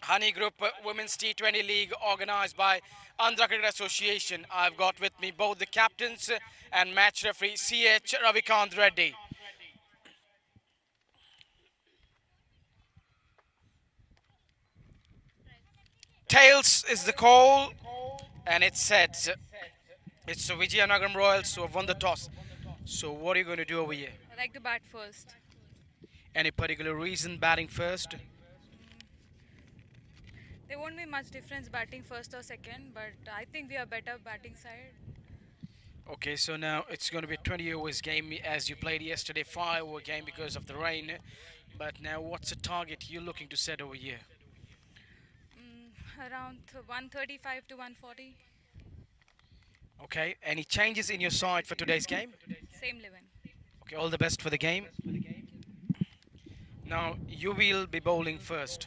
Honey Group Women's T20 League organized by Andhra Cricket Association. I've got with me both the captains and match referee CH Ravikant Reddy. Tails is the call, and it says it's the VIZIANAGARAM Royals who have won the toss. So what are you going to do over here? I like to bat first. Any particular reason batting first? There won't be much difference batting first or second, but I think we are better batting side. Okay, so now it's going to be a 20 overs game as you played yesterday, 5 over game because of the rain. But now what's the target you're looking to set over here? Around 135 to 140. Okay, any changes in your side for today's game? Same 11. Okay, all the best for the game. Thank you. Now you will be bowling first.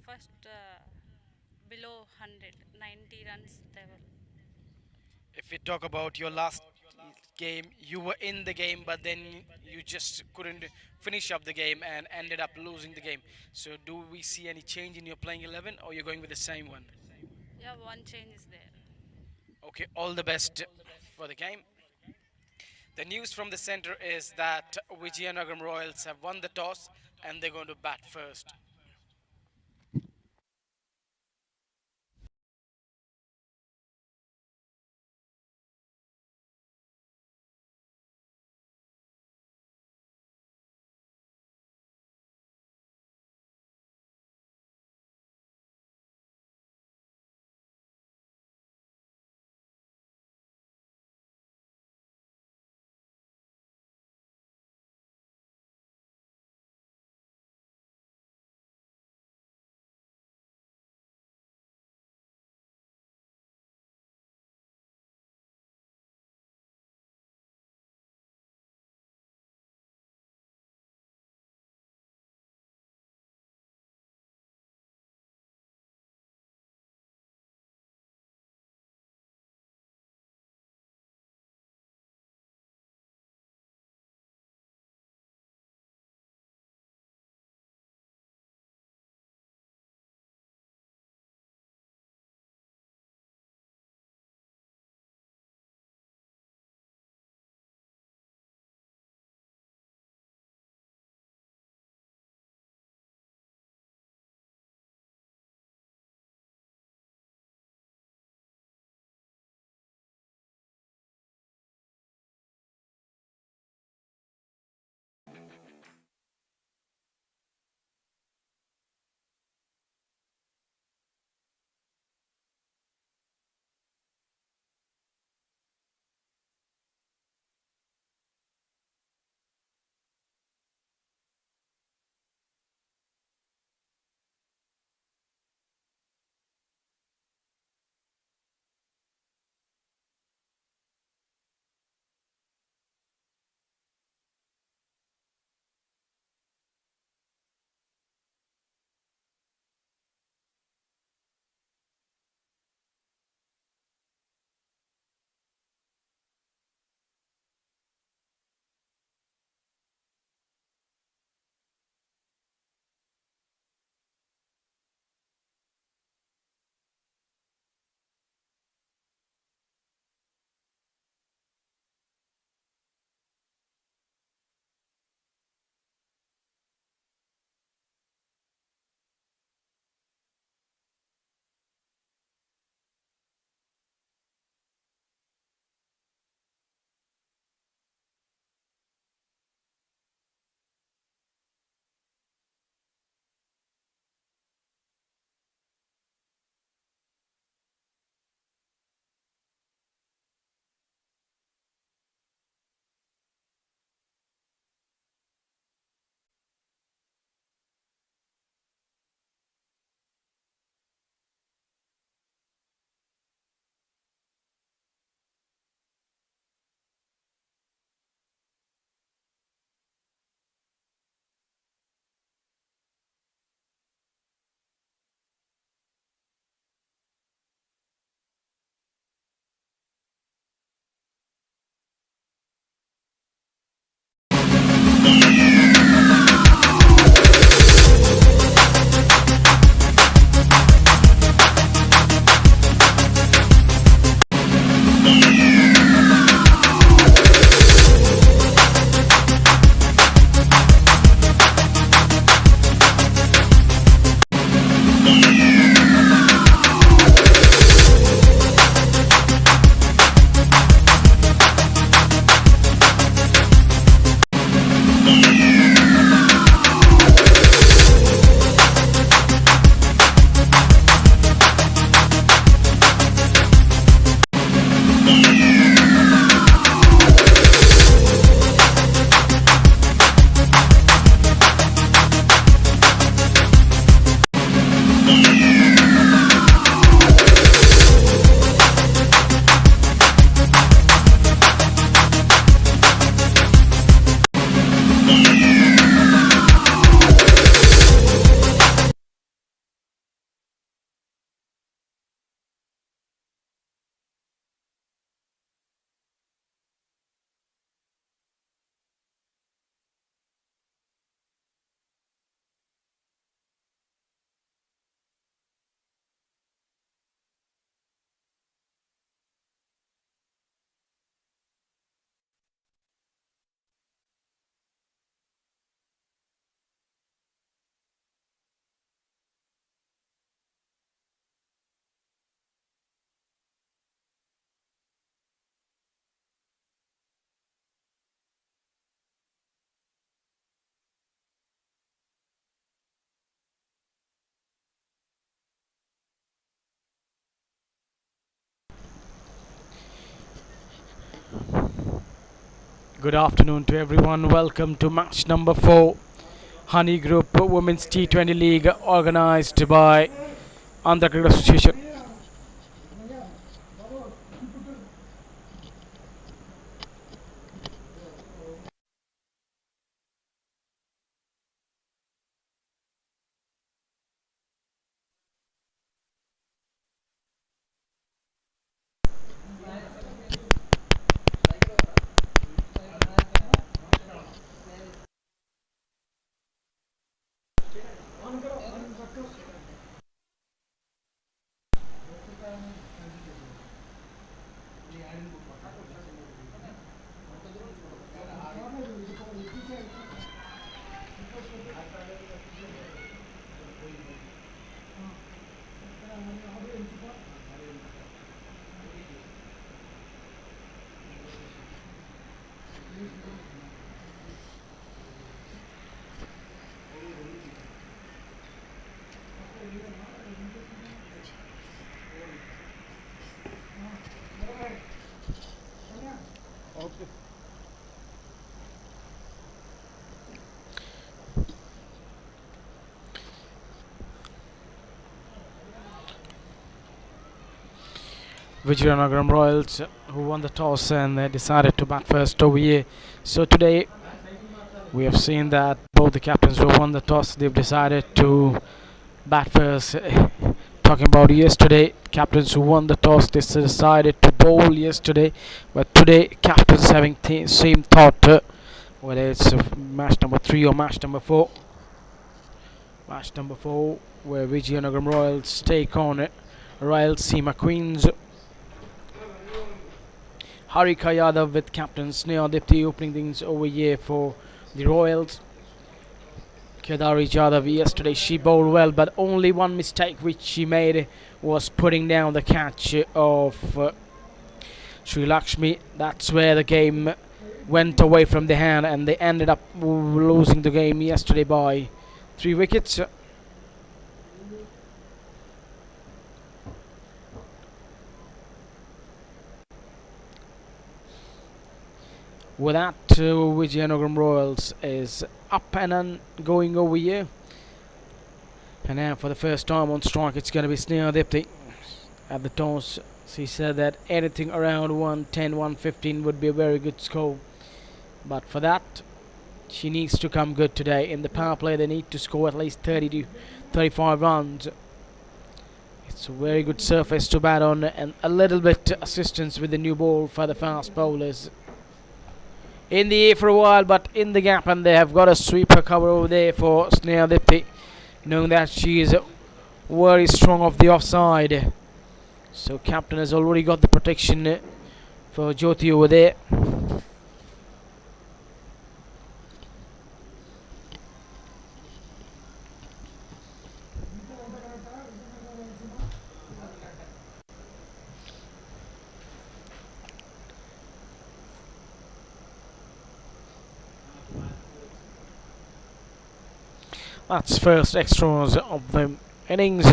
First below 100, 90 runs level. If we talk about your last game, you were in the game, but then you just couldn't finish up the game and ended up losing the game. So do we see any change in your playing 11, or you're going with the same one? Yeah, one change is there. Okay, all the best for the game. The news from the center is that Vijayanagaram Royals have won the toss and they're going to bat first. Good afternoon to everyone. Welcome to match number 4, Honey Group Women's T20 League, organized by Andhra Cricket Association. VIZIANAGARAM Royals, who won the toss and they decided to bat first over here. So today we have seen that both the captains who won the toss, they've decided to bat first. Talking about yesterday, captains who won the toss, they decided to bowl yesterday, but today captains having same thought, whether it's match number 3 or match number 4. Match number 4, where VIZIANAGARAM Royals take on RAYALASEEMA Queens. Harika Yadav with captain Sneha Dipti opening things over here for the Royals. Kedari Jadhav yesterday, she bowled well, but only one mistake which she made was putting down the catch of Sri Lakshmi. That's where the game went away from the hand, and they ended up losing the game yesterday by 3 wickets. With that, VIZIANAGARAM Royals is up and going over here. And now for the first time on strike, it's going to be Sneha Dipti at the toss. She said that anything around 110, 115 would be a very good score. But for that, she needs to come good today. In the power play, they need to score at least 30 to 35 runs. It's a very good surface to bat on, and a little bit assistance with the new ball for the fast bowlers. In the air for a while, but in the gap, and they have got a sweeper cover over there for Sneha Dipti, knowing that she is very strong off the offside. So captain has already got the protection for Jyoti over there. That's first extras of the innings.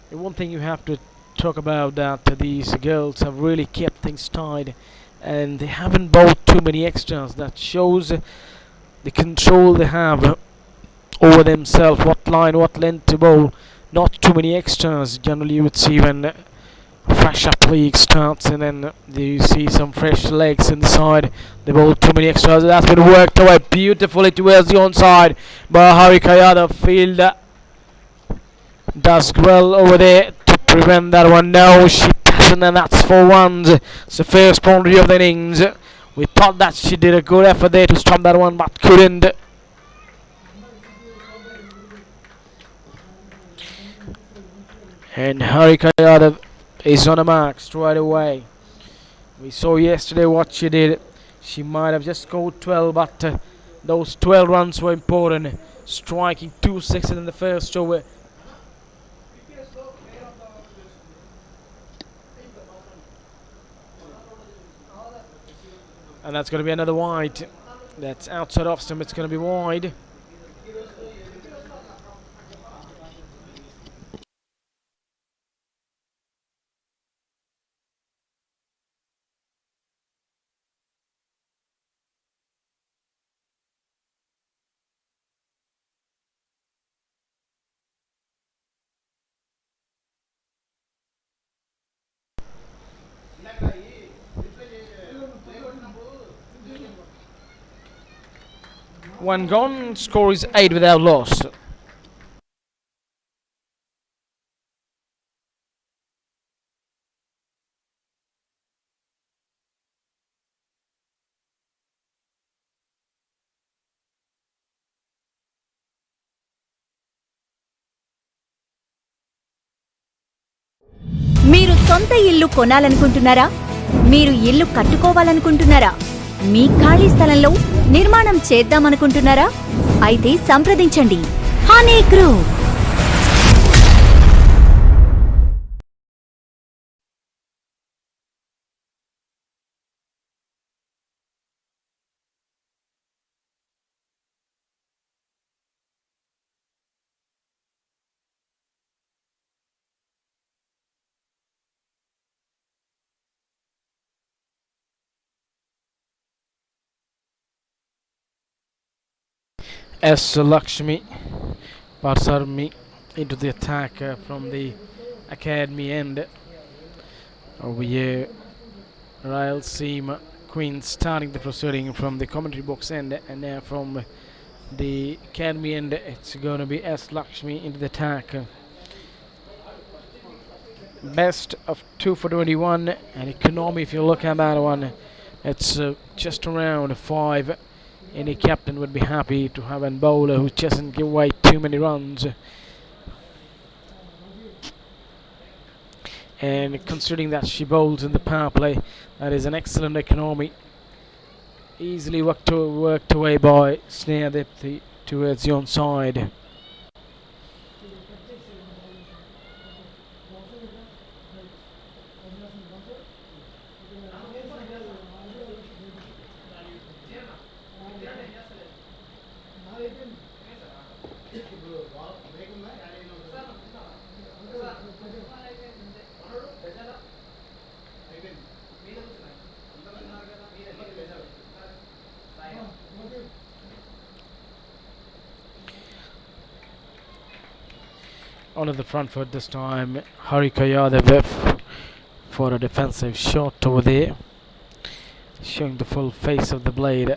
The one thing you have to talk about that these girls have really kept things tied, and they haven't bowled too many extras. That shows the control they have over themselves, what line, what length to bowl. Not too many extras. Generally you would see when fresh up league starts, and then you see some fresh legs in the side. They bowl too many extras. That's been worked away beautifully towards the onside by Harika Yadav. Field does well over there to prevent that one. No, she doesn't, and that's 4 runs. It's the first boundary of the innings. We thought that she did a good effort there to stop that one, but couldn't. And Harika Yadav is on a mark straight away. We saw yesterday what she did. She might have just scored 12, but those 12 runs were important. Striking 2 sixes in the first over. And that's going to be another wide. That's outside off stump. It's going to be wide. One gone. Score is 8 without loss. మీరు సొంత ఇల్లు కొనాలనుకుంటున్నారా? మీరు ఇల్లు కట్టుకోవాలనుకుంటున్నారా? మీ ఖాళీ స్థలంలో నిర్మాణం చేద్దామనుకుంటున్నారా? అయితే సంప్రదించండి honey group. S. Lakshmi Parsarmi into the attack from the academy end. Over here, Rayalaseema Queen starting the proceeding from the commentary box end, and now from the academy end, it's going to be S. Lakshmi into the attack. Best of 2 for 21, and economy, if you look at that one, it's just around 5. Any captain would be happy to have a bowler who doesn't give away too many runs. And considering that she bowls in the power play, that is an excellent economy. Easily worked away by Snehadipti towards the onside. Onto the front foot this time, Harika Yadav for a defensive shot over there, showing the full face of the blade.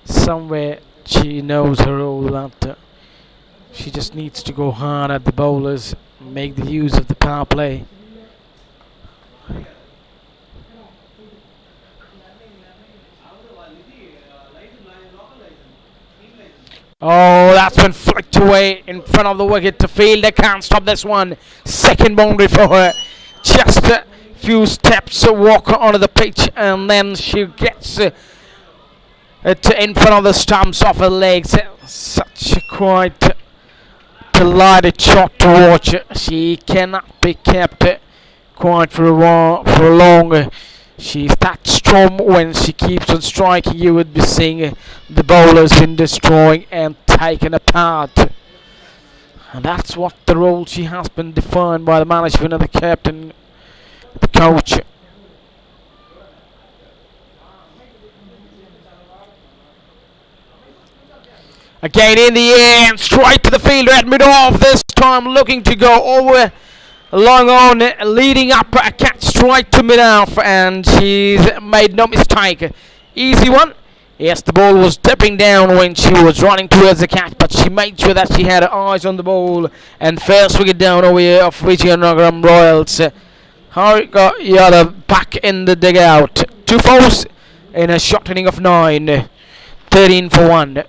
Somewhere she knows her role, that she just needs to go hard at the bowlers, make the use of the power play. Oh, that's been flicked away in front of the wicket to field. They can't stop this one. Second boundary for her. Just a few steps to walk onto the pitch, and then she gets it in front of the stumps of her legs. Such a quite delighted shot to watch. She cannot be kept quite for a while, for long. She's that strong when she keeps on striking. You would be seeing the bowlers been destroying and taken apart. And that's what the role she has been defined by the management of the captain, the coach. Again in the air and straight to the fielder at mid-off. This time looking to go over long on, leading up a catch straight to mid-off, and she's made no mistake. Easy one. Yes, the ball was dipping down when she was running towards the catch, but she made sure that she had her eyes on the ball. And first wicket down over here of VIZIANAGARAM Royals. Harika Yadav back in the dugout. 2 fours in a short inning of 9. 13 for 1.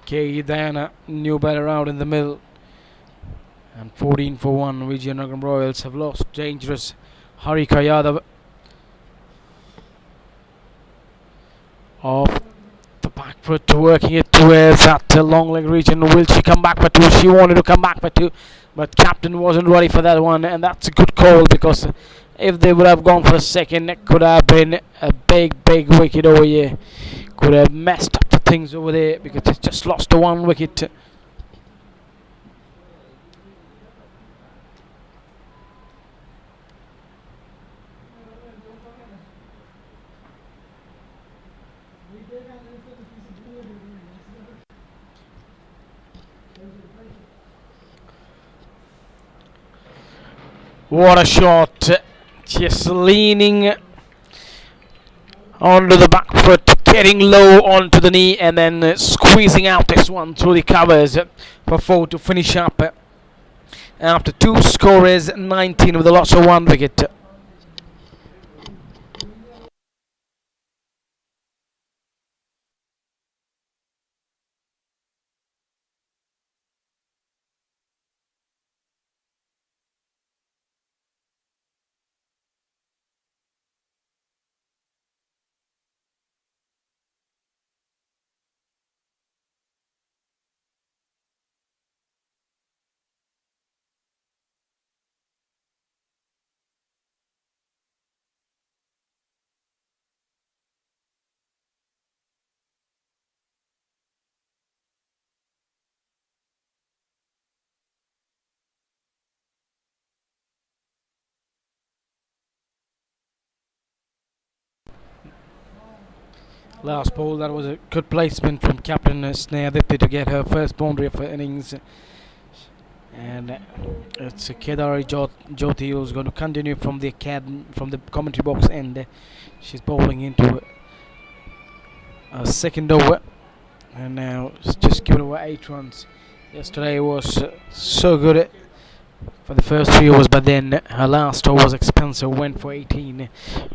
Okay, Diana, new batter out in the middle. And 14 for 1, VIZIANAGARAM Royals have lost. Dangerous Hari Yadav off the back foot, working it towards that long leg region. Will she come back for two? She wanted to come back for two, but captain wasn't ready for that one, and that's a good call, because if they would have gone for a second, it could have been a big wicket over here. Could have messed up the things over there, because it's just lost the one wicket. What a shot! Just leaning onto the back foot, getting low onto the knee, and then squeezing out this one through the covers for 4 to finish up. After two scorers, 19 with a loss of one wicket. Last ball, that was a good placement from captain Snehadipti to get her first boundary of her innings. And it's Kedari Jyoti who's going to continue from the commentary box, and she's bowling into a second over, and now it's just given away 8 runs. Yesterday was so good for the first 3 overs, but then her last over was expensive, went for 18.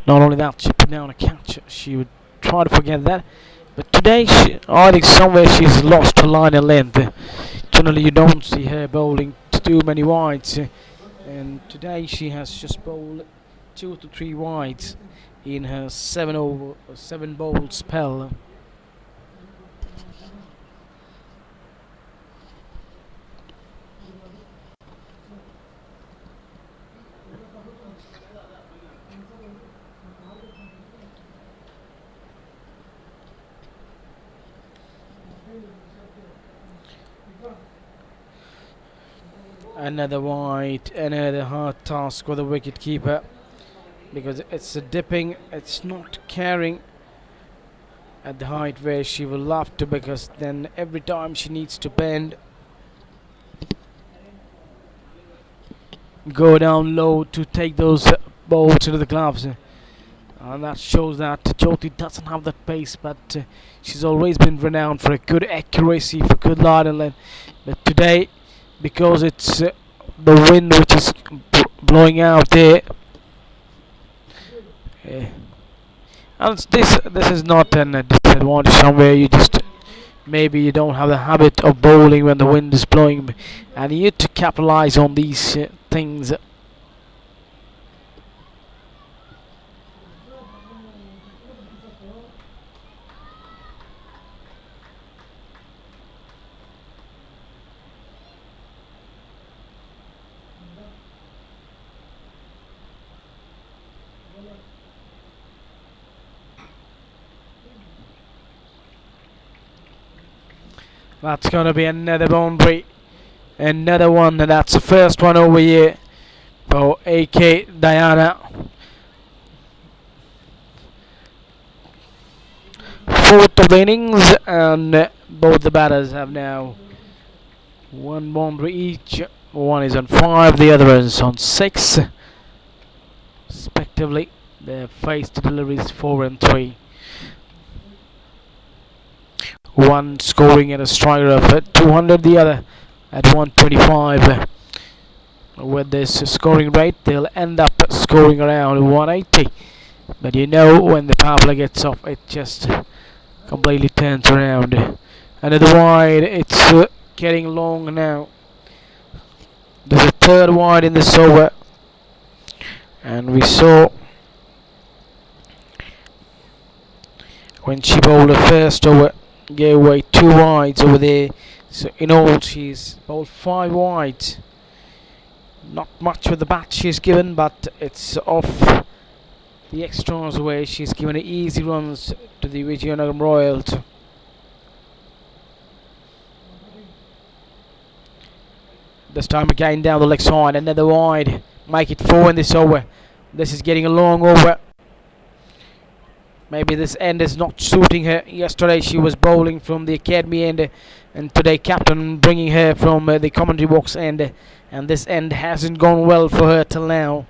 Not only that, she put down a catch. She would try to forget that, but today I think somewhere she's lost her line and length. Generally you don't see her bowling too many wides, and today she has just bowled 2 to 3 wides in her 7 bowl spell. Another wide, another hard task for the wicket keeper, because it's a dipping, it's not carrying at the height where she will love to, because then every time she needs to bend, go down low to take those balls into the gloves. And that shows that Jyoti doesn't have that pace, but she's always been renowned for a good accuracy, for good line and length. But today, because it's the wind which is blowing out there, and this is not a disadvantage somewhere. You just maybe you don't have the habit of bowling when the wind is blowing, and you need to capitalize on these things. That's going to be another boundary, another one, and that's the first one over here for AK Diana. 4th of the innings, and both the batters have now 1 boundary each. One is on 5, the other is on 6, respectively. Their faced deliveries 4 and 3. One scoring at a striker of 200, the other at 125. With this scoring rate, they'll end up scoring around 180. But you know, when the power play gets off, it just completely turns around. Another wide, it's getting long now. There's a third wide in this over. And we saw when she bowled her first over, gave away 2 wides over there. So in all, she's bowled 5 wides. Not much with the bat she's given, but it's off the extras where she's given easy runs to the VIZIANAGARAM Royals. This time again down the leg side, another wide. Make it 4 in this over. This is getting a long over. Maybe this end is not suiting her. Yesterday she was bowling from the academy end, and today captain bringing her from the commentary box end, and this end hasn't gone well for her till now.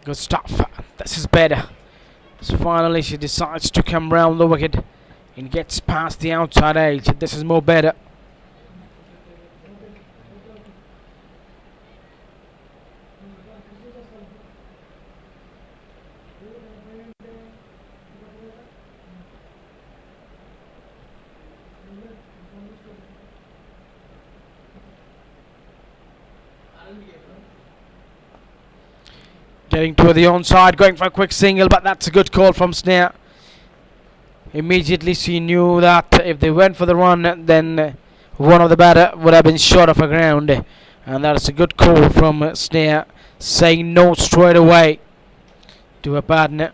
Good stuff. This is better. So finally she decides to come round the wicket and gets past the outside edge. This is more better. Getting to the onside, going for a quick single, but that's a good call from Snare. Immediately she knew that if they went for the run, then one of the batter would have been short of the ground. And that's a good call from Snare, saying no straight away to her partner.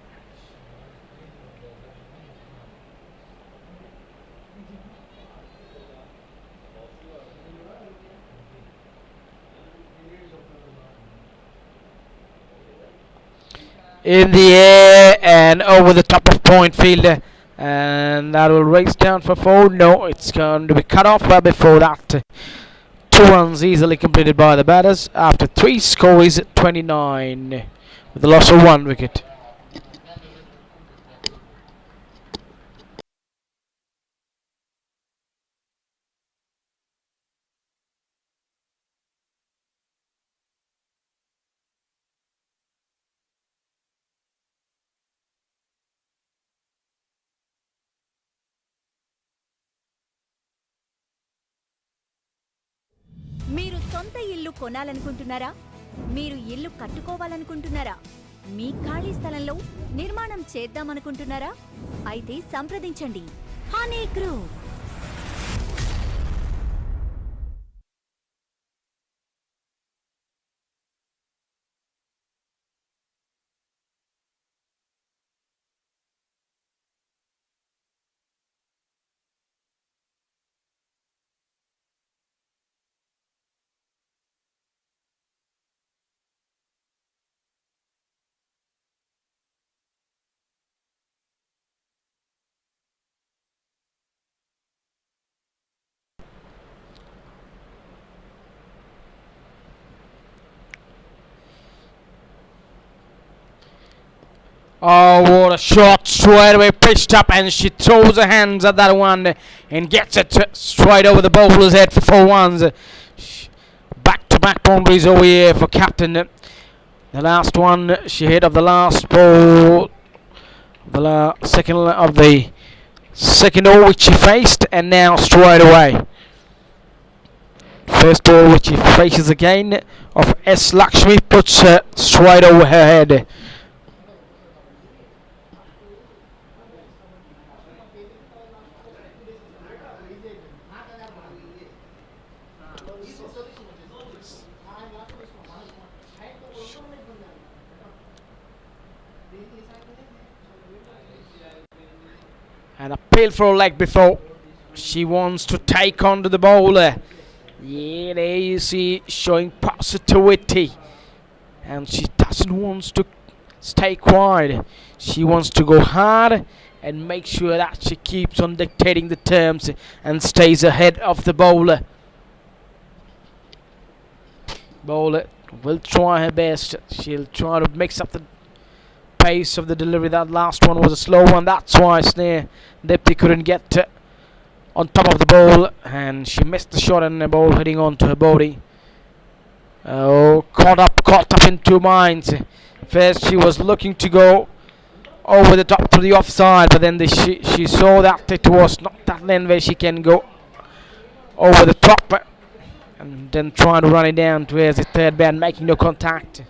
In the air and over the top of point fielder, and that will race down for 4. No, it's going to be cut off before that. 2 runs easily completed by the batters. After 3, score is 29 with the loss of 1 wicket. మీరు సొంత ఇల్లు కొనాలనుకుంటున్నారా? మీరు ఇల్లు కట్టుకోవాలనుకుంటున్నారా? మీ ఖాళీ స్థలంలో నిర్మాణం చేద్దామనుకుంటున్నారా? అయితే సంప్రదించండి honey group. Oh, what a shot, straight away pitched up, and she throws her hands at that one and gets it straight over the bowler's head for 4 runs. Back-to-back boundaries over here for captain. The last one she hit of the last ball, second over which she faced, and now straight away. First ball which she faces again of S. Lakshmi puts her straight over her head. And appeal for a leg before. She wants to take on to the bowler. Yeah, there you see, showing positivity. And she doesn't want to stay quiet. She wants to go hard and make sure that she keeps on dictating the terms and stays ahead of the bowler. Bowler will try her best. She'll try to mix up the pace of the delivery. That last one was a slow one. That's why Snare Dipti couldn't get on top of the ball, and she missed the shot and the ball hitting onto her body. Oh, caught up in two minds. First she was looking to go over the top to the offside, but then she saw that it was not that lane where she can go over the top, and then trying to run it down towards the third man, making no contact.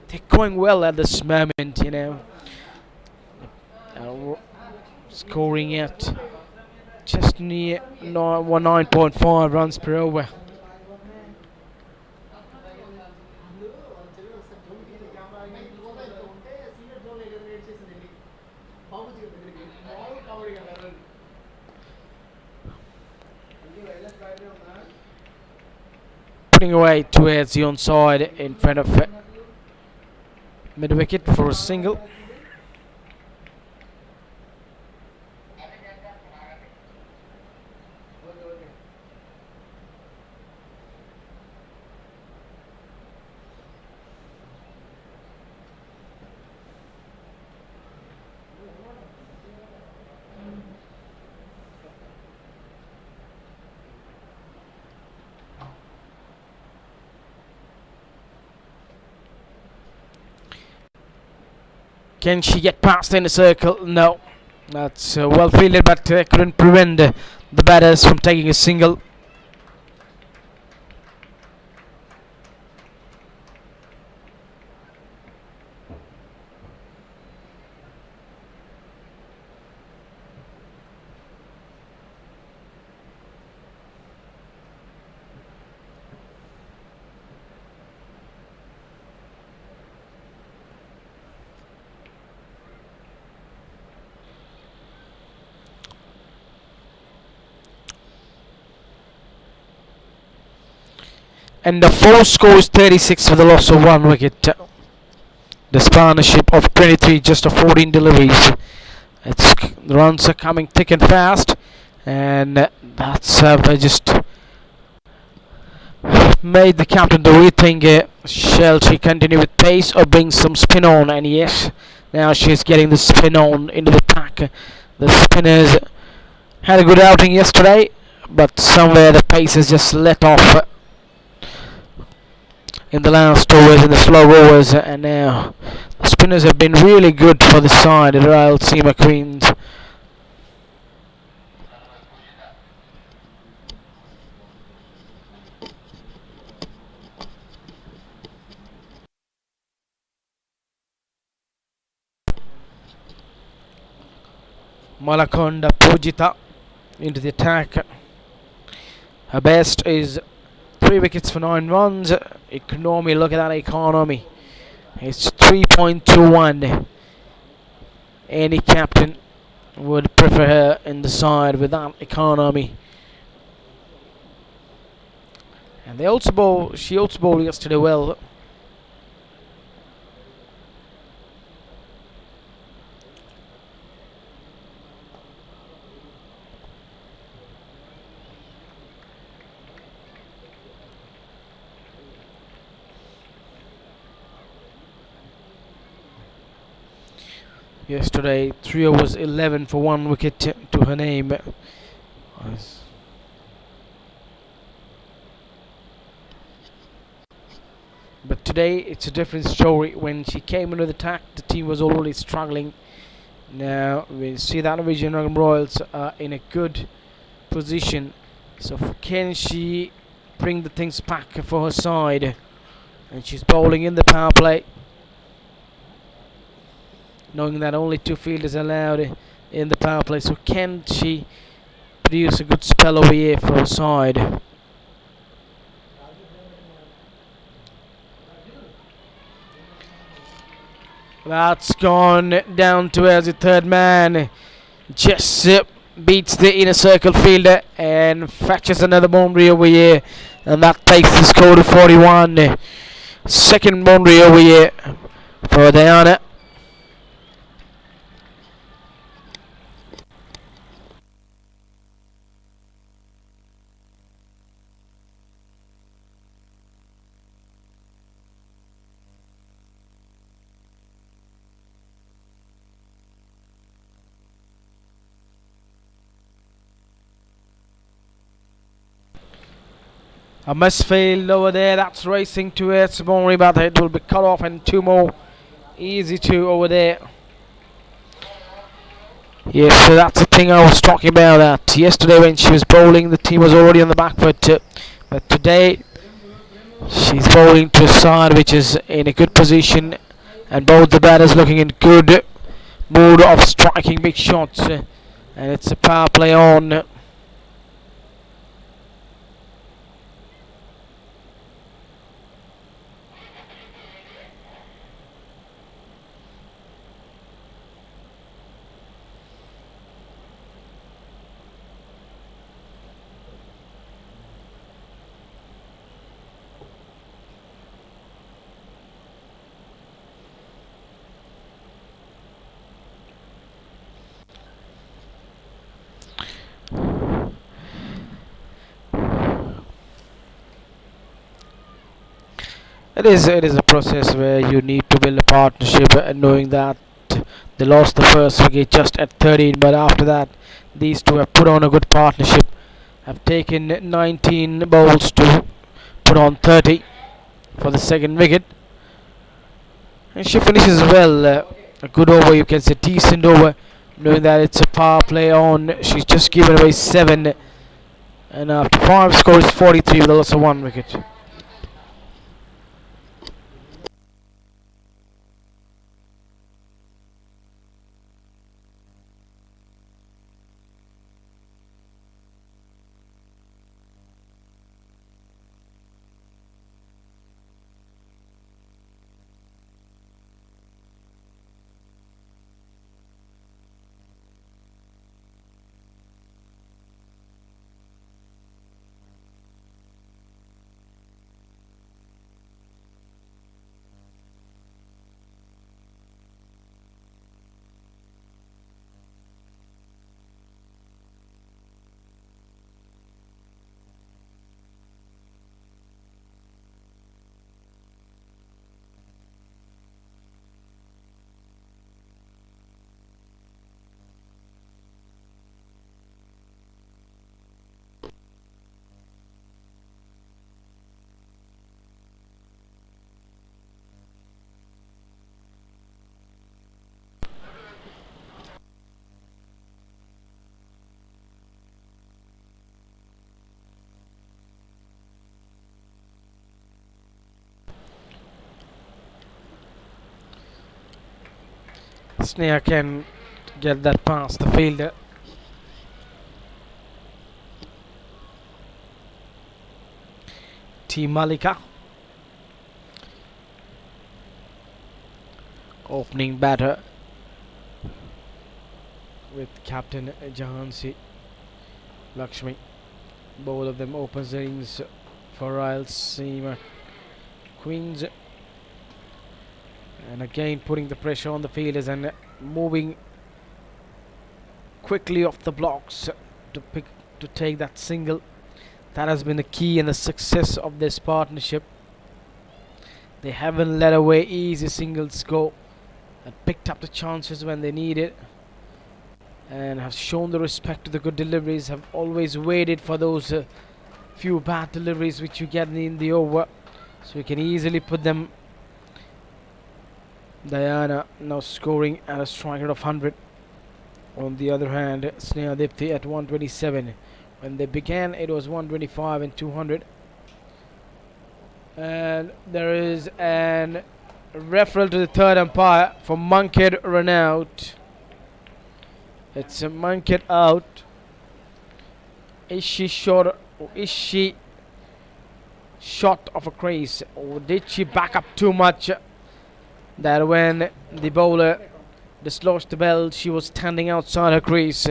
They're going well at this moment, you know. Scoring at just near 9.5 runs per over. Putting away towards the onside in front of mid wicket for a single. Can she get past in the circle? No. That's well fielded, but couldn't prevent the batters from taking a single. And the full score is 36 for the loss of 1 wicket. This partnership of 23, just of 14 deliveries. The runs are coming thick and fast, and that's just made the captain to rethink. Shall she continue with pace or bring some spin on? And yes, now she's getting the spin on into the pack. The spinners had a good outing yesterday, but somewhere the pace has just let off in the last overs, in the slow overs, and now the spinners have been really good for the side, the RAYALASEEMA Queens. Malakonda Pujita into the attack. Her best is 3 wickets for 9 runs. Economy, look at that economy. It's 3.21. Any captain would prefer her in the side with that economy. And she also bowled yesterday well. Yesterday, 3 overs 11 for 1 wicket to her name. But today, it's a different story. When she came into the attack, the team was already struggling. Now, we see that VIZIANAGARAM Royals are in a good position. So, can she bring the things back for her side? And she's bowling in the power play, knowing that only 2 fielders are allowed in the power play. So can she produce a good spell over here for her side? That's gone down towards the third man. just beats the inner circle fielder and fetches another boundary over here, and that takes the score to 41. Second boundary over here for Diana. A miss field over there, that's racing towards the boundary, but it will be cut off, and two more. Easy two over there. Yes, so that's the thing I was talking about. That yesterday when she was bowling, the team was already on the back foot, but today she's bowling to a side which is in a good position, and both the batters looking in good mood of striking big shots, and it's a power play on. It is a process where you need to build a partnership, and knowing that they lost the first wicket just at 13, but after that these two have put on a good partnership, have taken 19 bowls to put on 30 for the second wicket, and she finishes well. A good over, you can say decent over, knowing that it's a power play on. She's just given away 7, and after 5 score is 43 with also 1 wicket. Sneha can get that past the fielder. T Malika, opening batter with captain Jahansi Lakshmi. Both of them opens the innings for Rayalaseema Queens, and again putting the pressure on the fielders and moving quickly off the blocks to take that single. That has been the key in the success of this partnership. They haven't let away easy singles go, and picked up the chances when they need it, and have shown the respect to the good deliveries, have always waited for those few bad deliveries which you get in the over, so you can easily put them. Diana now scoring at a strike rate of 100. On the other hand, Sneha Dipti at 127. When they began, it was 125 and 200. And there is an referral to the third umpire for Munkid run out. It's a Munkid out. Is she short, or is she short of a crease, or did she back up too much? That when the bowler dislodged the ball. She was standing outside her crease.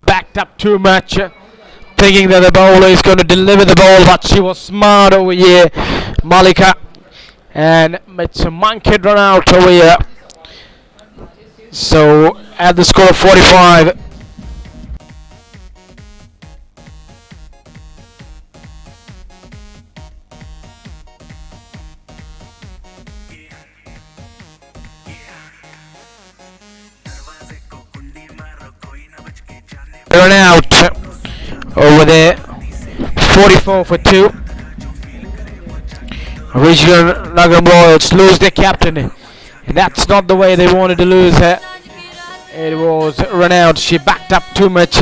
Backed up too much, thinking that the bowler is going to deliver the ball, but she was smart over here, Malika, and it's a monkey run out over here. So at the score of 45. Run out over there, 44 for 2. VIZIANAGARAM Royals lose their captain, and that's not the way they wanted to lose her. It was run out. She backed up too much.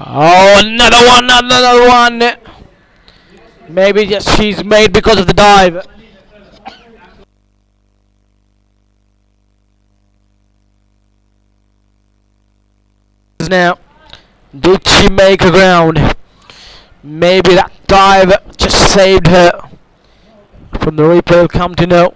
Oh, another one. Maybe just she's made because of the dive. Now, did she make a ground? Maybe that dive just saved her. From the replay, we'll come to know.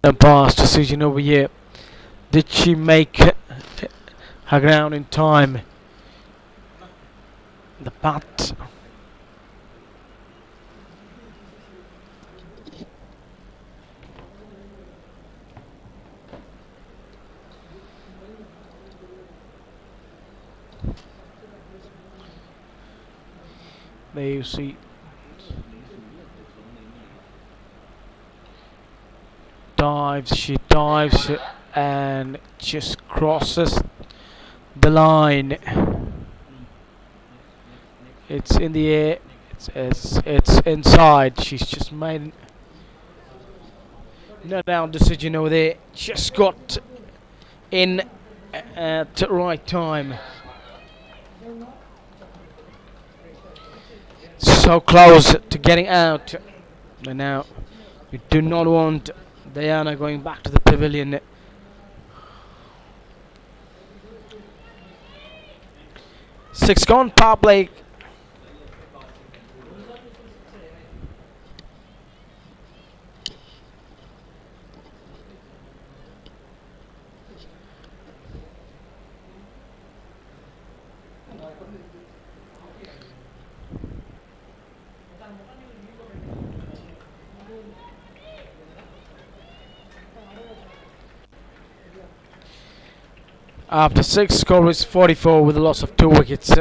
A pass decision over here. Did she make her ground in time? The putt. There you see. She dives and just crosses the line. It's in the air. It's inside. She's just made no down decision over there. Just got in at the right time. So close to getting out. And now you do not want Diana going back to the pavilion. Six gone, power play. After 6, score is 44 with a loss of 2 wickets.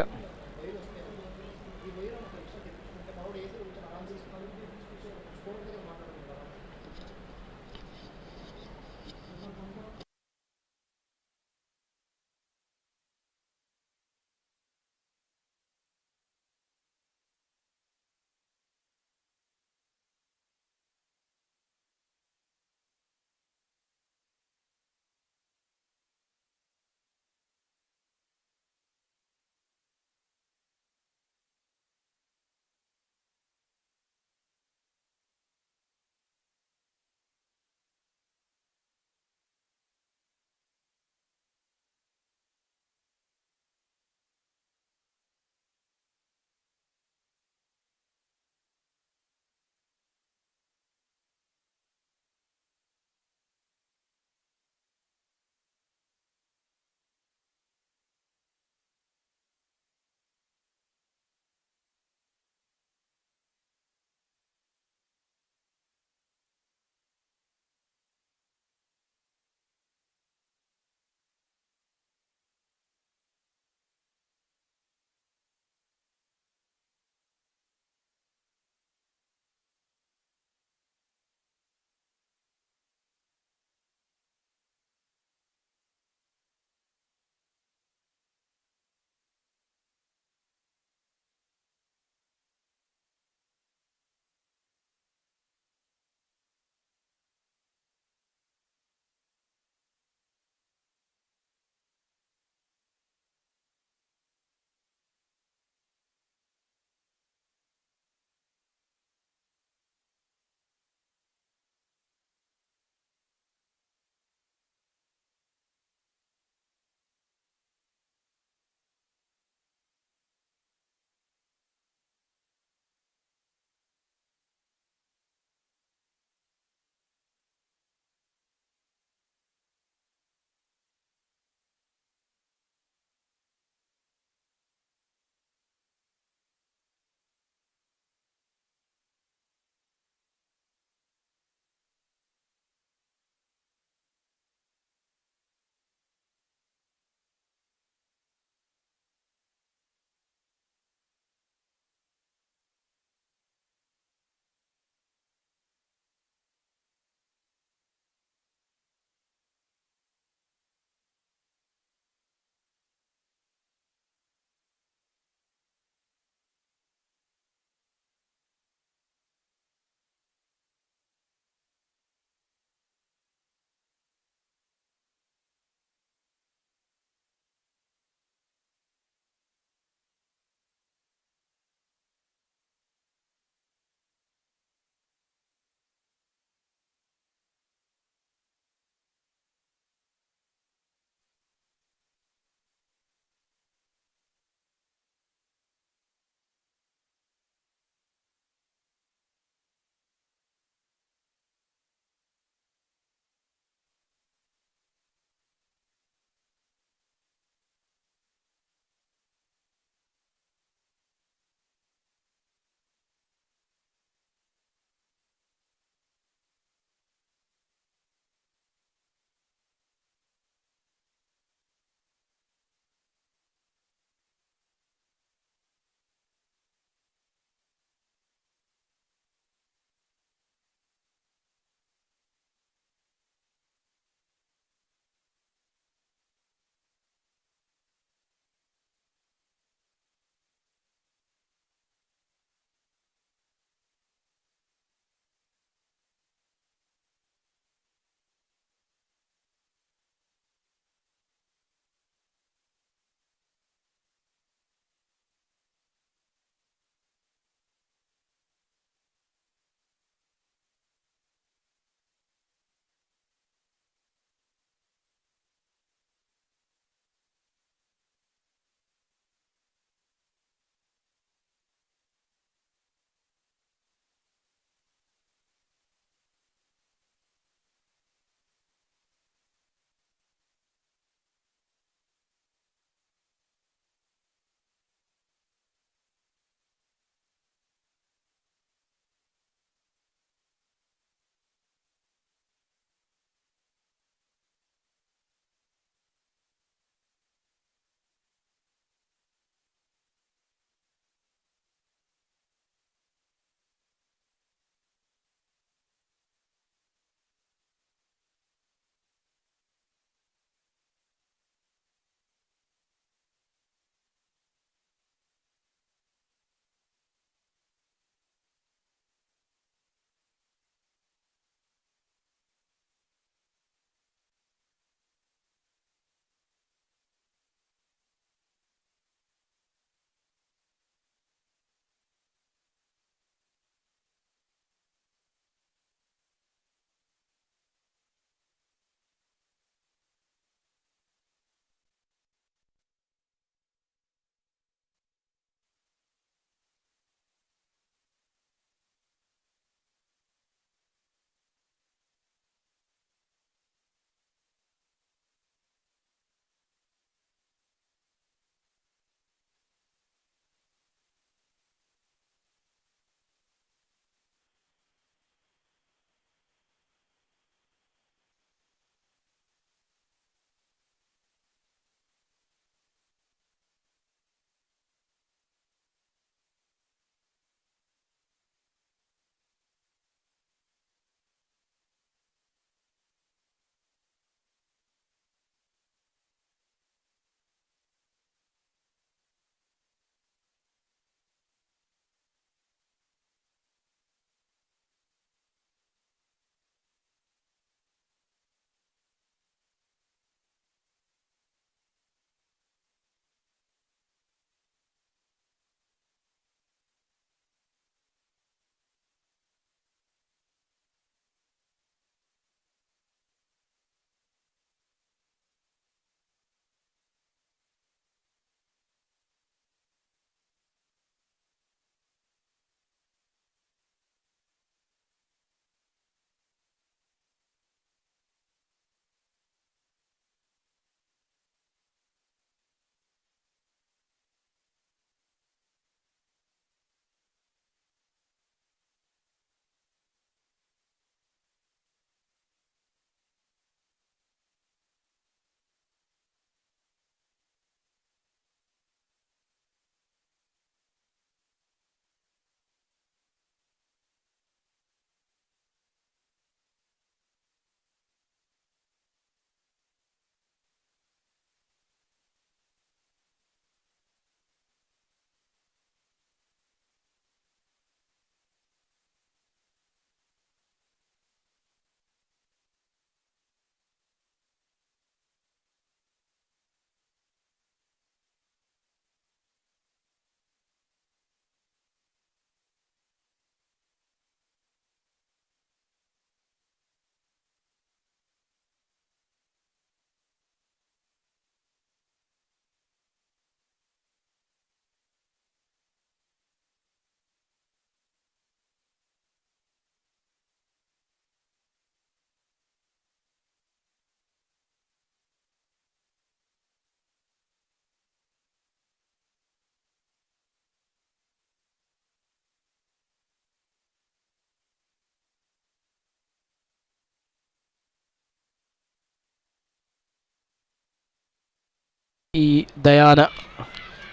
Diana.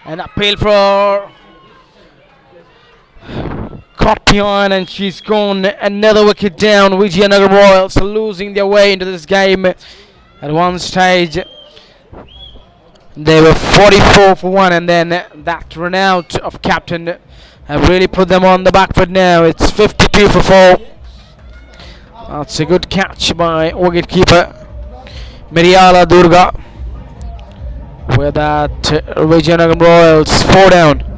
An appeal for caught behind, and she's gone. Another wicket down. VIZIANAGARAM Royals are losing their way into this game. At one stage, they were 44 for 1, and then that run out of captain have really put them on the back foot now. It's 52 for 4. That's a good catch by wicketkeeper Miriala Durga. With that, VIZIANAGARAM Royals 4 down.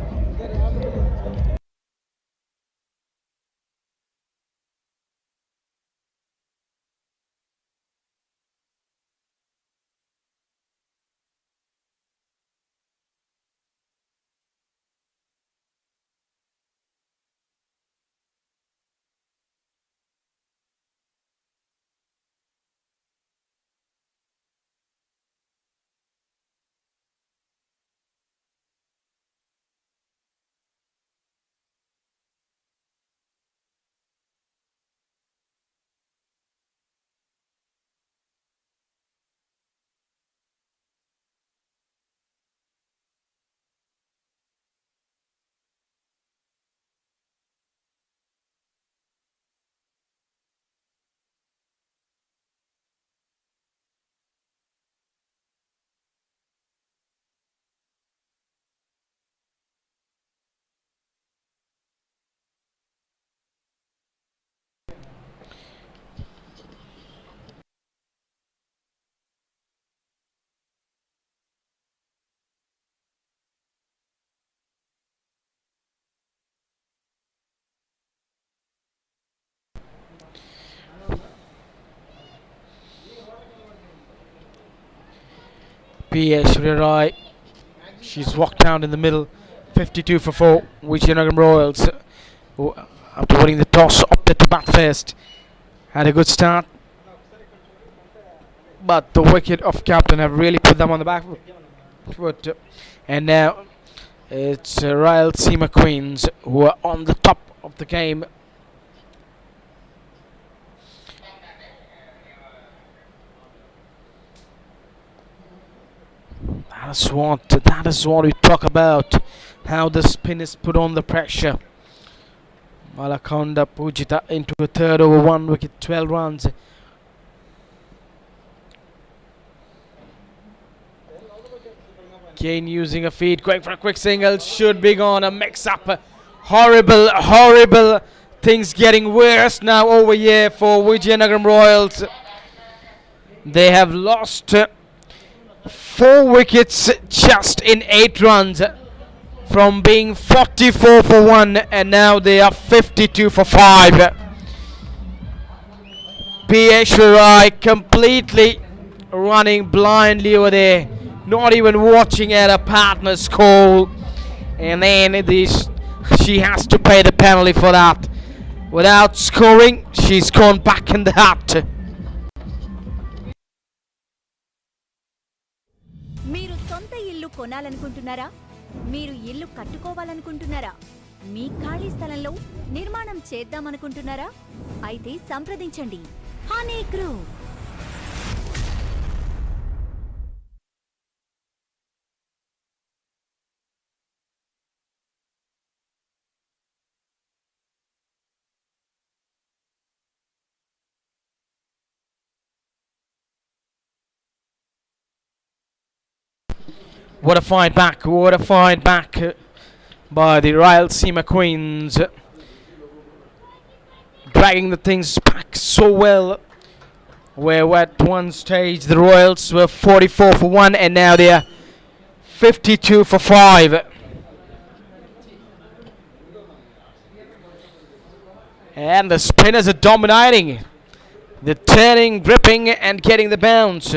P.H. Rai. She's walked out in the middle. 52 for 4. VIZIANAGARAM Royals, who, after winning the toss, opted to bat first. Had a good start, but the wicket of captain have really put them on the back foot. And now it's RAYALASEEMA Queens who are on the top of the game. That is what we talk about. How the spinners put on the pressure. Malakonda Pujita into a third over 1 wicket, 12 runs. Kane using a feed, going for a quick single, should be gone. A mix-up. Horrible things getting worse now over here for VIZIANAGARAM Royals. They have lost 4 wickets just in 8 runs, from being 44 for 1, and now they are 52 for 5. P.H. Rai completely running blindly over there, not even watching at a partner's call, and then she has to pay the penalty for that. Without scoring, she's gone back in the hat. మీరు సొంత ఇల్లు కొనాలనుకుంటున్నారా? మీరు ఇల్లు కట్టుకోవాలనుకుంటున్నారా? మీ ఖాళీ స్థలంలో నిర్మాణం చేద్దామనుకుంటున్నారా? అయితే సంప్రదించండి honey group. What a fight back by the RAYALASEEMA Queens. Dragging the things back so well. Where at one stage the Royals were 44 for 1, and now they are 52 for 5. And the spinners are dominating. They're turning, gripping, and getting the bounce.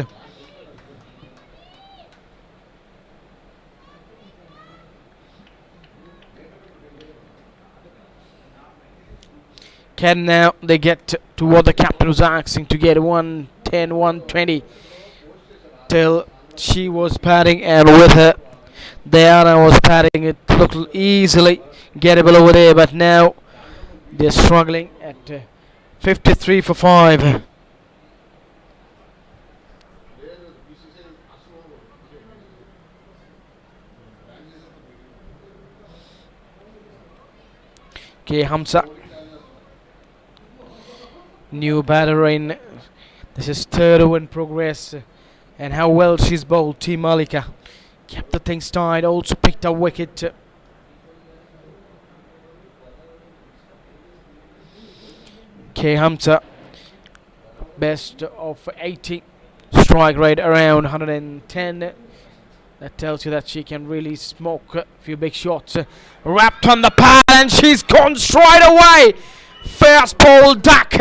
Can now they get to what the captain was asking, to get 110, 120, till she was batting, and with her Diana was batting. It looked easily gettable over there, but now they're struggling at 53 for 5. Okay, Hamza. New batter in. This is third over in progress. And how well she's bowled. Team Malika kept the things tied. Also picked a wicket. Okay, Hamza. Best of 80. Strike rate around 110. That tells you that she can really smoke a few big shots. Wrapped on the pad and she's gone straight away. Fast ball duck.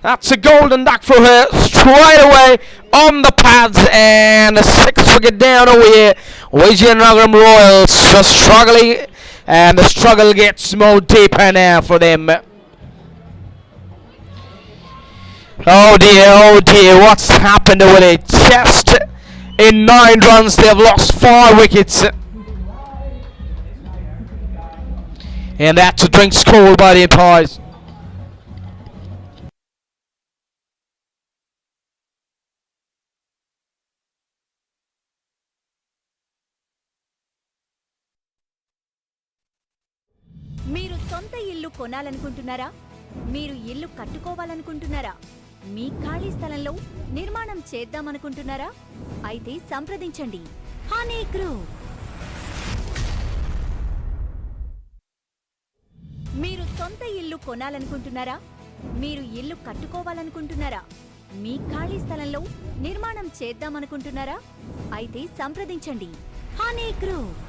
That's a golden duck for her. Straight away on the pads and a 6-wicket down over here. VIZIANAGARAM Royals are struggling and the struggle gets more deeper now for them. Oh dear, what's happened over there? Just in 9 runs, they have lost 5 wickets. And that's a drink called by the umpires. మీరు సొంత ఇల్లు కొనాలనుకుంటున్నారా? మీరు ఇల్లు కట్టుకోవాలనుకుంటున్నారా? మీ ఖాళీ స్థలంలో నిర్మాణం చేద్దామనుకుంటున్నారా? అయితే సంప్రదించండి హనీ గ్రూప్. మీరు సొంత ఇల్లు కొనాలనుకుంటున్నారా? మీరు ఇల్లు కట్టుకోవాలనుకుంటున్నారా? మీ ఖాళీ స్థలంలో నిర్మాణం చేద్దామనుకుంటున్నారా? అయితే సంప్రదించండి honey group.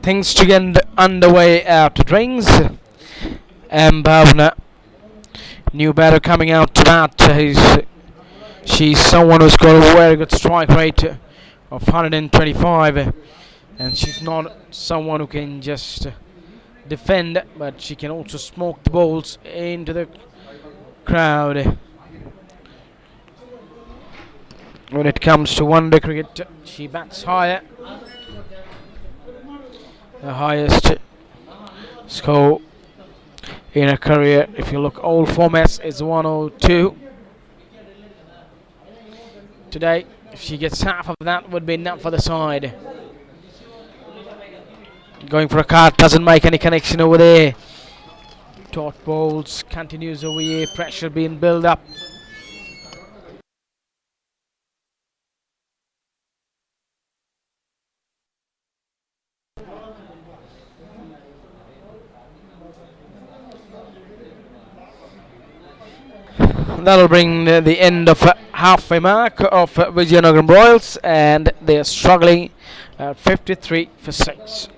Things to get underway after drinks. And Bhavna, new batter coming out to bat. She's someone who's got a very good strike rate of 125, and she's not someone who can just defend, but she can also smoke the balls into the crowd. When it comes to one-day cricket, she bats higher. The highest score in her career, if you look all formats, is 102. Today, if she gets half of that, would be enough for the side. Going for a card, doesn't make any connection over there. Taut bowls, continues over here, pressure being built up. That'll bring the end of halfway mark of VIZIANAGARAM Royals, and they are struggling at 53 for 6.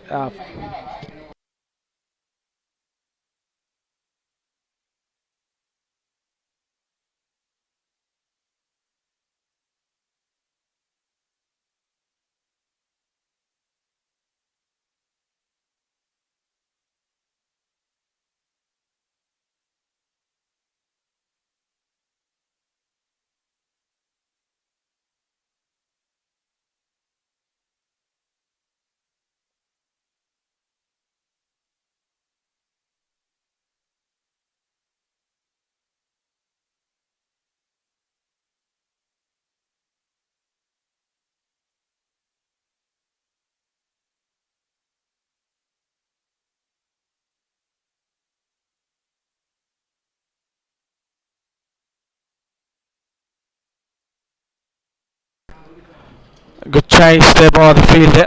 Good chase there by the fielder,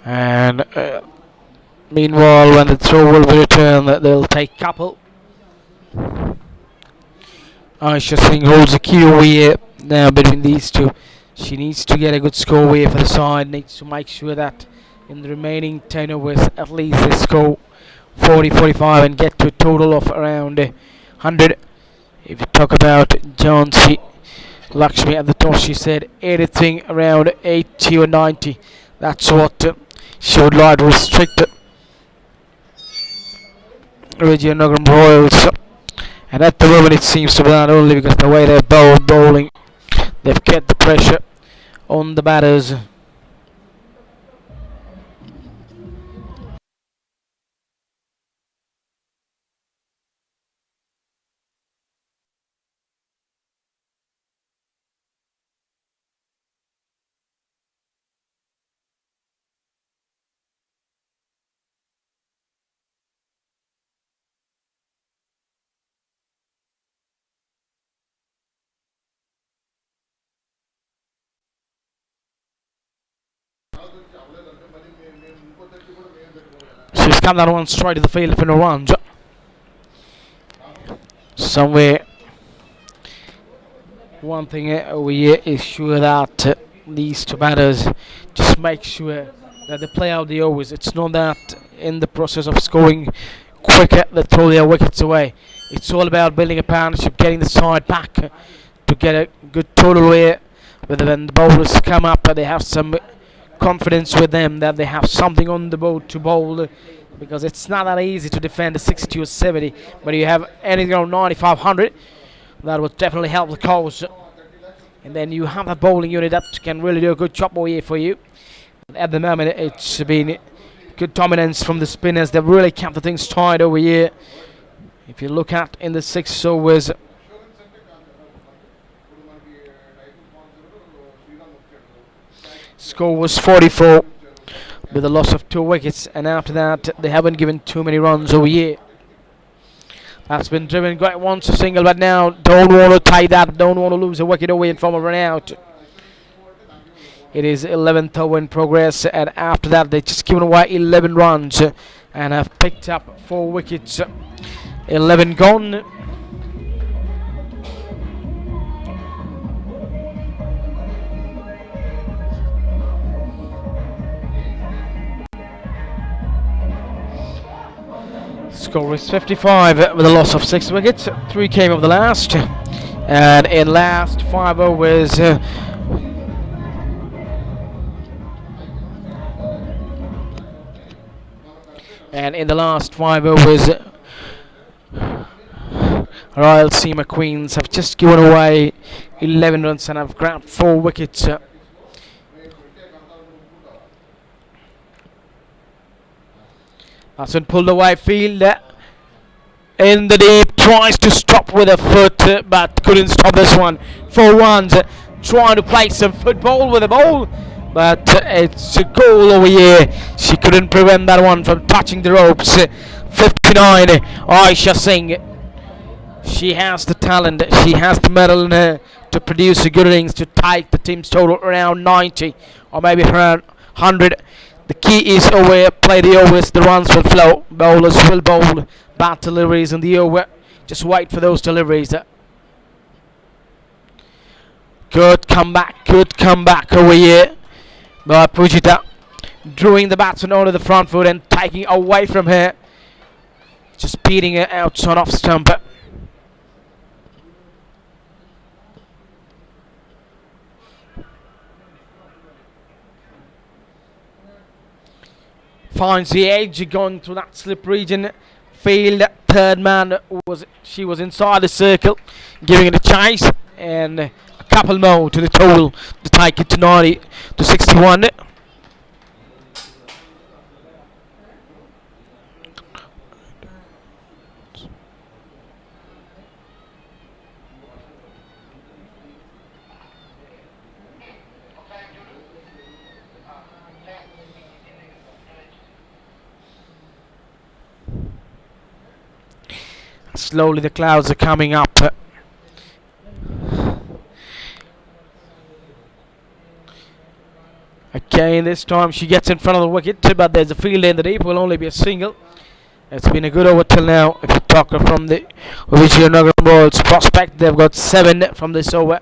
and meanwhile, when the throw will be returned, they'll take couple. Aisha Singh holds a key away now between these two. She needs to get a good score away for the side, needs to make sure that in the remaining 10 overs. At least they score 40, 45 and get to a total of around 100. If you talk about Jhansi Lakshmi at the top, she said anything around 80 or 90. That's what she would like to restrict VIZIANAGARAM Royals. And at the moment it seems to be that only because the way they're bowling, they've kept the pressure on the batters. She's come that one straight to the field for no runs. Somewhere, one thing over here is sure that these two batters just make sure that they play out the overs. It's not that in the process of scoring quicker they throw their wickets away. It's all about building a partnership, getting the side back to get a good total here. Whether when the bowlers come up, they have some confidence with them that they have something on the board to bowl, because it's not that easy to defend a 60 or 70. But you have anything around 95, 100, that would definitely help the cause. And then you have that bowling unit that can really do a good job over here for you. At the moment, it's been good dominance from the spinners. They've really kept the things tight over here. If you look at in the 6 overs, score was 44 with a loss of 2 wickets, and after that they haven't given too many runs over here. That's been driven great once a single, but now don't want to tie that, don't want to lose a wicket away from a run out. It is 11th over in progress, and after that they just given away 11 runs and have picked up 4 wickets. 11 gone. Score is 55 with a loss of 6 wickets. 3 came of the last, and in last 5 overs RAYALASEEMA Queens have just given away 11 runs and have grabbed 4 wickets. That's been pulled away. Field in the deep, tries to stop with a foot, but couldn't stop this one. 4 runs, trying to play some football with a ball, but it's a goal over here. She couldn't prevent that one from touching the ropes. 59, Aisha Singh. She has the talent, she has the medal in her to produce a good innings to take the team's total around 90 or maybe around 100. The key is over, play the overs, the runs will flow, bowlers will bowl bad deliveries in the over. Just wait for those deliveries. Good comeback over here by Pujita, drawing the batsman onto the front foot and taking away from her, just beating her out on off stump. Finds the edge, going through that slip region. Field, third man, she was inside the circle, giving it a chase, and a couple more to the total to take it to 90 to 61. Slowly the clouds are coming up. Again, this time she gets in front of the wicket, but there's a field in the deep, will only be a single. It's been a good over till now. If you talk from the VIZIANAGARAM Royals prospect, they've got 7 from this over.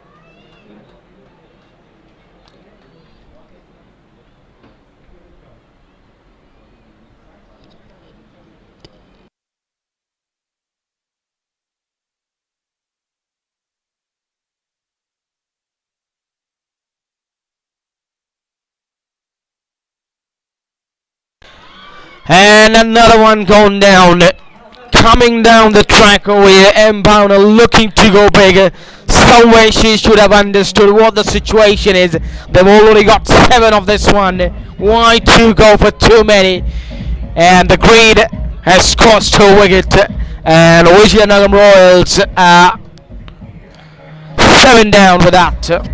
And another one going down. Coming down the track over here, M-Pounder looking to go bigger. Somewhere she should have understood what the situation is. They've already got 7 of this one. Why 2 go for too many? And the green has cost her wicket. And VIZIANAGARAM Royals are 7 down with that.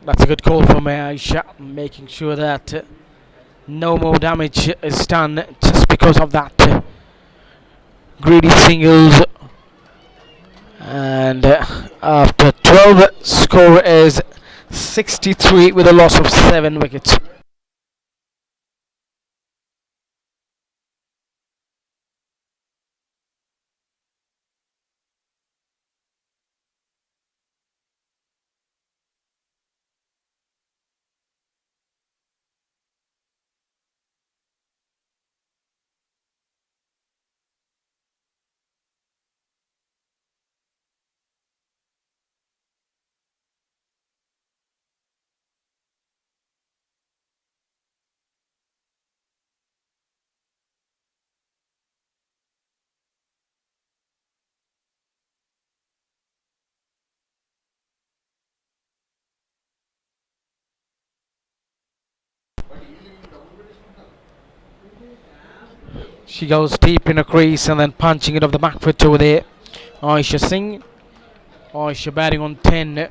That's a good call from Aisha, making sure that no more damage is done just because of that greedy singles. And after 12, score is 63 with a loss of 7 wickets. She goes deep in a crease and then punching it off the back foot over there. Aisha Singh. Aisha batting on 10.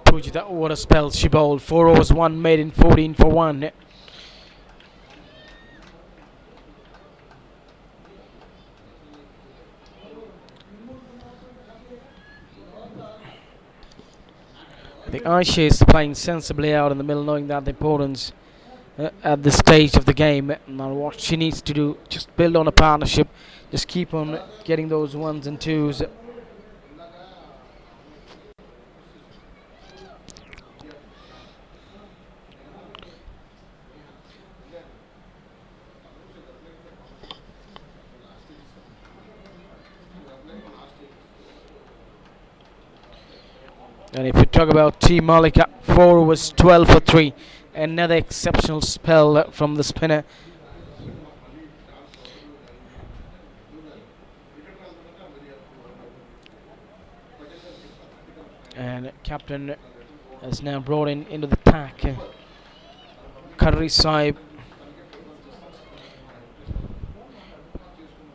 Pujita, what a spell she bowled. 4 overs, 1 made in 14 for 1. I think Aisha is playing sensibly out in the middle, knowing that the importance at this stage of the game. Now what she needs to do, just build on a partnership, just keep on getting those 1s and 2s. And if you talk about Team Malika, 4 was 12 for 3. Another exceptional spell from the spinner. And captain has now brought into the pack Karri Saib.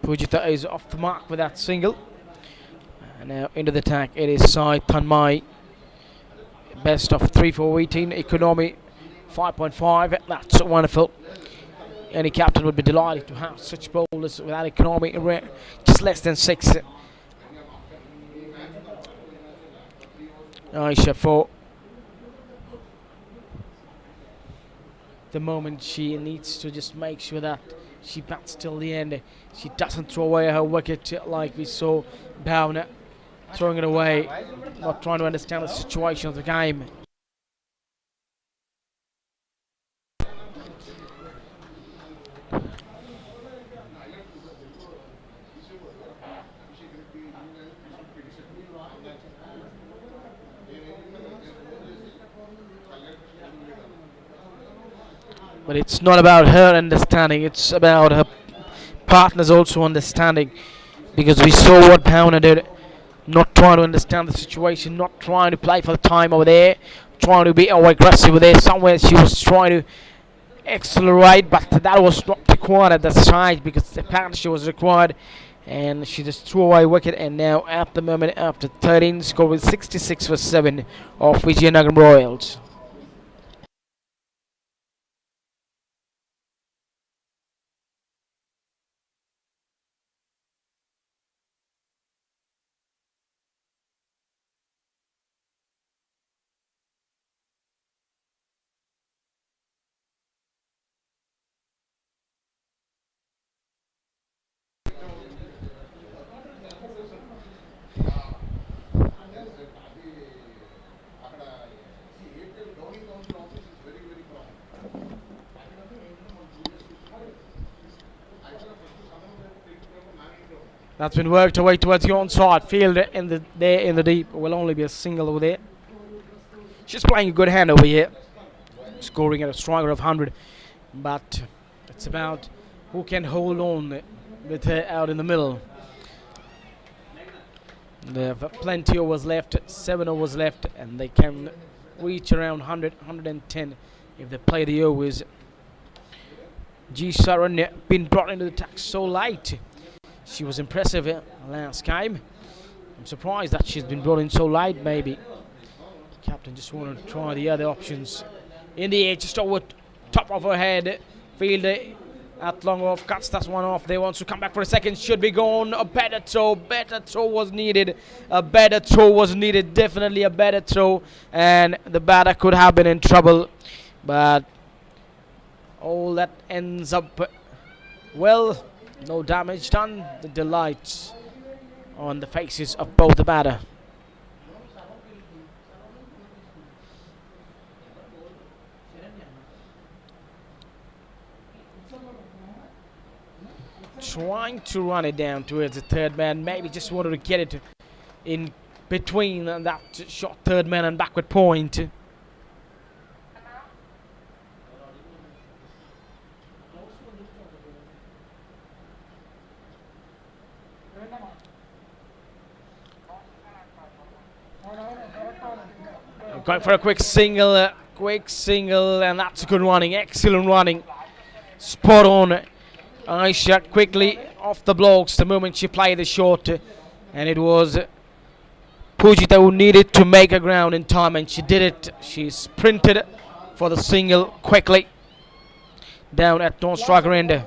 Pujita is off the mark with that single. And now into the attack it is Sai Tanmai. Best of 3 for VT economy 5.5. That's wonderful. Any captain would be delighted to have such bowlers with that economy just less than 6. Aisha for the moment she needs to just make sure that she bats till the end. She doesn't throw away her wicket like we saw Bhavna throwing it away, not trying to understand the situation of the game. But it's not about her understanding, it's about her partners also understanding, because we saw what Bhavna did not trying to understand the situation, not trying to play for the time over there, trying to be aggressive over there. Somewhere she was trying to accelerate, but that was not required at that side because the partnership was required, and she just threw away wicket. And now at the moment, after 13, score with 66 for 7 of VIZIANAGARAM Royals. That's been worked away towards the onside field in the there in the deep. Will only be a single over there. She's playing a good hand over here, scoring at a striker of 100. But it's about who can hold on with her out in the middle. They have plenty overs left, 7 overs left, and they can reach around 100, 110 if they play the overs. G. Saran been brought into the attack so late. She was impressive last game. I'm surprised that she's been brought in so late. Maybe captain just wanted to try the other options. In the air, just over top of her head. Fielder at long off, cuts that one off. They want to come back for a second. Should be gone. A better throw was needed. A better throw was needed. Definitely a better throw. And the batter could have been in trouble. But all that ends up well. No damage done. The delight on the faces of both the batter. Trying to run it down towards the third man. Maybe just wanted to get it in between that shot third man and backward point. Going for a quick single, and that's good running, excellent running, spot on. Aisha quickly off the blocks the moment she played the shot, and it was Pujita who needed to make a ground in time, and she did it. She sprinted for the single quickly down at non-striker end.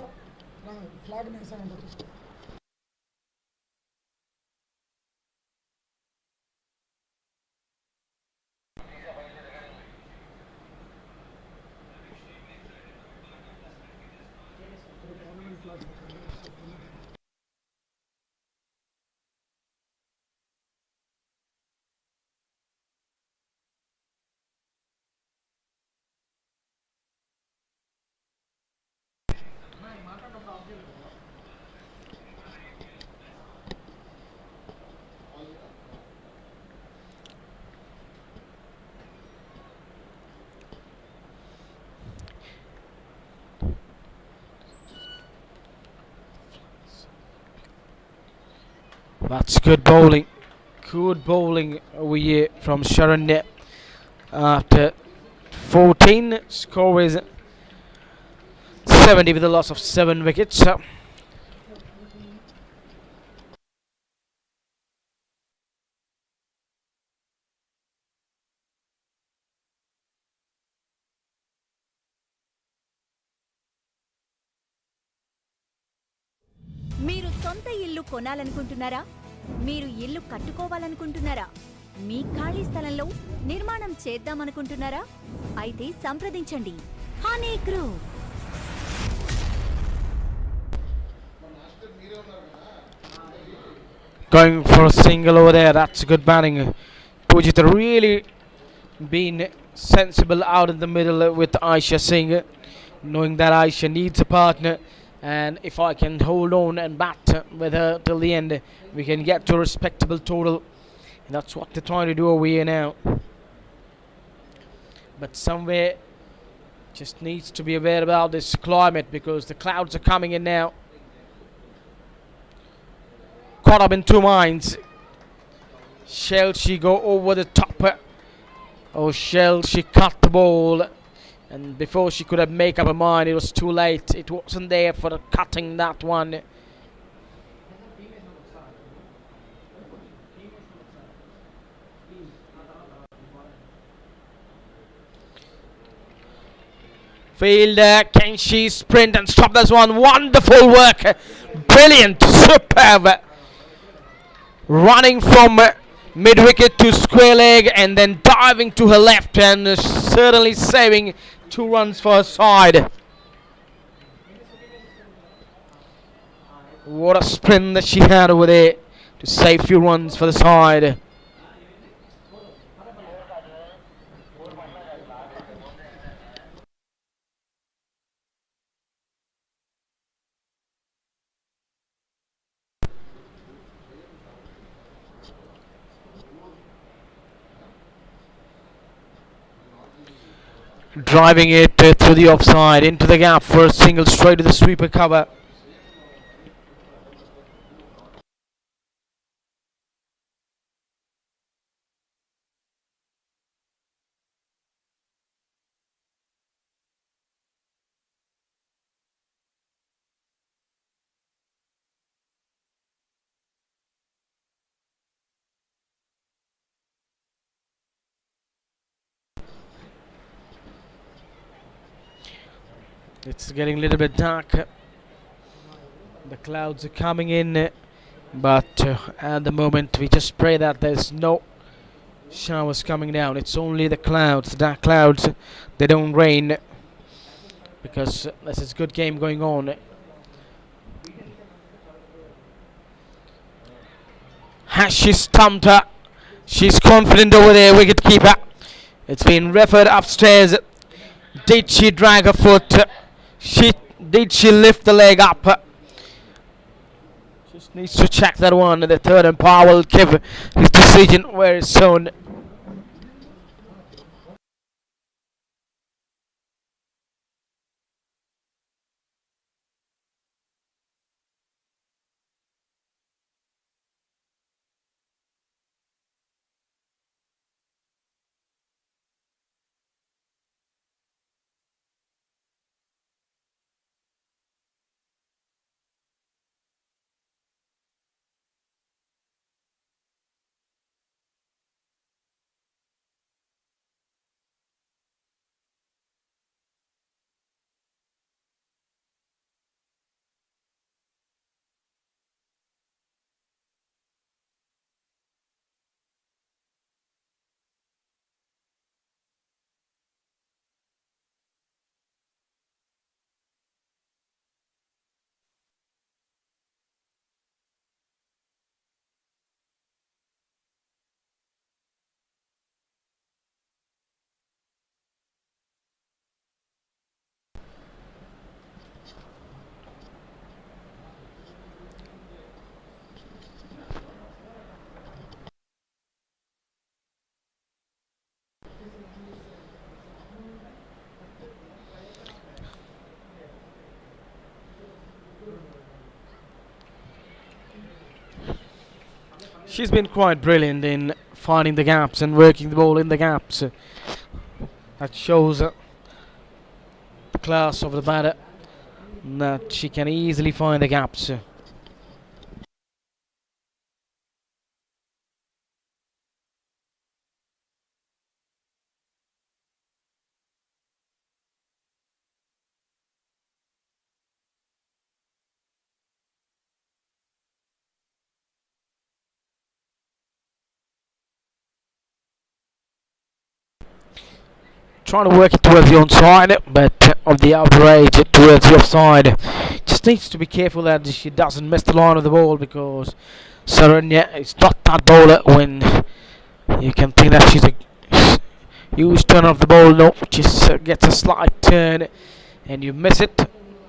That's good bowling. Good bowling over here from Sharon. After 14, score is 70 with a loss of 7 wickets. మీరు సొంత ఇల్లు కొనాలనుకుంటున్నారా? మీరు ఇల్లు కట్టుకోవాలనుకుంటున్నారా? మీ ఖాళీ స్థలంలో నిర్మాణం చేద్దామనుకుంటున్నారా? అయితే సంప్రదించండి honey group. Going for a single over there. That's good batting. Pujita really been sensible out in the middle with Aisha Singh, knowing that Aisha needs a partner, and if I can hold on and bat with her till the end, we can get to a respectable total. And that's what they're trying to do over here now. But somewhere just needs to be aware about this climate, because the clouds are coming in now. Caught up in 2 minds. Shall she go over the top? Or shall she cut the ball? And before she could have make up her mind, it was too late. It wasn't there for the cutting that one. Fielder, can she sprint and stop this one? Wonderful work. Brilliant. Superb. Running from mid-wicket to square leg and then diving to her left and certainly saving 2 runs for her side. What a sprint that she had over there to save few runs for the side. Driving it through the offside into the gap for a single straight to the sweeper cover. It's getting a little bit dark. The clouds are coming in, but at the moment we just pray that there's no showers coming down. It's only the clouds, the dark clouds. They don't rain because this is a good game going on. Has she stumped her? She's confident over there, wicket keeper. It's been referred upstairs. Did she drag her foot? Did she lift the leg up? Just needs to check that one. The third umpire will give his decision very soon. She's been quite brilliant in finding the gaps and working the ball in the gaps. That shows the class of the batter, that she can easily find the gaps. Trying to work it towards the onside, but of the outrage towards the offside. Just needs to be careful that she doesn't miss the line of the ball, because Saranya is not that bowler when you can think that she's a huge turn of the ball. No, just gets a slight turn and you miss it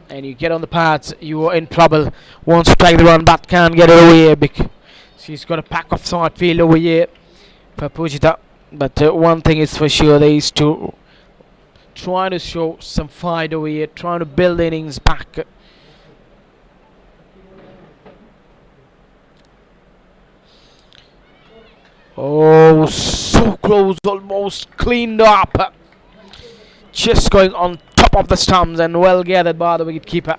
and you get on the pads, you are in trouble. Wants to take the run but can't get it over here because she's got a pack of side field over here for Pujita. But one thing is for sure, there is to trying to show some fight over here, trying to build innings back. Oh, so close, almost cleaned up. Just going on top of the stumps and well gathered by the wicketkeeper.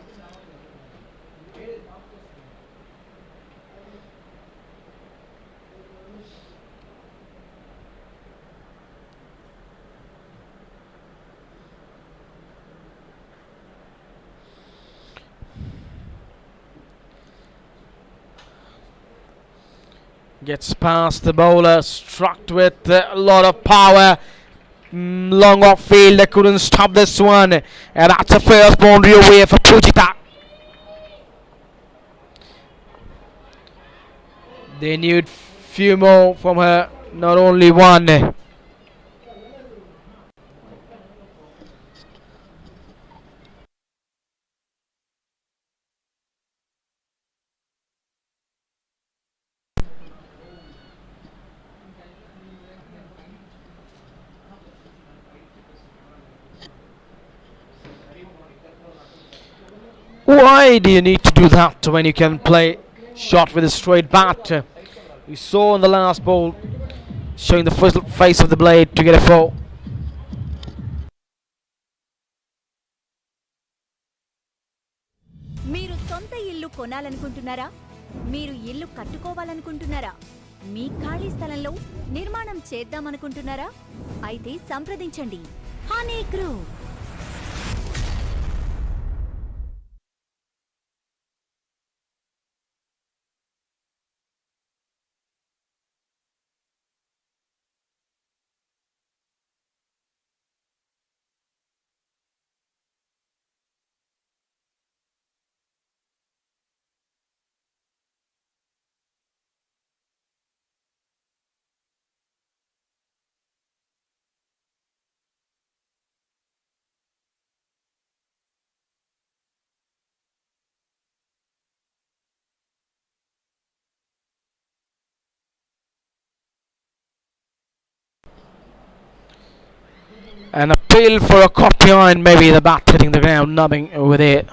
Gets past the bowler, struck with a lot of power. Long off field, they couldn't stop this one. And that's a first boundary away for Pujita. They need few more from her, not only one. Why do you need to do that when you can play shot with a straight bat? We saw in the last ball, showing the first face of the blade to get a 4. మీరు సొంత ఇల్లు కొనాలనుకుంటున్నారా? మీరు ఇల్లు కట్టుకోవాలనుకుంటున్నారా? మీ ఖాళీ స్థలంలో నిర్మాణం చేద్దామనుకుంటున్నారా? అయితే సంప్రదించండి honey group. An appeal for a caught behind, maybe the bat hitting the ground, nubbing with it.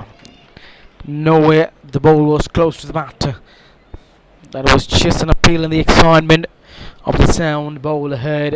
Nowhere, the ball was close to the bat. That was just an appeal in the excitement of the sound bowler heard.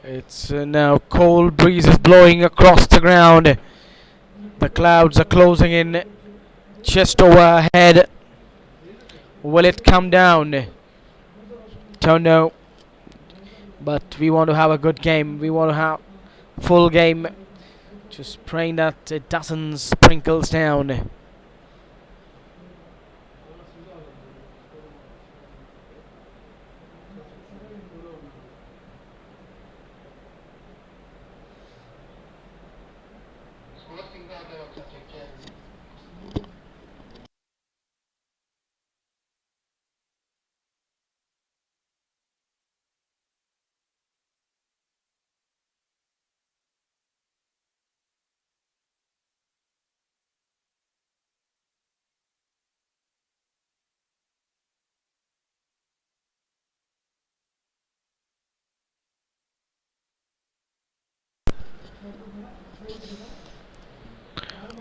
It's now cold breezes blowing across the ground. The clouds are closing in just overhead. Will it come down? Don't know. But we want to have a good game. We want to have full game. Just praying that it doesn't sprinkles down.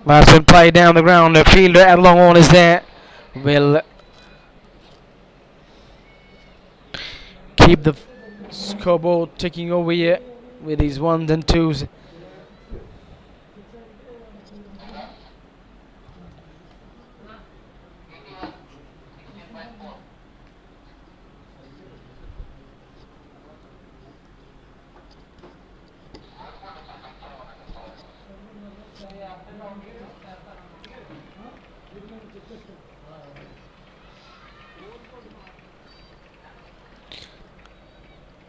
That's been played down the ground. The fielder at long on is there. Will keep the scoreboard ticking over here with these 1s and 2s.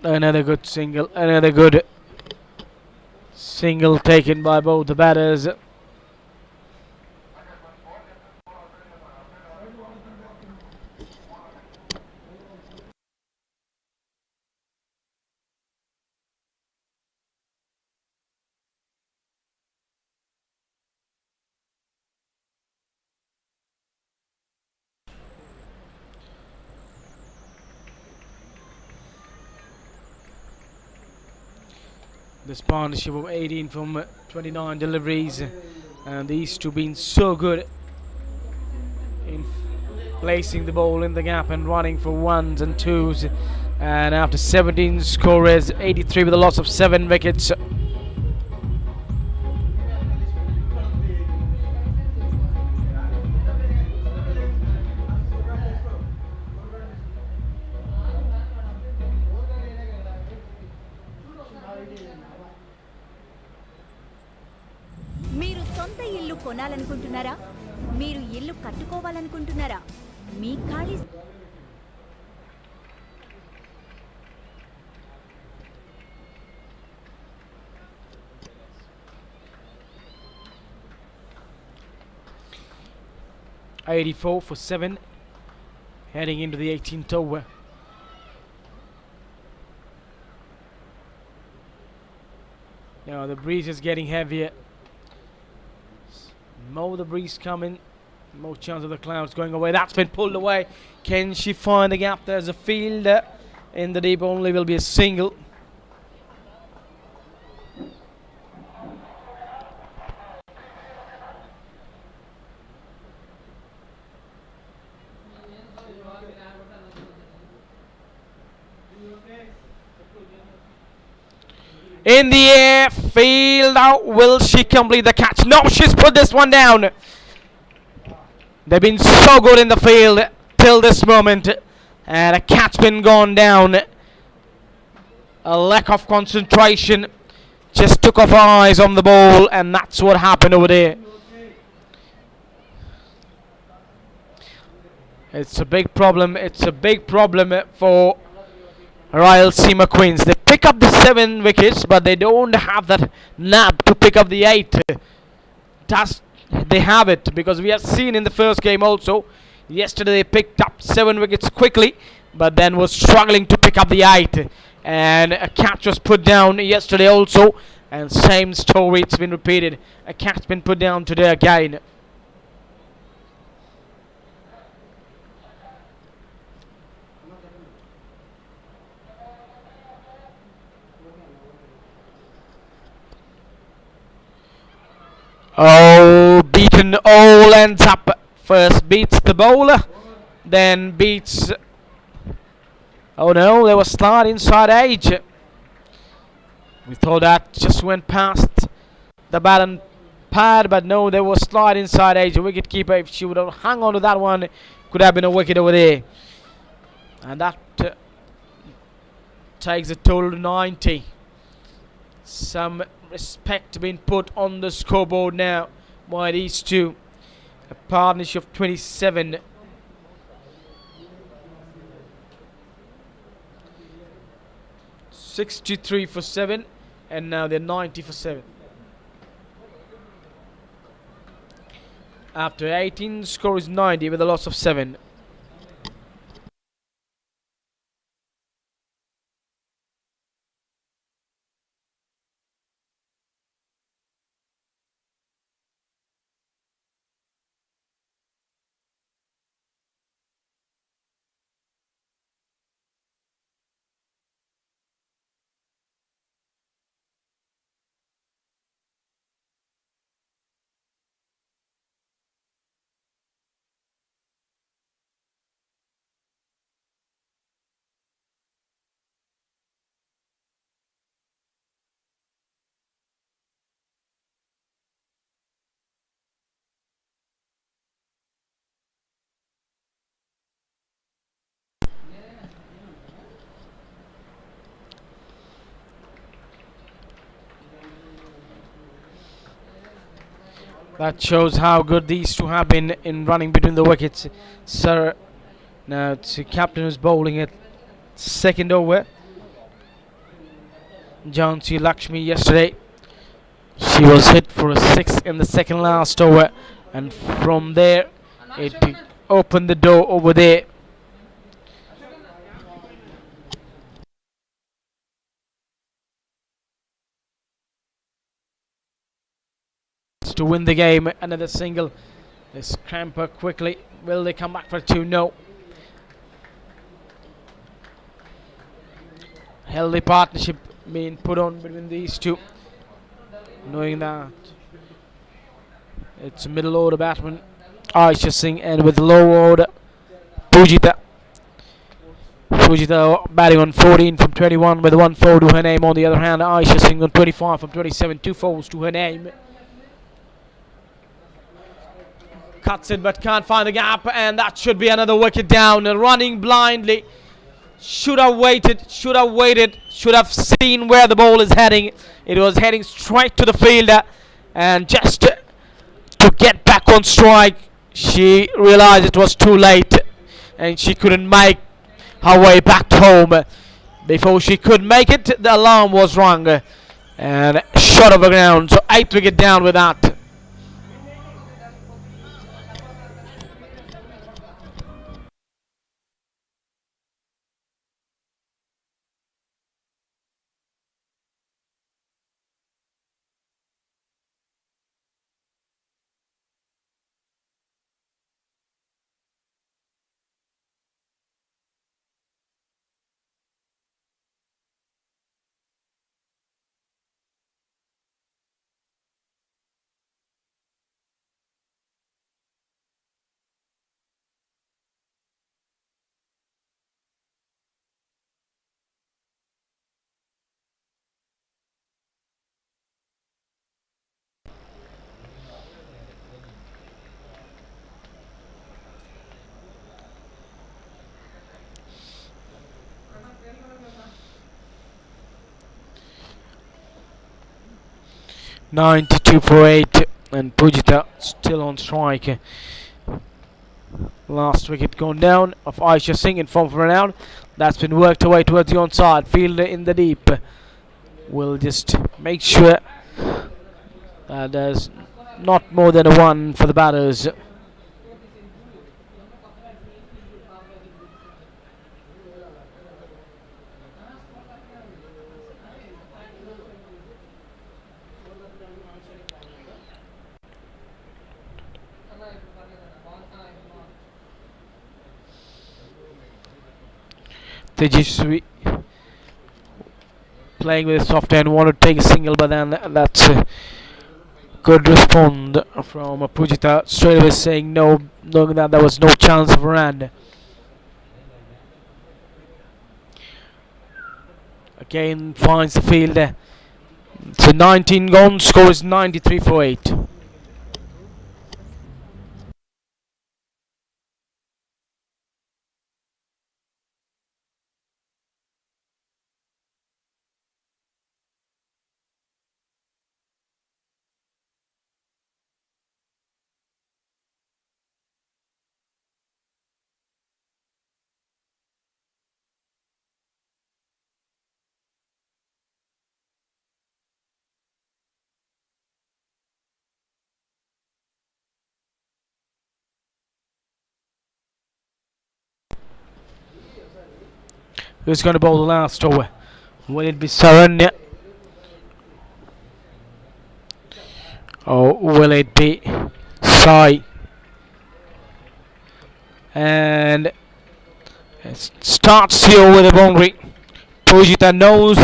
Another good single, another good single taken by both the batters. This partnership of 18 from 29 deliveries, and these two being so good in placing the ball in the gap and running for ones and twos. And after 17 scorers, 83 with a loss of 7 wickets. మీరు సొంత ఇల్లు కొనాలనుకుంటున్నారా? మీరు ఇల్లు కట్టుకోవాలనుకుంటున్నారా? మీ ఖాళీ 84 for 7, heading into the 18th over. Now the breeze is getting heavier. More the breeze coming, more chance of the clouds going away. That's been pulled away. Can she find the gap? There's a fielder in the deep, only will be a single. In the air, field out. Will she complete the catch? No, she's put this one down. They've been so good in the field till this moment, and a catch been gone down. A lack of concentration, just took off her eyes on the ball, and that's what happened over there. It's a big problem. It's a big problem for RAYALASEEMA Queens. They pick up the 7 wickets, but they don't have that nab to pick up the 8. They have it, because we have seen in the first game also. Yesterday they picked up 7 wickets quickly, but then was struggling to pick up the 8. And a catch was put down yesterday also, and same story, it's been repeated. A catch been put down today again. Oh, beaten all ends up. First beats the bowler, then beats... Oh no, there was slide inside edge. We thought that just went past the bat and pad, but no, there was slide inside edge. The wicket keeper, if she would have hung on to that one, could have been a wicket over there. And that takes a total of 90. Some respect being put on the scoreboard now by these two. A partnership of 27. $63 for 7, and now they're 90 for 7. After 18, score is 90 with a loss of 7. That shows how good these two have been in running between the wickets. Sir, now it's the captain who's bowling it. Second over. Jhansi Lakshmi yesterday, she was hit for a 6 in the second last over, and from there it opened the door over there. To win the game. Another single. They scamper quickly. Will they come back for 2? No. Healthy partnership being put on between these two, knowing that it's middle order batsman Aisha Singh, and with low order Pujita. Pujita batting on 14 from 21 with 1-4 to her name. On the other hand, Aisha Singh on 25 from 27, 2 fours to her name. Cuts it but can't find the gap, and that should be another wicket down. Running blindly. Should have waited, should have seen where the ball is heading. It was heading straight to the fielder, and just to get back on strike, she realized it was too late, and she couldn't make her way back home. Before she could make it, the alarm was rung, and shot over ground. So 8th wicket down with that. .92 for 8, and Pujita still on strike. Last wicket gone down of Aisha Singh in form for an out. That's been worked away towards the onside. Fielder in the deep. We'll just make sure that there's not more than a 1 for the batters. Tejaswi playing with a soft hand, wanted to take a single, but then that's a good response from Pujita, straight away saying no, knowing that there was no chance of a run. Again finds the field. So 19 gone, score is 93 for 8. Who's going to bowl the last over? Will it be Saranya? Or will it be Sai? And it starts here with a boundary. Pujita knows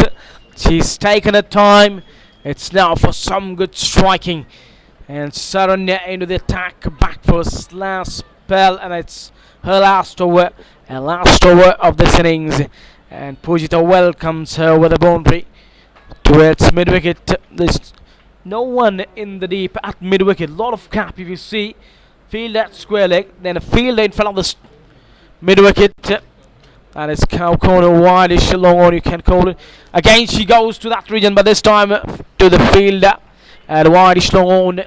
she's taken her time. It's now for some good striking. And Saranya into the attack, back for a last spell, and it's her last over. And last over of this innings, and Pujita welcomes her with a boundary towards mid-wicket. There's no one in the deep at mid-wicket. Lot of gap if you see. Field at square leg, then a fielder in front of the mid-wicket. That is cow corner, wide-ish, long on you can call it. Again she goes to that region, but this time to the fielder and wide-ish, long on.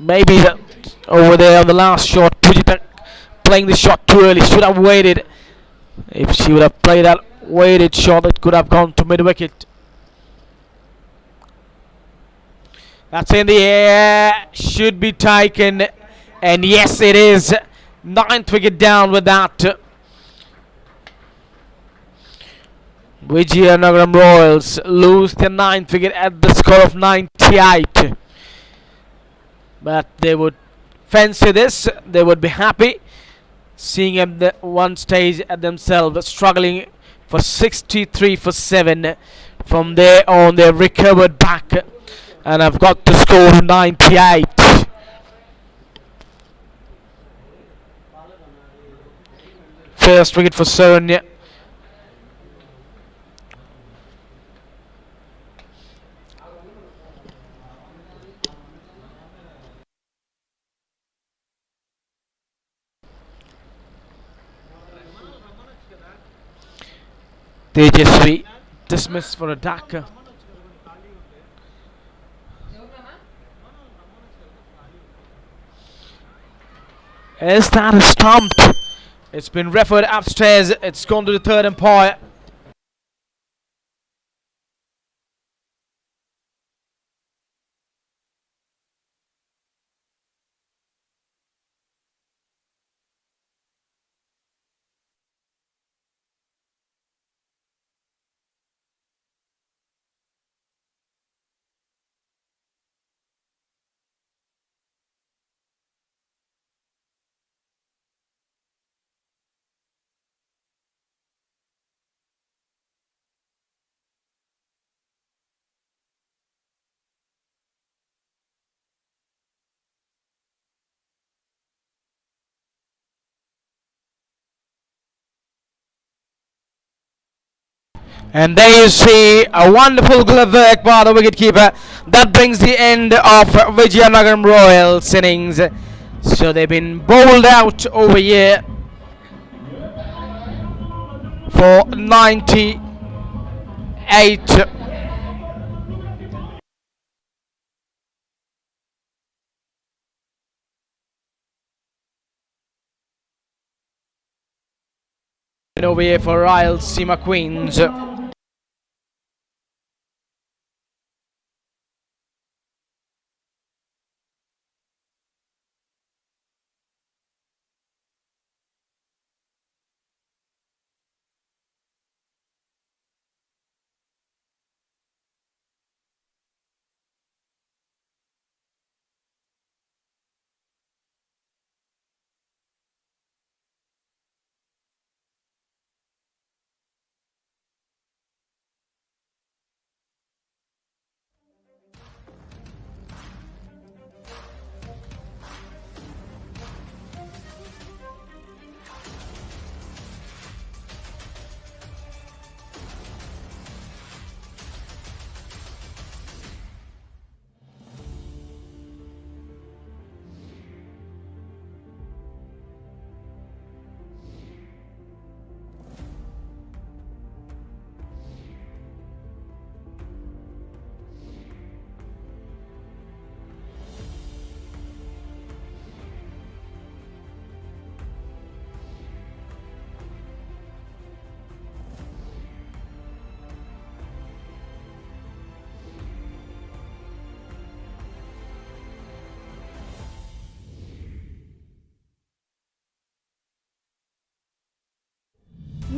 Maybe over there on the last shot, Pujita playing the shot too early. Should have waited. If she would have played that weighted shot, it could have gone to mid-wicket. That's in the air. Should be taken. And yes, it is. 9th wicket down with that. VIZIANAGARAM Royals lose their 9th wicket at the score of 98. But they would fancy this. They would be happy. seeing them the one stage at themselves, struggling for 63 for 7. From there on, they recovered back and have got the score 98. First wicket for Sonia. Tejasvi dismissed for a Dhaka. Is that a stump? It's been referred upstairs. It's gone to the third umpire. And there you see a wonderful glove work by the wicketkeeper. That brings the end of VIZIANAGARAM Royals innings. So they've been bowled out over here for 98. Over here for RAYALASEEMA Queens.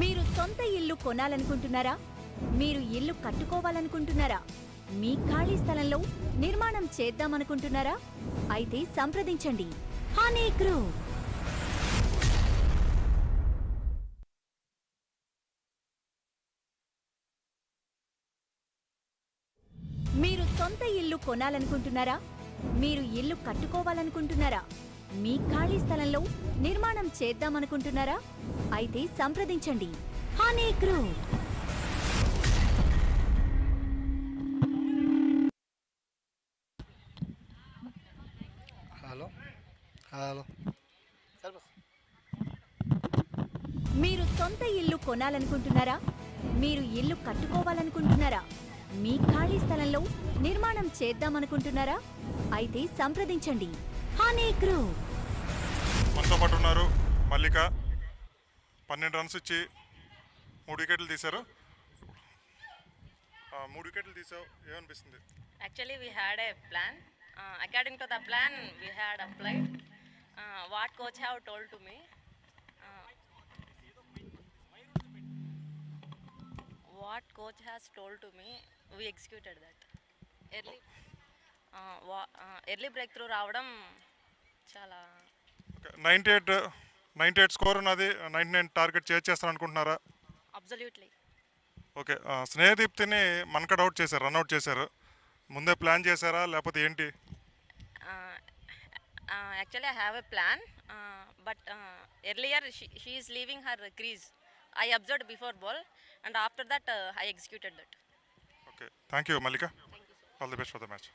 మీరు సొంత ఇల్లు కొనాలనుకుంటున్నారా? మీరు ఇల్లు కట్టుకోవాలనుకుంటున్నారా? మీ ఖాళీ స్థలంలో నిర్మాణం చేద్దామనుకుంటున్నారా? అయితే సంప్రదించండి హనీ గ్రూప్. మీరు సొంత ఇల్లు కొనాలనుకుంటున్నారా? మీరు ఇల్లు కట్టుకోవాలనుకుంటున్నారా? మీ ఖాళీ స్థలంలో నిర్మాణం చేద్దామనుకుంటున్నారా? అయితే సంప్రదించండి హనీ గ్రూప్. మీరు సొంత ఇల్లు కొనాలనుకుంటున్నారా? మీరు ఇల్లు కట్టుకోవాలనుకుంటున్నారా? మీ ఖాళీ స్థలంలో నిర్మాణం చేద్దామనుకుంటున్నారా? అయితే సంప్రదించండి హనీ గ్రూప్. మనతో పాటు ఉన్నారు మల్లిక. 12 రన్స్ ఇచ్చి 3 వికెట్లు తీశారు. 3 వికెట్లు తీసావు, ఏమనిపిస్తుంది? Actually, we had a plan. According to the plan, we had applied. What coach have told to me. What coach has told to me, we executed that. Early breakthrough రావడం చాలా 98 98 స్కోర్ ఉన్నది, 99 target చేస్తాను అనుకుంటున్నారా? Absolutely. Okay. స్నేహదీప్తిని మనకడ్ out చేశారు, run out చేశారు. ముందే plan చేశారా లేకపోతే ఏంటి? Actually, I have a plan, but earlier she is leaving her crease. I observed before ball, and after that I executed that. Okay, thank you Mallika. All the best for the match.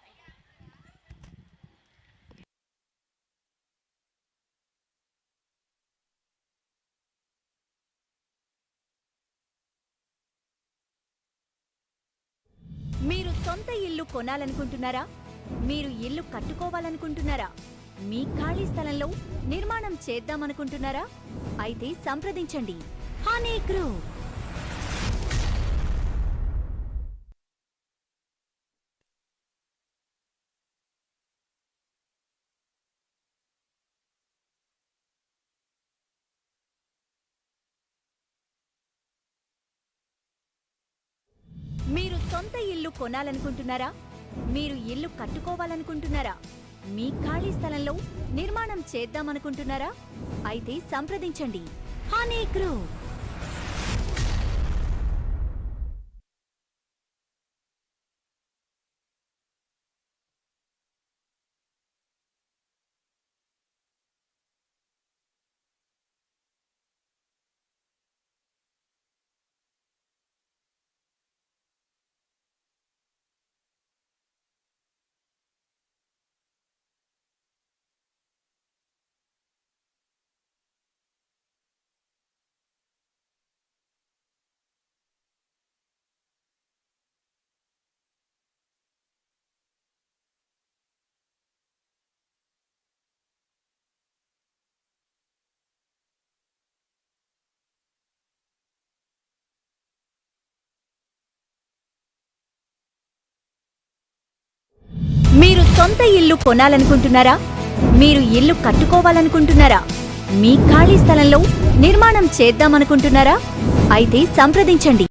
మీరు సొంత ఇల్లు కొనాలనుకుంటున్నారా? మీరు ఇల్లు కట్టుకోవాలనుకుంటున్నారా? మీ ఖాళీ స్థలంలో నిర్మాణం చేద్దామనుకుంటున్నారా? అయితే సంప్రదించండి హనీ గ్రూప్. మీరు సొంత ఇల్లు కొనాలనుకుంటున్నారా? మీరు ఇల్లు కట్టుకోవాలనుకుంటున్నారా? మీ ఖాళీ స్థలంలో నిర్మాణం చేద్దామనుకుంటున్నారా? అయితే సంప్రదించండి హనీ గ్రూప్. మీరు సొంత ఇల్లు కొనాలనుకుంటున్నారా? మీరు ఇల్లు కట్టుకోవాలనుకుంటున్నారా? మీ ఖాళీ స్థలంలో నిర్మాణం చేద్దామనుకుంటున్నారా? అయితే సంప్రదించండి.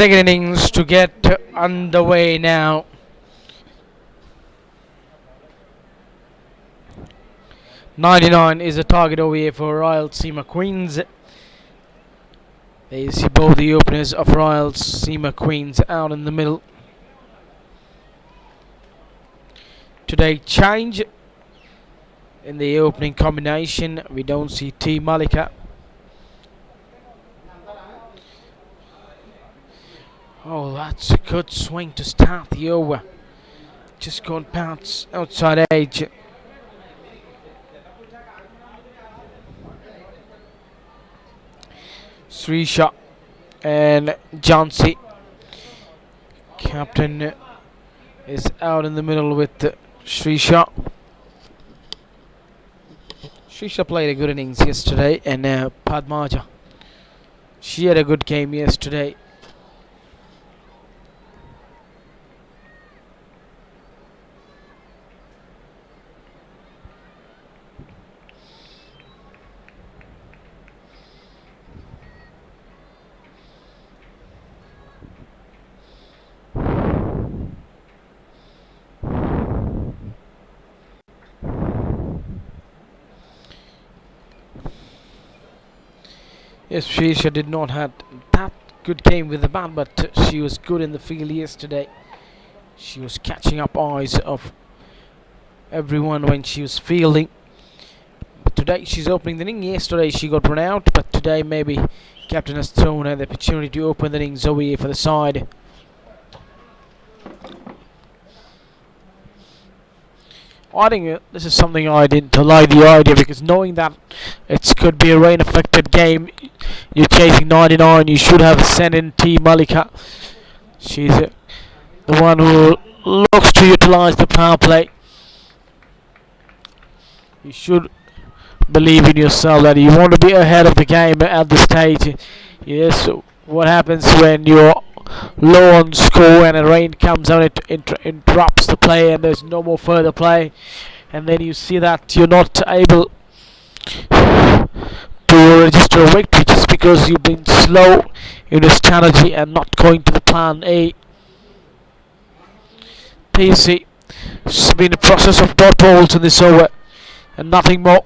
second innings to get underway now. .99 is the target OVA for RAYALASEEMA Queens. There you see both the openers of RAYALASEEMA Queens out in the middle. Today change in the opening combination. We don't see T. Malika. Oh, that's a good swing to start the over. Just gone past outside edge. Srisha and Jansi. Captain is out in the middle with Srisha. Srisha played a good innings yesterday, and Padmaja, she had a good game yesterday. Yes, Srisha did not have that good game with the bat, but she was good in the field yesterday. She was catching up eyes of everyone when she was fielding. But today she's opening the inning. Yesterday she got run out, but today maybe captain has thrown her the opportunity to open the innings over for the side. I think this is something I didn't like the idea, because knowing that it could be a rain affected game, you're chasing 99, you should have sent in T. Malika. She's the one who looks to utilize the power play. You should believe in yourself that you want to be ahead of the game at this stage. Yes, what happens when you're low on score and a rain comes on, it interrupts the play and there's no more further play, and then you see that you're not able to register a victory just because you've been slow in your strategy and not going to the plan A. PC, it's been a process of dot balls in this over and nothing more.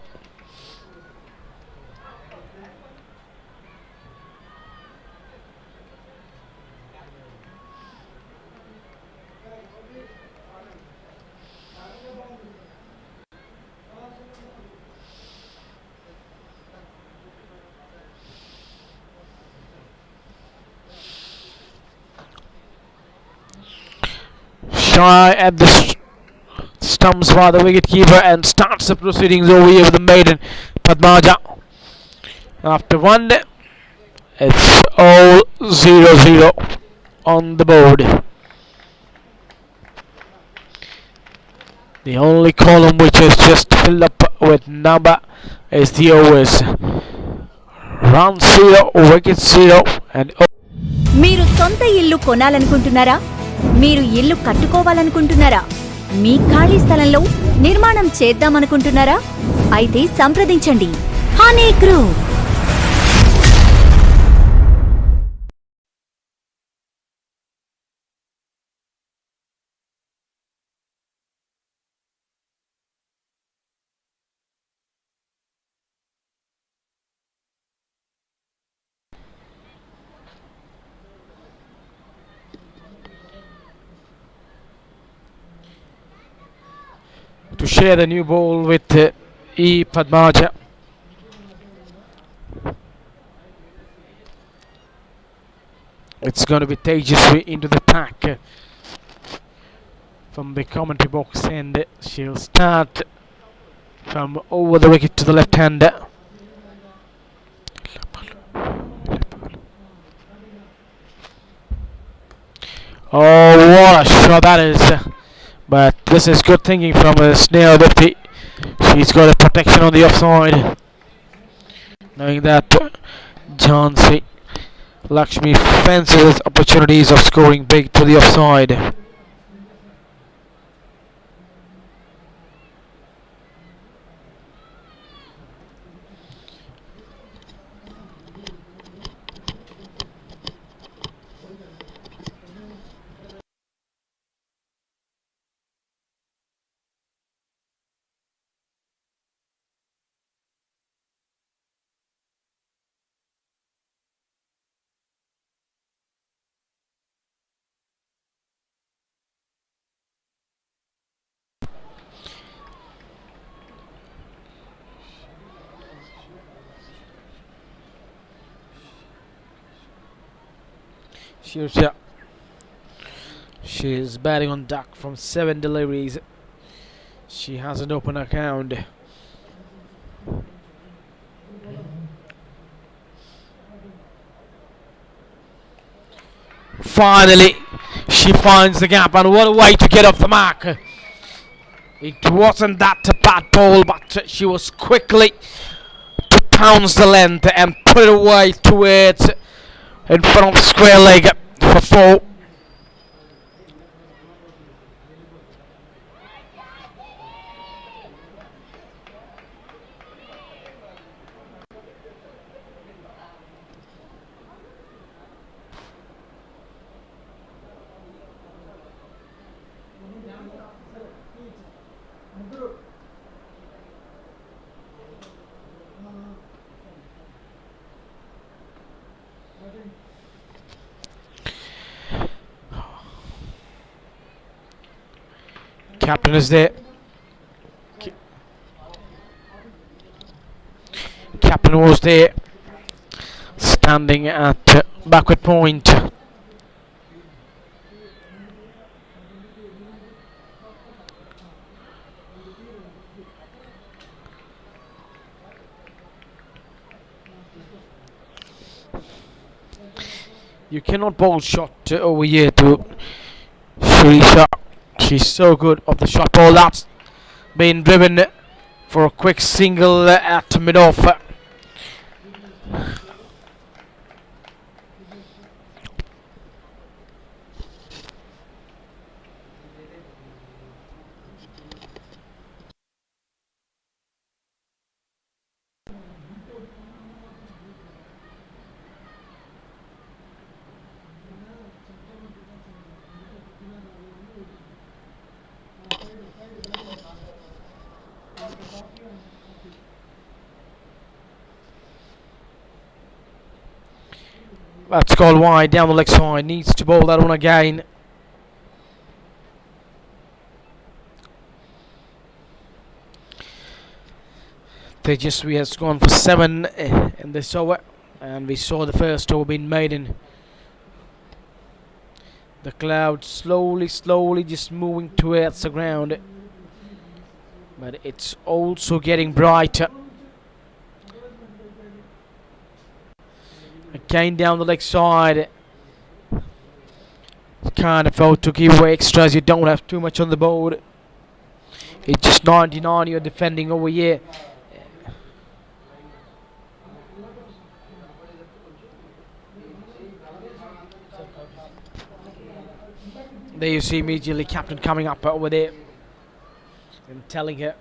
Shy at the stumps by the wicketkeeper and starts the proceedings over here with the maiden Padmaja. After one, it's all 0-0 on the board. The only column which is just filled up with number is the overs. Run 0, wicket 0 and మీరు సొంత ఇల్లు కొనాలనుకుంటున్నారా? మీరు ఇల్లు కట్టుకోవాలనుకుంటున్నారా? మీ ఖాళీ స్థలంలో నిర్మాణం చేద్దామనుకుంటున్నారా? అయితే సంప్రదించండి honey group. to share the new ball with E. Padmaja. It's going to be Tejaswi into the pack from the commentary box, and she'll start from over the wicket to the left hander. Oh, what a shot that is! But this is good thinking from Sneha Dipti. She's got a protection on the offside, knowing that Jhansi Lakshmi fences opportunities of scoring big to the offside. She's batting on duck from 7 deliveries. She has an open account. Finally, she finds the gap, and what a way to get off the mark. It wasn't that a bad ball, but she was quickly to pounce the length and put it away towards in front of the square leg for 4. Captain is there. Captain was there, standing at backward point. You cannot bowl shot over here to Shrisha. She's so good of the shot ball. That's been driven for a quick single at mid-off. That's gone wide down the leg side. Needs to bowl that one again. Tejaswi has gone for 7 in this over, and we saw the first over being made in the cloud slowly just moving towards the ground, but it's also getting brighter. Again down the leg side. Can't afford to give away extras. You don't have too much on the board. It's just 99 you're defending over here. There you see immediately Captain coming up over there and telling her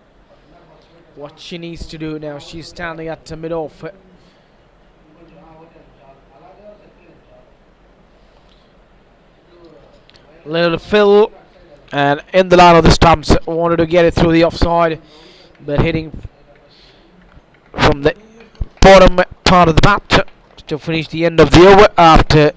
what she needs to do now. She's standing at the mid-off. Little fill, and in the line of the stumps, wanted to get it through the offside, but hitting from the bottom part of the bat to finish the end of the over after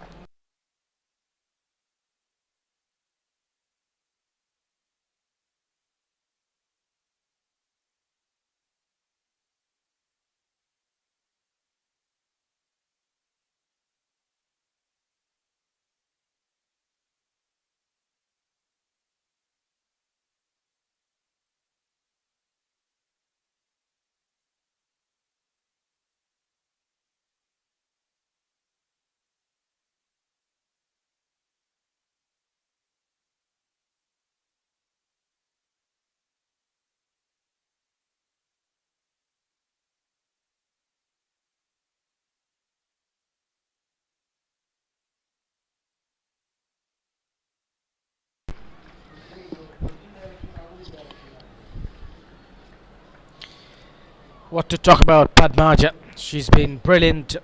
what to talk about Padmaja. She's been brilliant.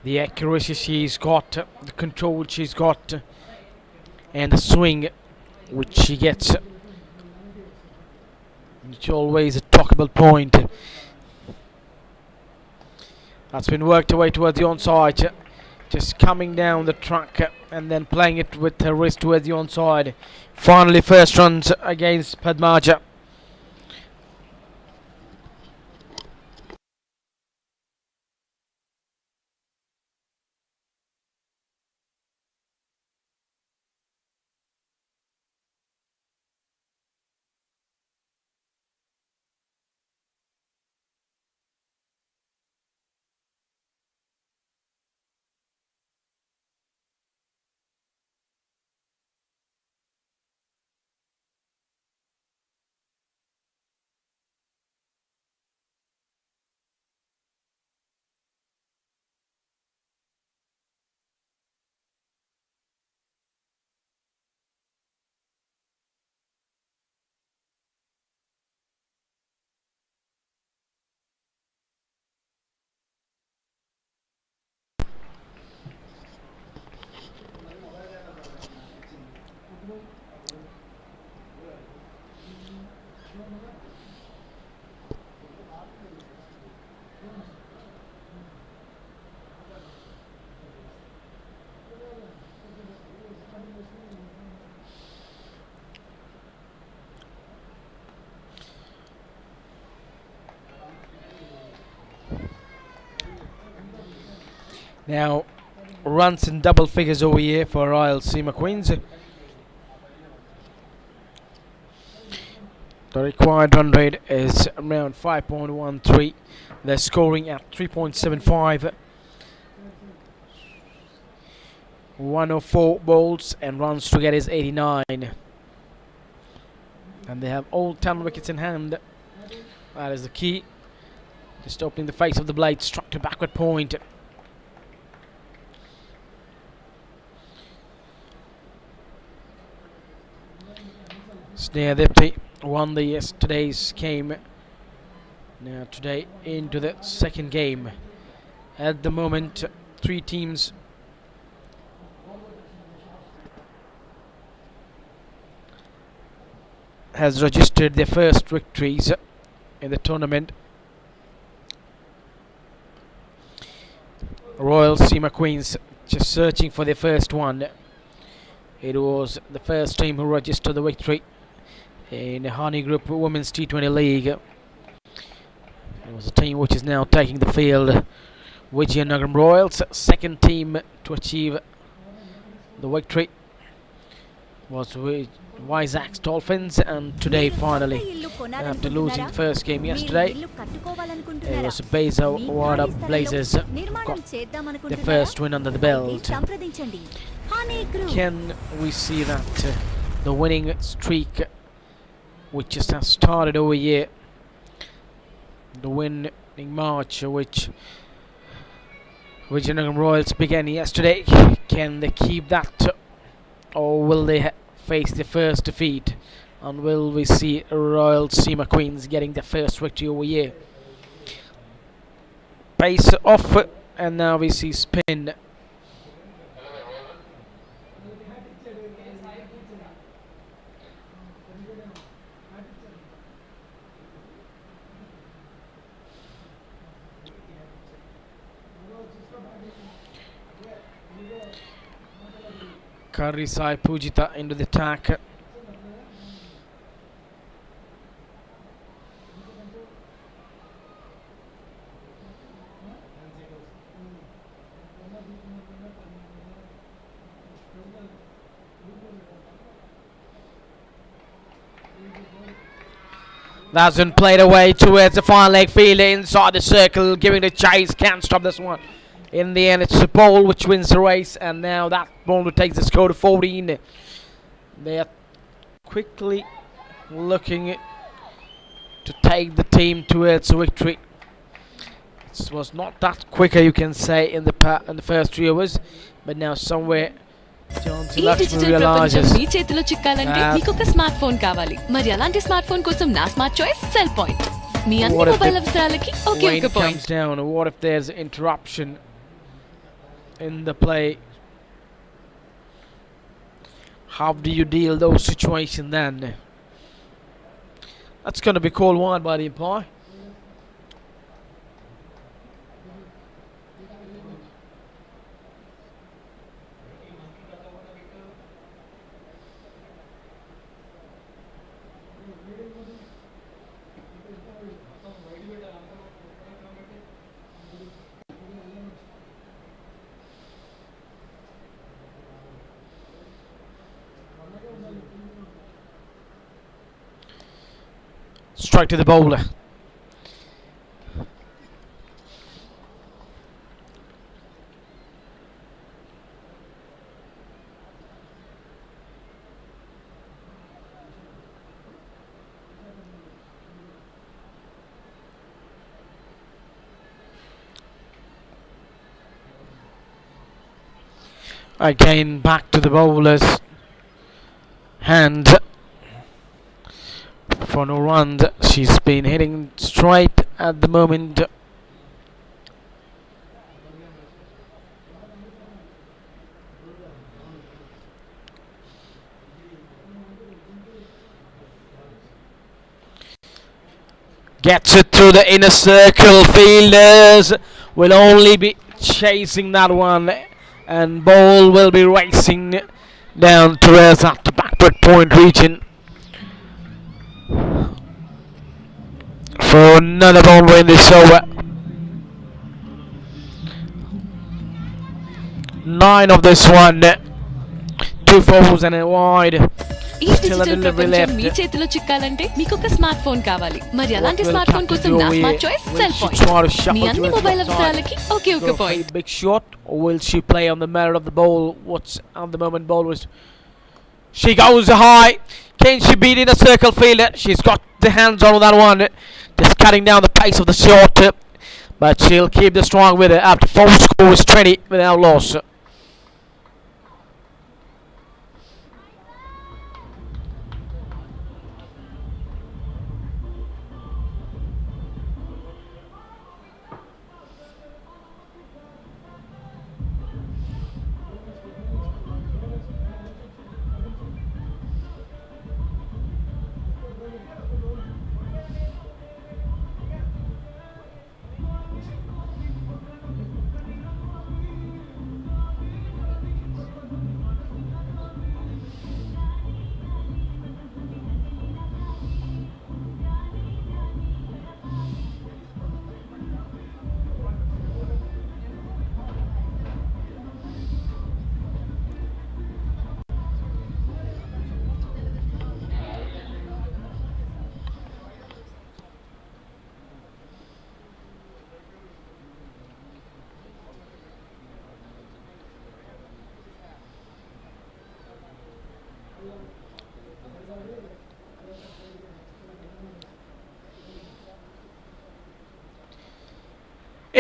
The accuracy she's got, the control she's got, and the swing which she gets. It's always a talkable point. That's been worked away towards the onside. Just coming down the track and then playing it with her wrist towards the onside. Finally, first runs against Padmaja. Now, runs in double figures over here for RAYALASEEMA Queens. The required run rate is around 5.13. They're scoring at 3.75. 104 balls and runs to get is 89. And they have all 10 wickets in hand. That is the key. Just opening the face of the blade, struck to backward point. Snehadipti won the yesterday's game. Now today into the second game. At the moment, 3 teams has registered their first victories in the tournament. RAYALASEEMA Queens just searching for their first one. It was the first team who registered the victory in the Honeyy Group Women's T20 League. It was a team which is now taking the field. VIZIANAGARAM Royals, second team to achieve the victory, was Vizag Dolphins, and today finally, after losing the first game yesterday, it was Bezawada Blazers who got the first win under the belt. Can we see that the winning streak, which just has started over here, the winning march which VIZIANAGARAM Royals began yesterday, can they keep that, or will they face the first defeat? And will we see RAYALASEEMA Queens getting the first victory over here? Pace off, and now we see spin. Karisai Pujita into the attack. That's been played away towards the far leg fielder inside the circle, giving the chase. Can't stop this one. In the end, it's the ball which wins the race, and now that ball takes the score to 14. They are quickly looking to take the team towards a victory. It was not that quicker, you can say, in the first 3 overs, but now somewhere Johnson ఈ digital ప్రపంచం realizes మీ చేతిలో చిక్కాలంటే మీకు ఒక smart phone కావాలి. మరి అలాంటి smart phone కోసం నా స్మార్ట్ చాయిస్ సెల్ పాయింట్. మీ అన్ని What if మొబైల్ the అవసరాలకి ఒకే rain ఒక point. comes down, and what if there's interruption in the play? How do you deal those situations then? That's going to be called wide by the umpire. Strike to the bowler. Again back to the bowler's hand for no runs. She's been hitting straight at the moment. Gets it through the inner circle. Fielders will only be chasing that one, and ball will be racing down towards at the backward point region for another boundary in this over. 9 of this one. 2 fours and a wide. ఈ Still a digital delivery ప్రపంచం left. మీ చేతిలో చిక్కాలంటే మీకు ఒక smart phone కావాలి. మరి అలాంటి What will smart phone Captain కోసం do నా here? Smart choice Will cell she point. try to shuffle మీ అన్ని towards మొబైల్ left side? అవసరాలకి ఒకే ఒక Go for a point. big shot, or will she play on the merit of the ball? What's at the moment ball was. She goes high. Can she beat in a circle fielder? She's got the hands on that one. Just cutting down the pace of the shot. But she'll keep the strong with her after 4 scores 20 without loss.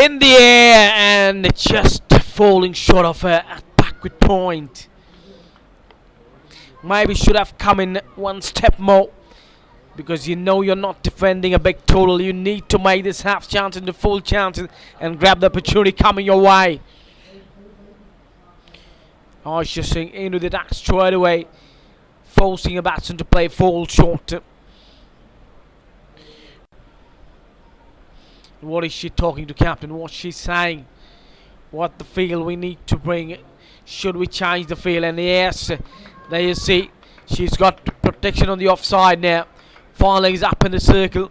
In the air and just falling short of her at backward point. Maybe should have come in one step more, because you know you're not defending a big total. You need to make this half chance into full chances and grab the opportunity coming your way. Oh, it's just into the duck straight away, forcing a batsman to play full short. What is she talking to captain? What's she saying? What the field we need to bring? Should we change the field? And yes, there you see, she's got protection on the offside now. Finally is up in the circle.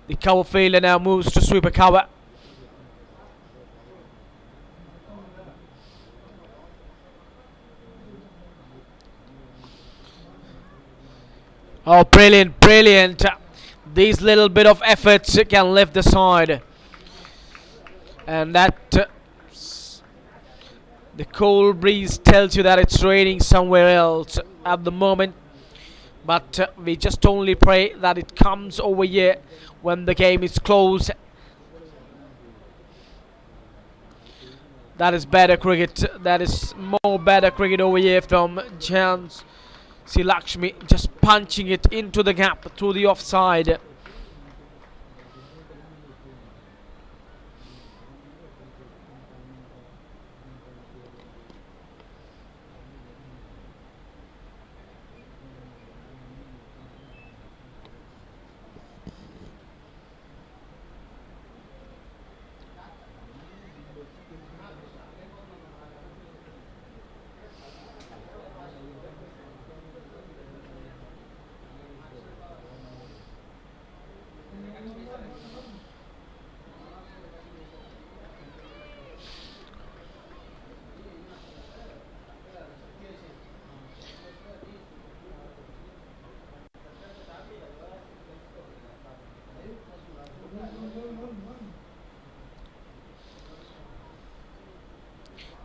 The cover fielder now moves to sweeper cover. Oh, brilliant, brilliant. These little bit of efforts can lift the side. And that the cold breeze tells you that it's raining somewhere else at the moment. But we just only pray that it comes over here when the game is closed. That is better cricket. That is more better cricket over here from Chance. See Lakshmi just punching it into the gap through the offside.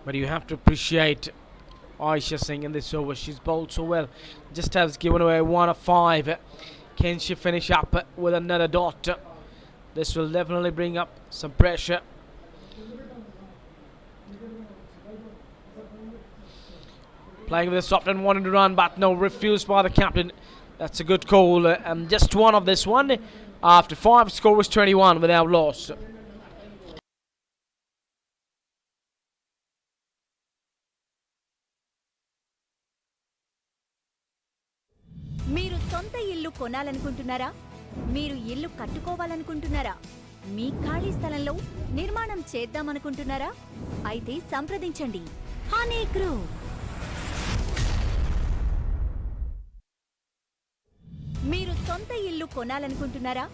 But you have to appreciate Aisha Singh in this over. She's bowled so well. Just has given away 1 of 5. Can she finish up with another dot? This will definitely bring up some pressure. Playing with a soft and wanting to run, but no, refused by the captain. That's a good call. And just 1 of this one. After 5, score was 21 without loss. మీరు సొంత ఇల్లు కొనాలనుకుంటున్నారా? మీరు ఇల్లు కట్టుకోవాలనుకుంటున్నారా? మీ ఖాళీ స్థలంలో నిర్మాణం చేద్దామనుకుంటున్నారా? అయితే సంప్రదించండి హనీ గ్రూప్. మీరు సొంత ఇల్లు కొనాలనుకుంటున్నారా?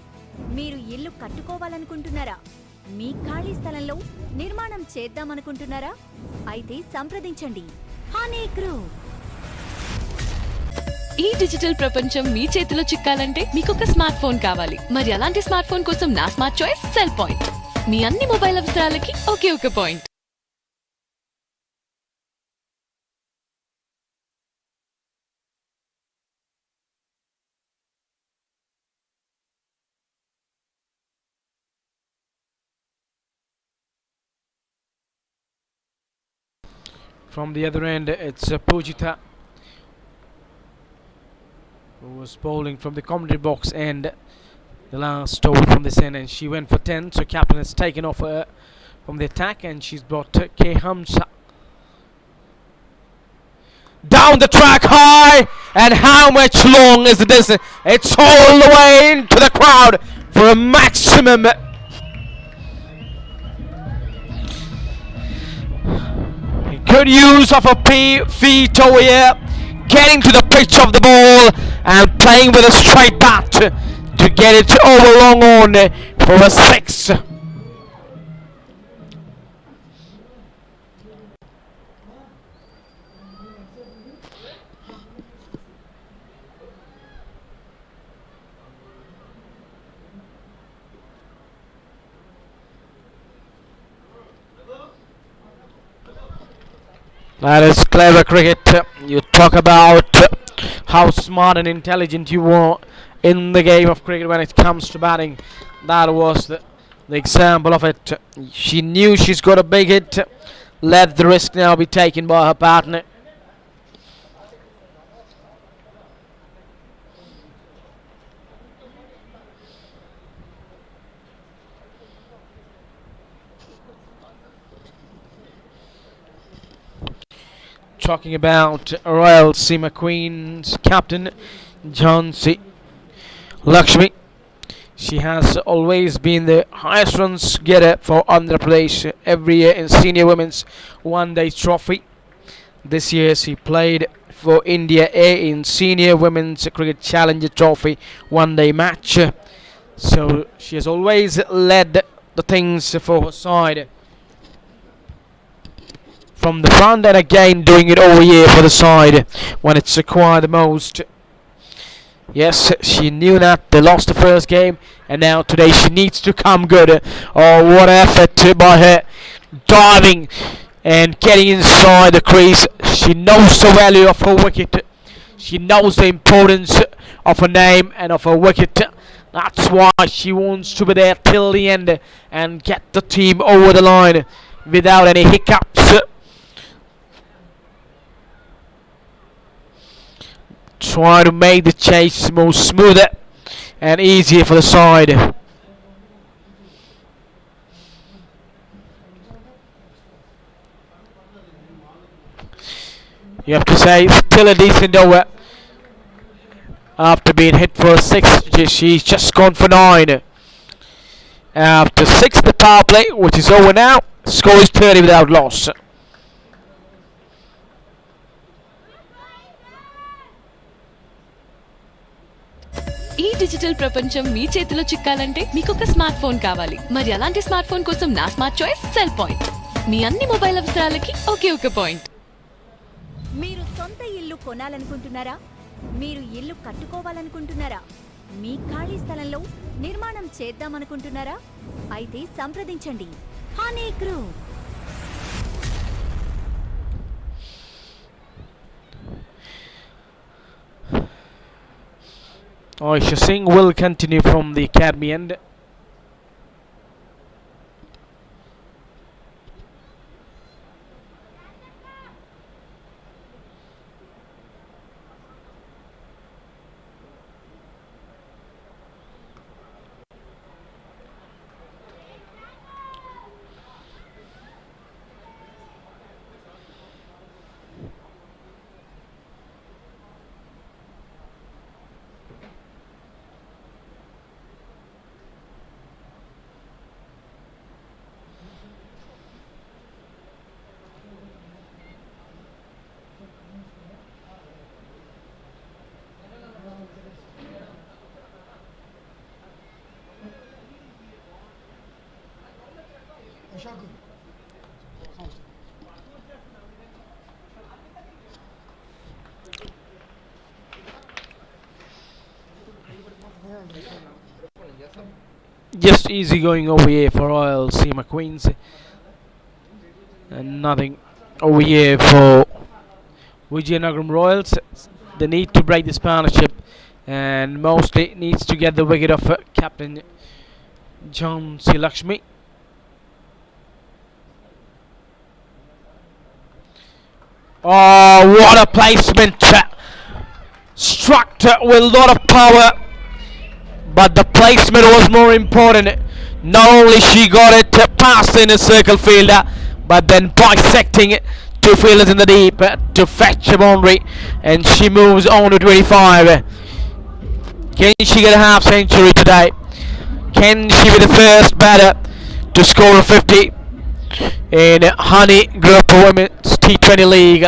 మీరు ఇల్లు కట్టుకోవాలనుకుంటున్నారా? మీ ఖాళీ స్థలంలో నిర్మాణం చేద్దామనుకుంటున్నారా? అయితే సంప్రదించండి హనీ గ్రూప్. ఈ డిజిటల్ ప్రపంచం మీ చేతిలో చిక్కాలంటే మీకొక స్మార్ట్ ఫోన్ కావాలి. మరి అలాంటి స్మార్ట్ ఫోన్ కోసం నా స్మార్ట్ చాయిస్ సెల్ పాయింట్. మీ అన్ని మొబైల్ అవసరాలకి ఒకే ఒక point. From the other end, it's Pujita, who was bowling from the commentary box end. The last over from this end, and she went for 10. So captain has taken off her from the attack, and she's brought K Hamza down the track high. And how much long is the distance? It's all the way into the crowd for a maximum. Good use of her feet over here, getting to the pitch of the ball and playing with a straight bat to get it over long on for a 6. That is clever cricket. You talk about how smart and intelligent you are in the game of cricket when it comes to batting. That was the example of it. She knew she's got a big hit. Let the risk now be taken by her partner. Talking about RAYALASEEMA Queen's captain, Jhansi Lakshmi. She has always been the highest runs getter for Andhra Pradesh every year in senior women's one-day trophy. This year she played for India A in senior women's cricket challenger trophy one-day match. So she has always led the things for her side from the front, and again doing it over here for the side when it's required the most. Yes, she knew that they lost the first game, and now today she needs to come good. Oh, what effort by her, diving and getting inside the crease. She knows the value of her wicket. She knows the importance of her name and of her wicket. That's why she wants to be there till the end and get the team over the line without any hiccups. Try to make the chase more smoother and easier for the side. You have to say still a decent over. After being hit for 6, she's just gone for 9. After 6, the power play, which is over now. Score is 30 without loss. ఈ digital ప్రపంచం మీ చేతిలో చిక్కాలంటే మీకొక smart phone కావాలి. మరి అలాంటి smart phone కోసం నా smart choice cell point. మీ అన్ని మొబైల్ అవసరాలకి ఒకే ఒక పాయింట్. మీరు సొంత ఇల్లు కొనాలనుకుంటున్నారా? మీరు ఇల్లు కట్టుకోవాలనుకుంటున్నారా? మీ ఖాళీ స్థలంలో నిర్మాణం చేద్దామనుకుంటున్నారా? అయితే సంప్రదించండి honey group. Aisha Singh will continue from the academy end. Just easy going over here for RAYALASEEMA Queens, and nothing over here for VIZIANAGARAM Royals. They need to break this partnership, and mostly needs to get the wicket of Captain John C. Lakshmi. Oh, what a placement! Struck with a lot of power, but the placement was more important. Not only she got it past the inner circle fielder, but then bisecting it, two fielders in the deep to fetch a boundary, and she moves on to 25. Can she get a half century today? Can she be the first batter to score a 50 in Honeyy Group Women's T20 League?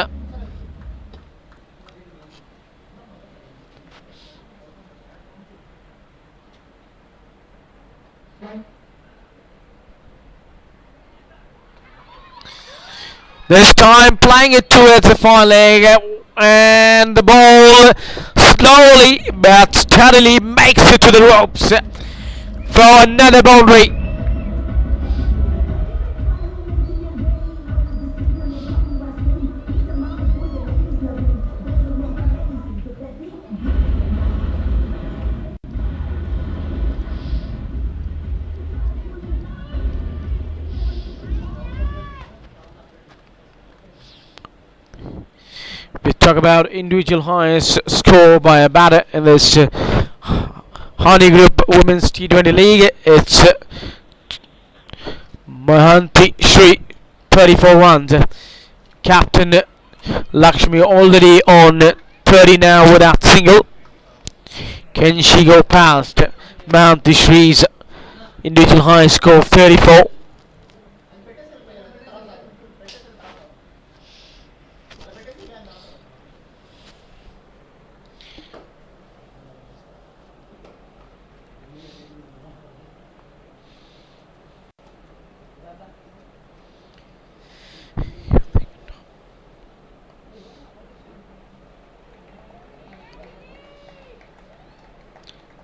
This time playing it towards the far leg, and the ball slowly but steadily makes it to the ropes for another boundary. We talk about individual highest score by a batter in this Honeyy Group Women's T20 League. It's Mahanti Shri, 34 runs. Captain Lakshmi already on 30 now without single. Can she go past Mahanti Shri's individual highest score of 34?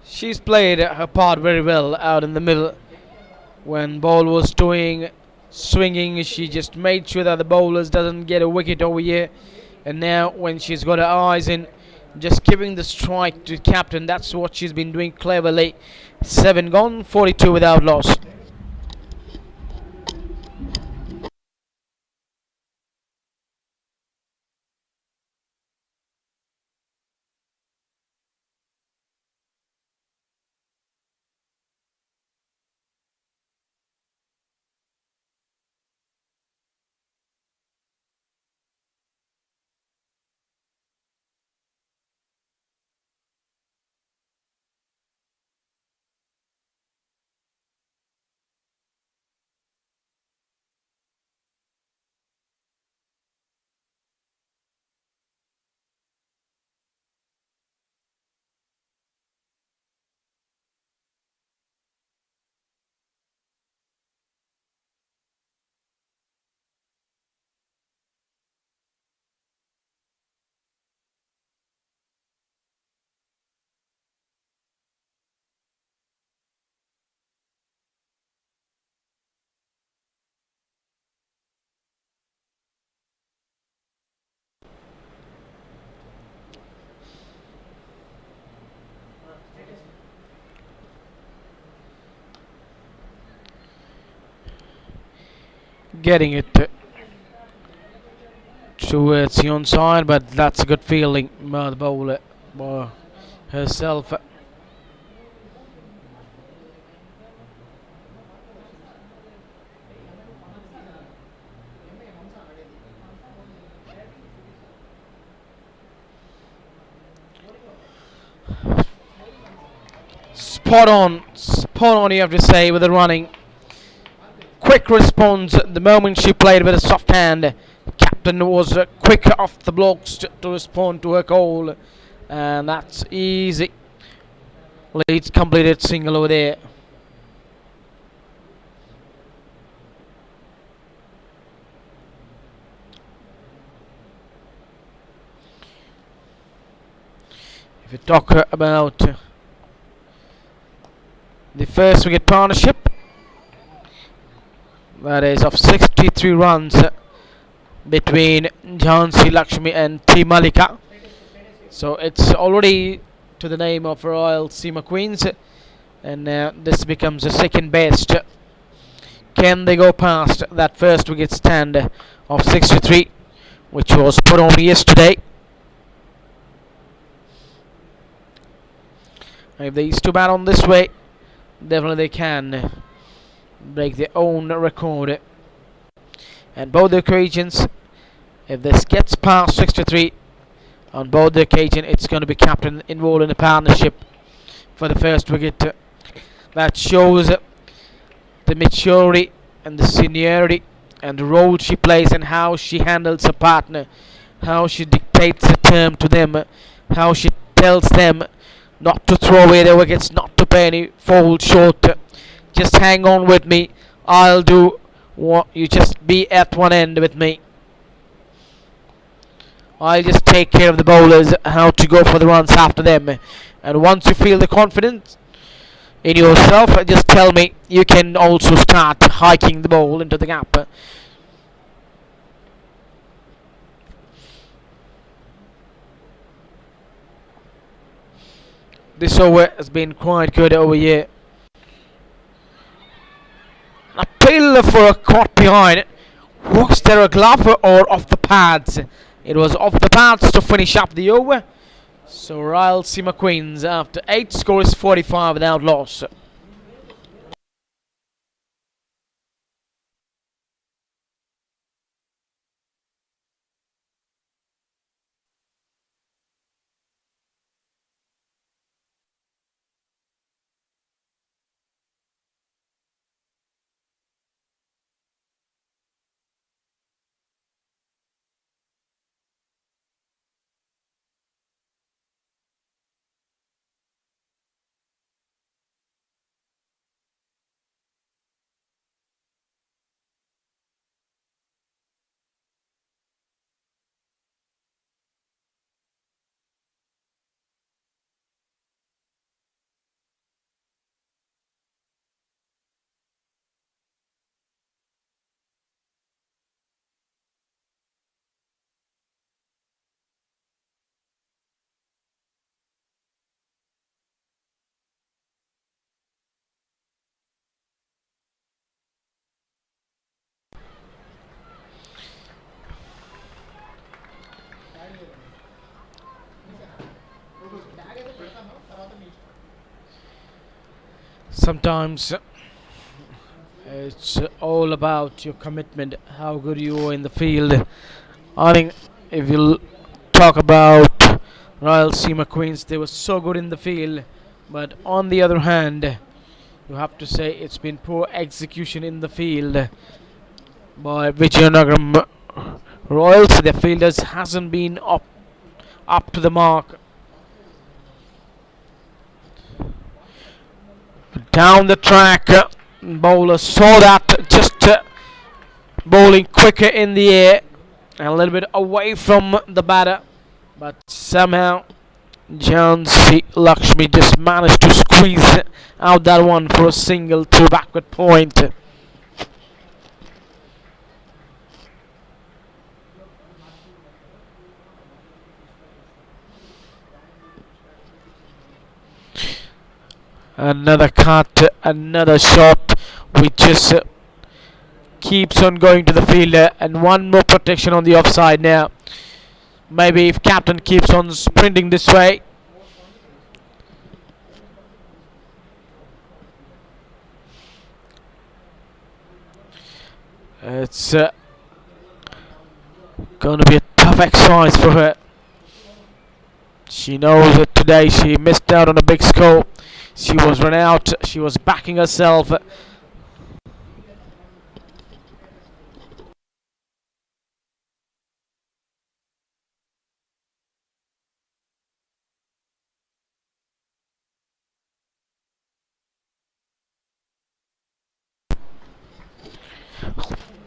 She's played her part very well out in the middle. When ball was swinging, she just made sure that the bowlers doesn't get a wicket over here. And now when she's got her eyes in, just giving the strike to captain, that's what she's been doing cleverly. 7 gone, 42 without loss. Getting it towards the onside, but that's a good feeling by the bowler by herself. Spot on you have to say with the running. Quick response the moment she played with a soft hand. Captain was quick off the blocks to respond to her call. and that's easy. Leeds completed single over there. If you talk about the first wicket partnership, that is of 63 runs between Jhansi Lakshmi and T Malika. So it's already to the name of Royalseema Queens, and this becomes the second best. Can they go past that first wicket stand of 63, which was put on yesterday? If they used to bat on this way, definitely they can break their own record. And both the occasions, if this gets past 63, on both the occasion it's going to be captain involved in the partnership for the first wicket. That shows the maturity and the seniority and the role she plays and how she handles her partner, how she dictates the term to them, how she tells them not to throw away their wickets, not to play any fall short. Just hang on with me, I'll do what you just be at one end with me. I'll just take care of the bowlers, how to go for the runs after them. And once you feel the confidence in yourself, just tell me. You can also start hiking the ball into the gap. This over has been quite good over here. A pill for a caught behind. Was there a glove or off the pads? It was off the pads to finish up the over. So Royalseema Queens after 8 score is 45 without loss. Sometimes it's all about your commitment, how good you are in the field. I think if you talk about Royalseema Queens, they were so good in the field, but on the other hand, you have to say it's been poor execution in the field by Vizianagaram Royals. Their fielders hasn't been up to the mark. Down the track, bowler saw that, just bowling quicker in the air and a little bit away from the batter, but somehow Jhansi Lakshmi just managed to squeeze out that one for a single to backward point. Another cut, another shot, which just keeps on going to the fielder, and one more protection on the offside now. Maybe if captain keeps on sprinting this way. It's going to be a tough exercise for her. She knows that today she missed out on a big score. She was run out. She was backing herself.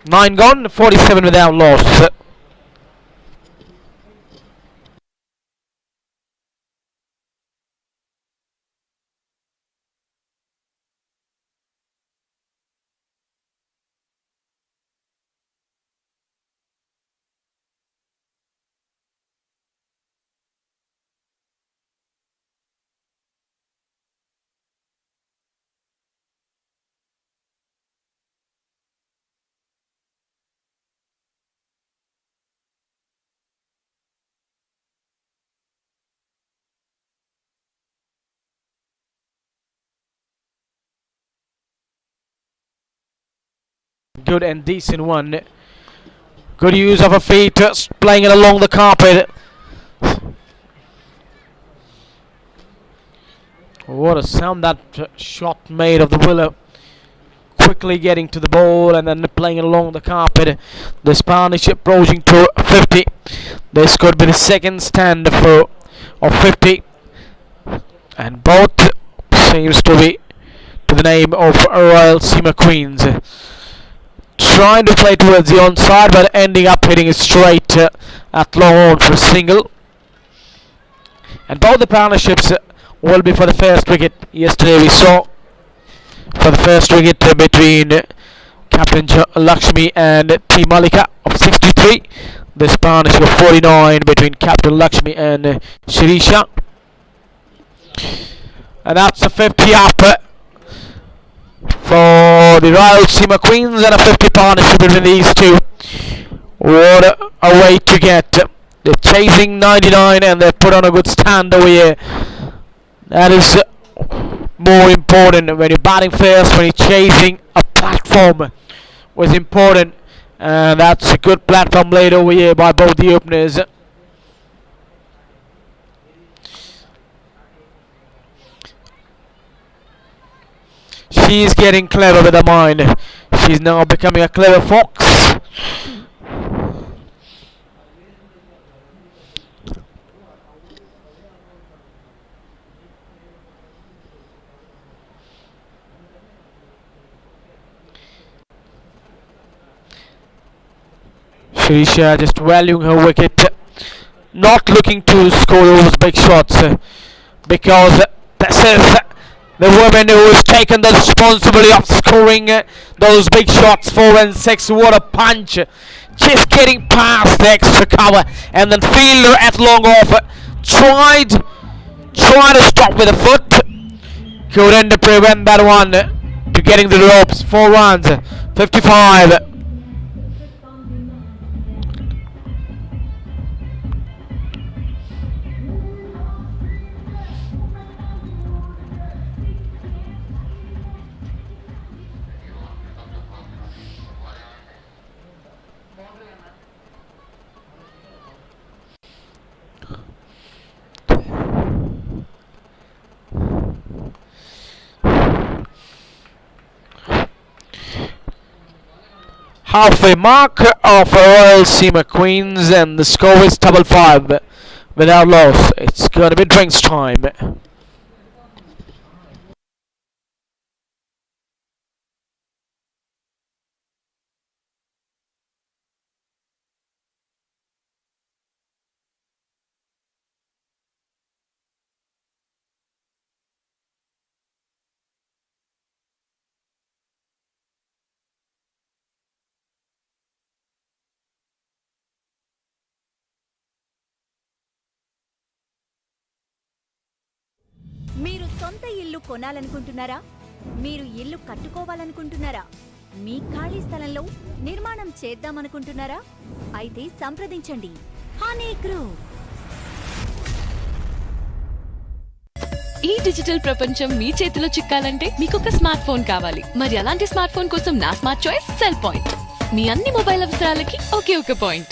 9 gone, 47 without loss. Good and decent one. Good use of her feet, playing it along the carpet. What a sound that shot made of the willow. Quickly getting to the ball and then playing it along the carpet. The Spanish approaching to 50. This could be the second stand of 50. And both seems to be to the name of RAYALASEEMA Queens. Trying to play towards the onside but ending up hitting it straight at long on for a single. And both the partnerships will be for the first wicket. Yesterday we saw for the first wicket between Captain Lakshmi and T Malika of 63. This partnership of 49 between Captain Lakshmi and Shirisha. And that's a 50 up for the RAYALASEEMA Queens and a 50 partnership between these two. What a way to get. They're chasing 99 and they put on a good stand over here. That is more important when you're batting first, when you're chasing a platform was important. And that's a good platform laid over here by both the openers. She's getting clever with her mind. She's now becoming a clever fox. Shirisha just valuing her wicket, not looking to score those big shots because this is the woman who has taken the responsibility of scoring those big shots, 4 and 6. What a punch! Just getting past the extra cover and then fielder at long off tried to stop with a foot, couldn't prevent that one to getting the ropes. 4 runs, 55. Halfway mark of RAYALASEEMA Queens and the score is 5 without loss. It's gonna be drinks time. మీరు సొంత ఇల్లు కొనాలనుకుంటున్నారా? మీరు ఇల్లు కట్టుకోవాలనుకుంటున్నారా? మీ ఖాళీ స్థలంలో నిర్మాణం చేద్దామనుకుంటున్నారా? అయితే సంప్రదించండి హనీ గ్రూప్. ఈ డిజిటల్ ప్రపంచం మీ చేతిలో చిక్కాలంటే మీకు ఒక స్మార్ట్ ఫోన్ కావాలి. మరి అలాంటి స్మార్ట్ ఫోన్ కోసం నా స్మార్ట్ చాయిస్ సెల్ పాయింట్. మీ అన్ని మొబైల్ అవసరాలకి ఒకే ఒక point.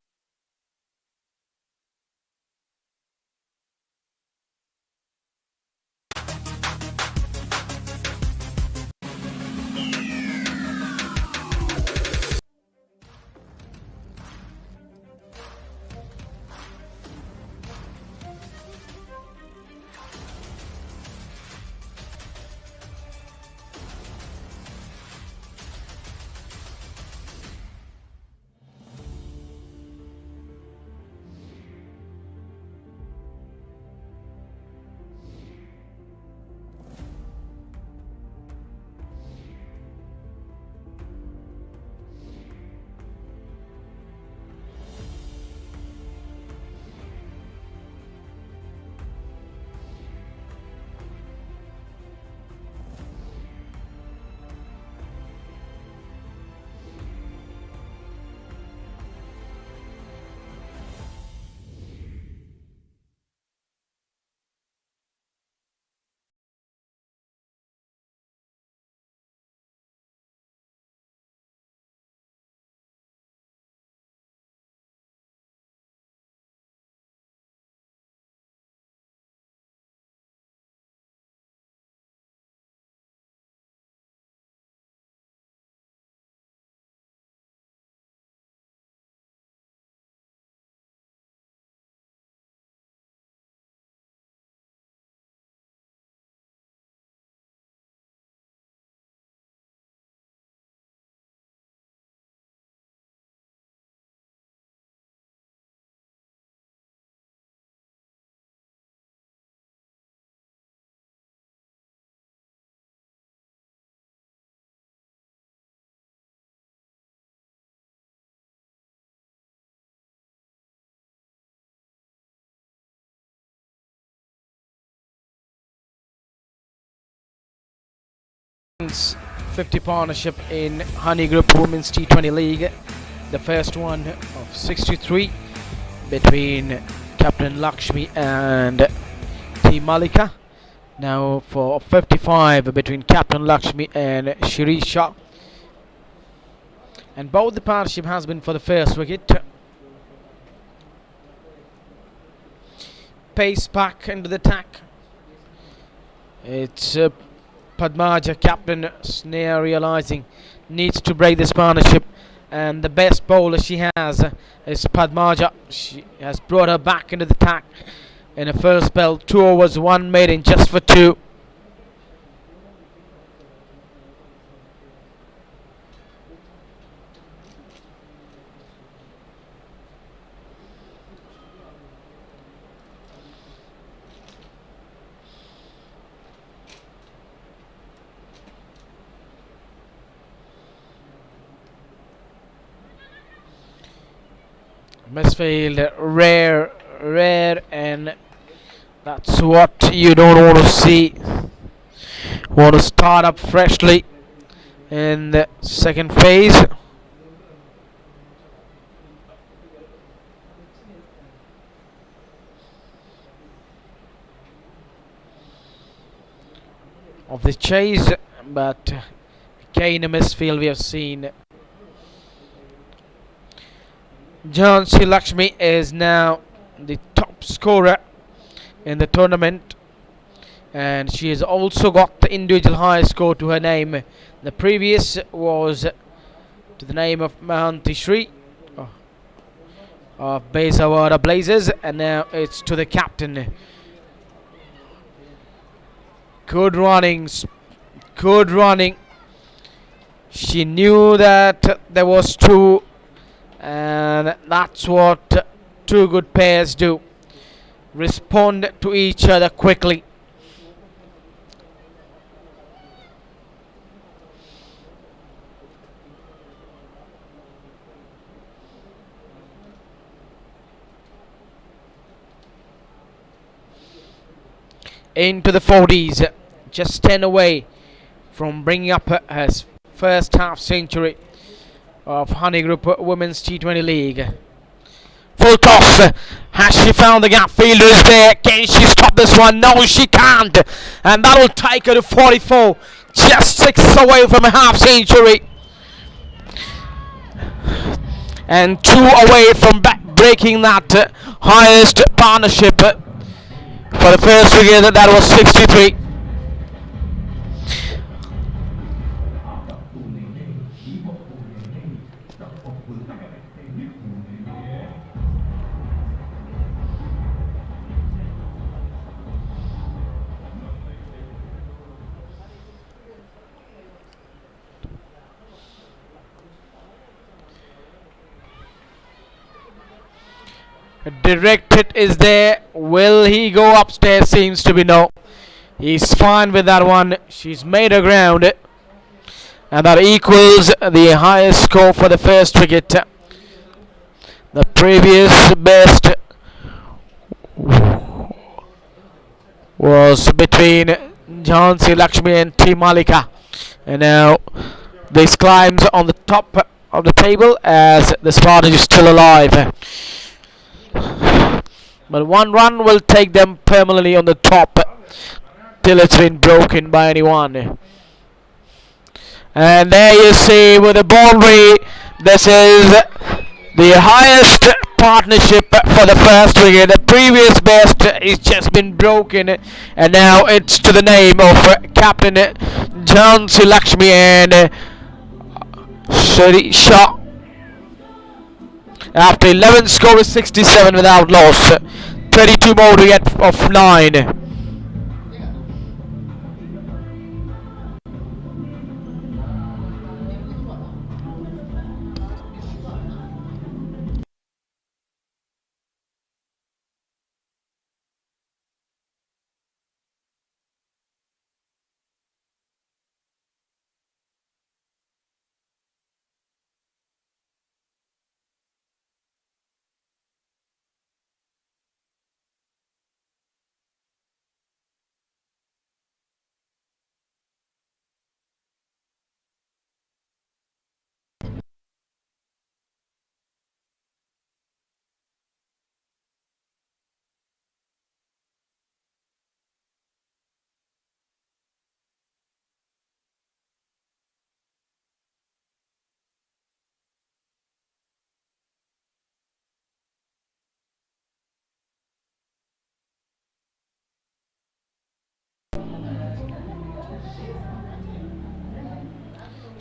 Women's 50 partnership in Honeyy Group Women's T20 League. The first one of 63 between Captain Lakshmi and Team Malika. Now for 55 between Captain Lakshmi and Shirisha. And both the partnership has been for the first wicket. Pace back into the attack. It's Padmaja, captain, Snare, realizing needs to break this partnership, and the best bowler she has is Padmaja. She has brought her back into the attack in the first spell. 2 overs, 1 maiden, just for 2. Misfield, rare, and that's what you don't want to see. Want to start up freshly in the second phase. Of the chase, but again a misfield we have seen. Jhansi Lakshmi is now the top scorer in the tournament, and she has also got the individual highest score to her name. The previous was to the name of Mahanti Shri of Besawara Blazers, and now it's to the captain. Good running, good running. She knew that there was 2, and that's what 2 good pairs do. Respond to each other quickly. Into the 40s, just 10 away from bringing up her first half century of Honeyy Group Women's T20 League. Full toss. Has she found the gap? Fielder is there. Can she stop this one? No, she can't. And that'll take her to 44. Just 6 away from a half century. And 2 away from breaking that highest partnership for the first wicket. That was 63. Direct hit is there. Will he go upstairs? Seems to be no. He's fine with that one. She's made her ground, and that equals the highest score for the first wicket. The previous best was between Jhansi Lakshmi and Team Malika, and now this climbs on the top of the table as the Spartans is still alive. But 1 run will take them permanently on the top till it's been broken by anyone. And there you see with the boundary, this is the highest partnership for the first wicket. The previous best is just been broken, and now it's to the name of Captain Jhansi Lakshmi and Shirisha. After 11 score is 67 without loss. 32 more to get of 9.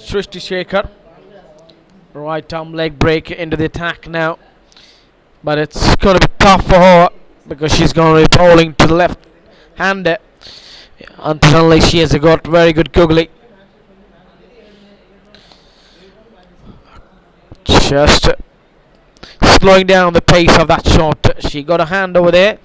Srishti Shekhar. Right arm leg break into the attack now. But it's going to be tough for her because she's going to be bowling to the left hander. Until unless she has got very good googly. Just slowing down the pace of that shot. She got a hand over there.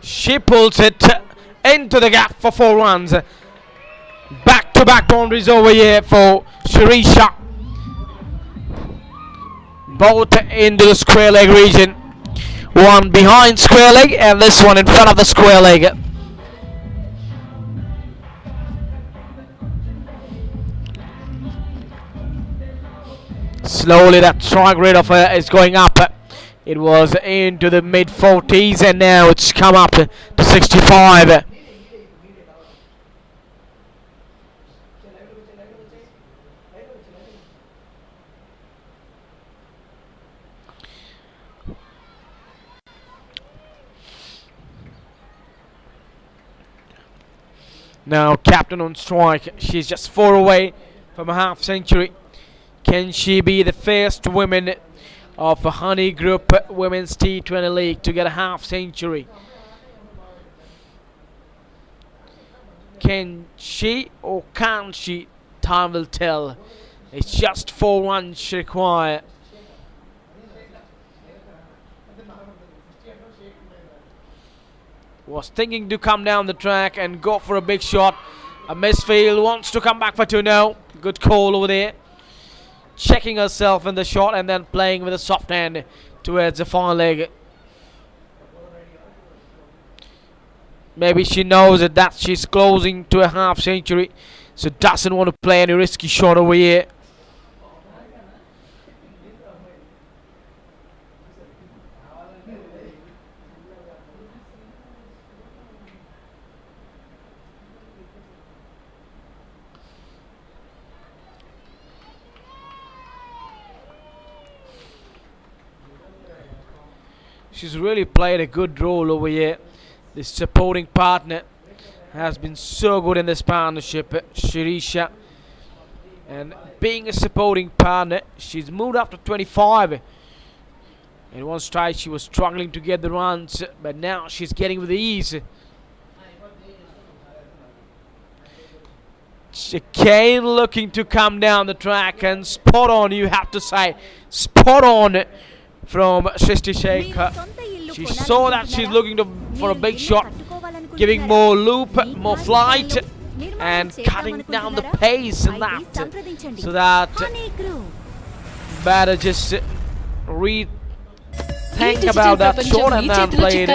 She pulls it into the gap for 4 runs. Back-to-back boundaries over here for Shirisha. Both into the square leg region. One behind square leg and this one in front of the square leg. Slowly that strike rate of her is going up. It was into the mid 40s and now it's come up to 65. Now captain on strike. She's just 4 away from a half century. Can she be the first woman of a Honeyy Group Women's T20 League to get a half century? Can she or can't she? Time will tell. It's just 4 runs she requires. Was thinking to come down the track and go for a big shot. A misfield, wants to come back for 2 now. Good call over there. Checking herself in the shot and then playing with a soft hand towards the far leg. Maybe she knows that she's closing to a half century, so doesn't want to play any risky shot over here. She's really played a good role over here. This supporting partner has been so good in this partnership, Shirisha. And being a supporting partner, she's moved up to 25. In one strike she was struggling to get the runs, but now she's getting with ease. Chicane looking to come down the track, and spot on, you have to say. Spot on from Srishti Shekhar. She saw that she's looking for a big shot, giving more loop, more flight, and cutting down the pace in that, so that batter just think about that shot and then played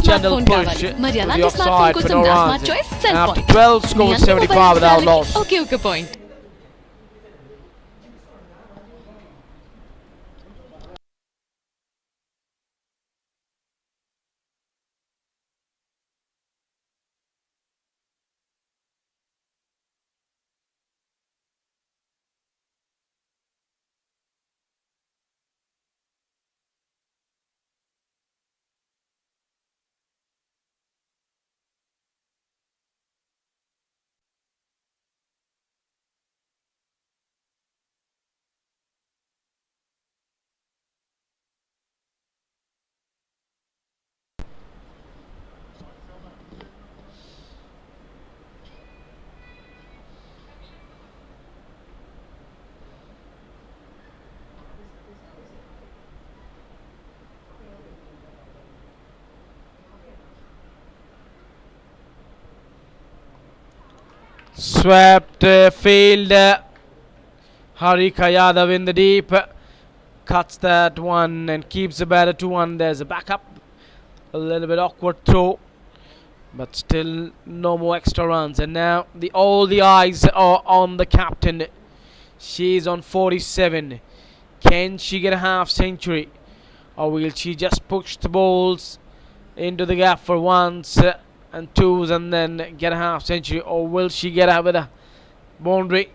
gentle push to the offside for no runs. And after 12 scored 75 without loss. Okay, point. Swept field. Harika Yadav in the deep. Cuts that one and keeps the batter to 1. There's a backup. A little bit awkward throw. but still no more extra runs. And now all the eyes are on the captain. She's on 47. Can she get a half century, or will she just push the balls into the gap for ones and twos and then get a half century, or will she get out with a boundary?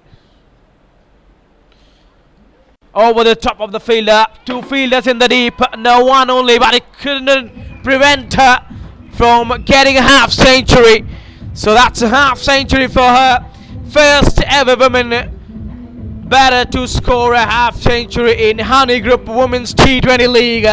Over the top of the fielder, two fielders in the deep, no one only, but it couldn't prevent her from getting a half century. So that's a half century for her. First ever woman batter to score a half century in Honeyy Group Women's T20 League.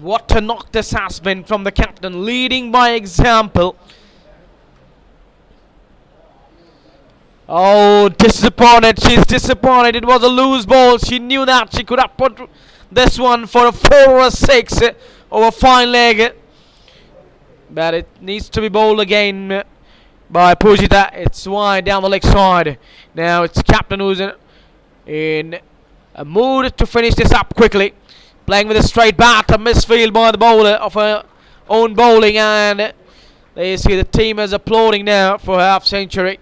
What a knock this has been from the captain, leading by example. Oh, disappointed. She's disappointed. It was a loose ball. She knew that she could have put this one for a 4 or a 6 over fine leg. But it needs to be bowled again by Pujita. It's wide down the leg side. Now it's captain who's in a mood to finish this up quickly. Playing with a straight bat, a misfield by the bowler of her own bowling, and there you see the team is applauding now for half century.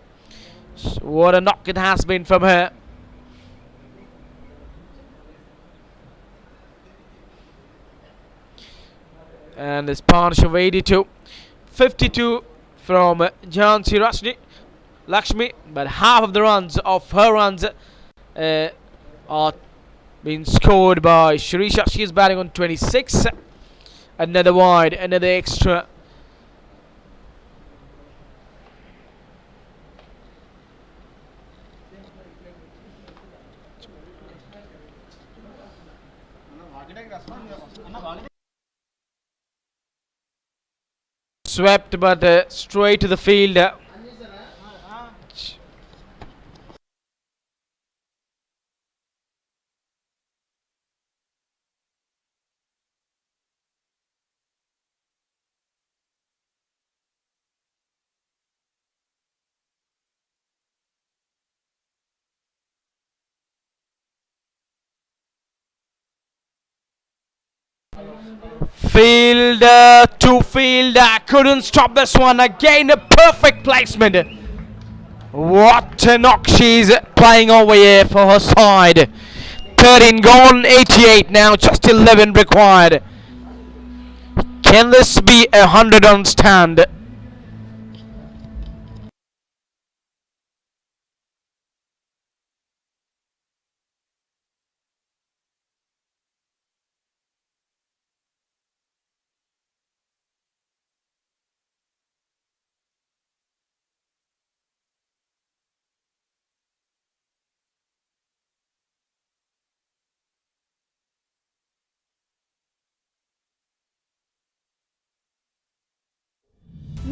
What a knock it has been from her. And this partnership of 82. 52 from Jhansi Lakshmi, but half of the runs of her runs are being scored by Shirisha. She is batting on 26. Another wide, another extra. Swept, but straight to the field. Fielder to fielder, couldn't stop this one. Again, a perfect placement. What a knock she's playing over here for her side. 13 gone, 88 now, just 11 required. Can this be a 100-run stand?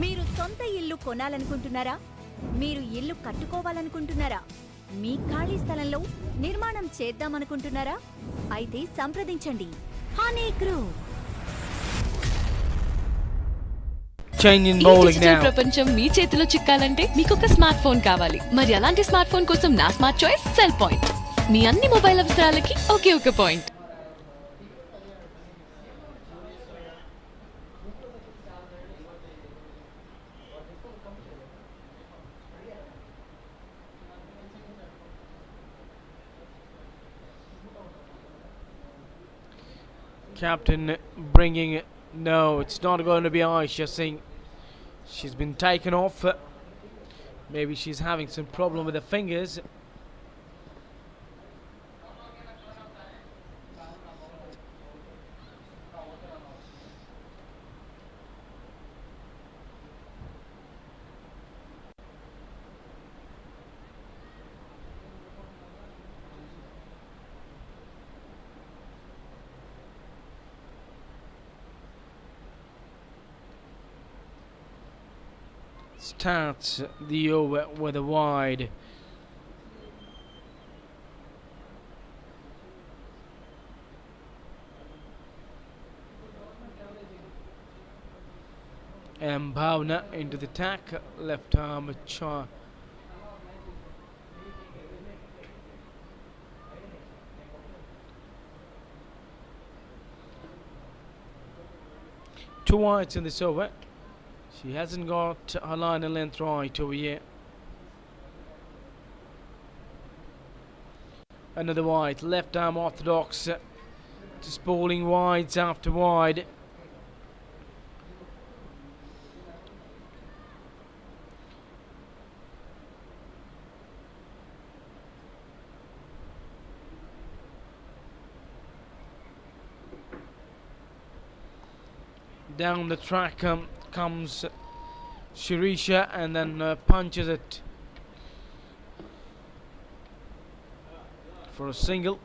మీరు సొంత ఇల్లు కొనాలనుకుంటున్నారా? మీరు ఇల్లు కట్టుకోవాలనుకుంటున్నారా? మీ ఖాళీ స్థలంలో నిర్మాణం చేద్దామనుకుంటున్నారా? అయితే సంప్రదించండి హనీ గ్రూప్. ఈ డిజిటల్ ప్రపంచం మీ చేతిలో చిక్కాలంటే మీకు ఒక స్మార్ట్ ఫోన్ కావాలి. మరి అలాంటి స్మార్ట్ ఫోన్ కోసం నా స్మార్ట్ చాయిస్ సెల్ పాయింట్. మీ అన్ని మొబైల్ అవసరాలకి ఒకే ఒక point. Captain bringing it. No, it's not going to be Aisha Singh. She's been taken off. Maybe she's having some problem with her fingers. Starts the over with a wide. And Bhavna into the attack, left arm charge. Two wides in this over. She hasn't got her line and length right over here. Another wide, left arm orthodox. Just bowling wides after wide. Down the track comes Shirisha and then punches it for a single.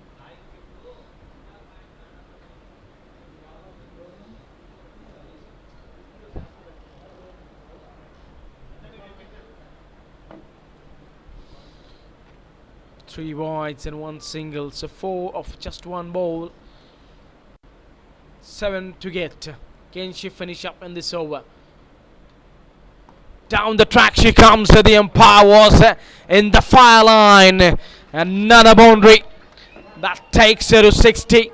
Three wides and one single, so 4 of just one ball. 7 to get. Can she finish up in this over? Down the track she comes. The umpire was in the fire line. Another boundary. That takes her to 60.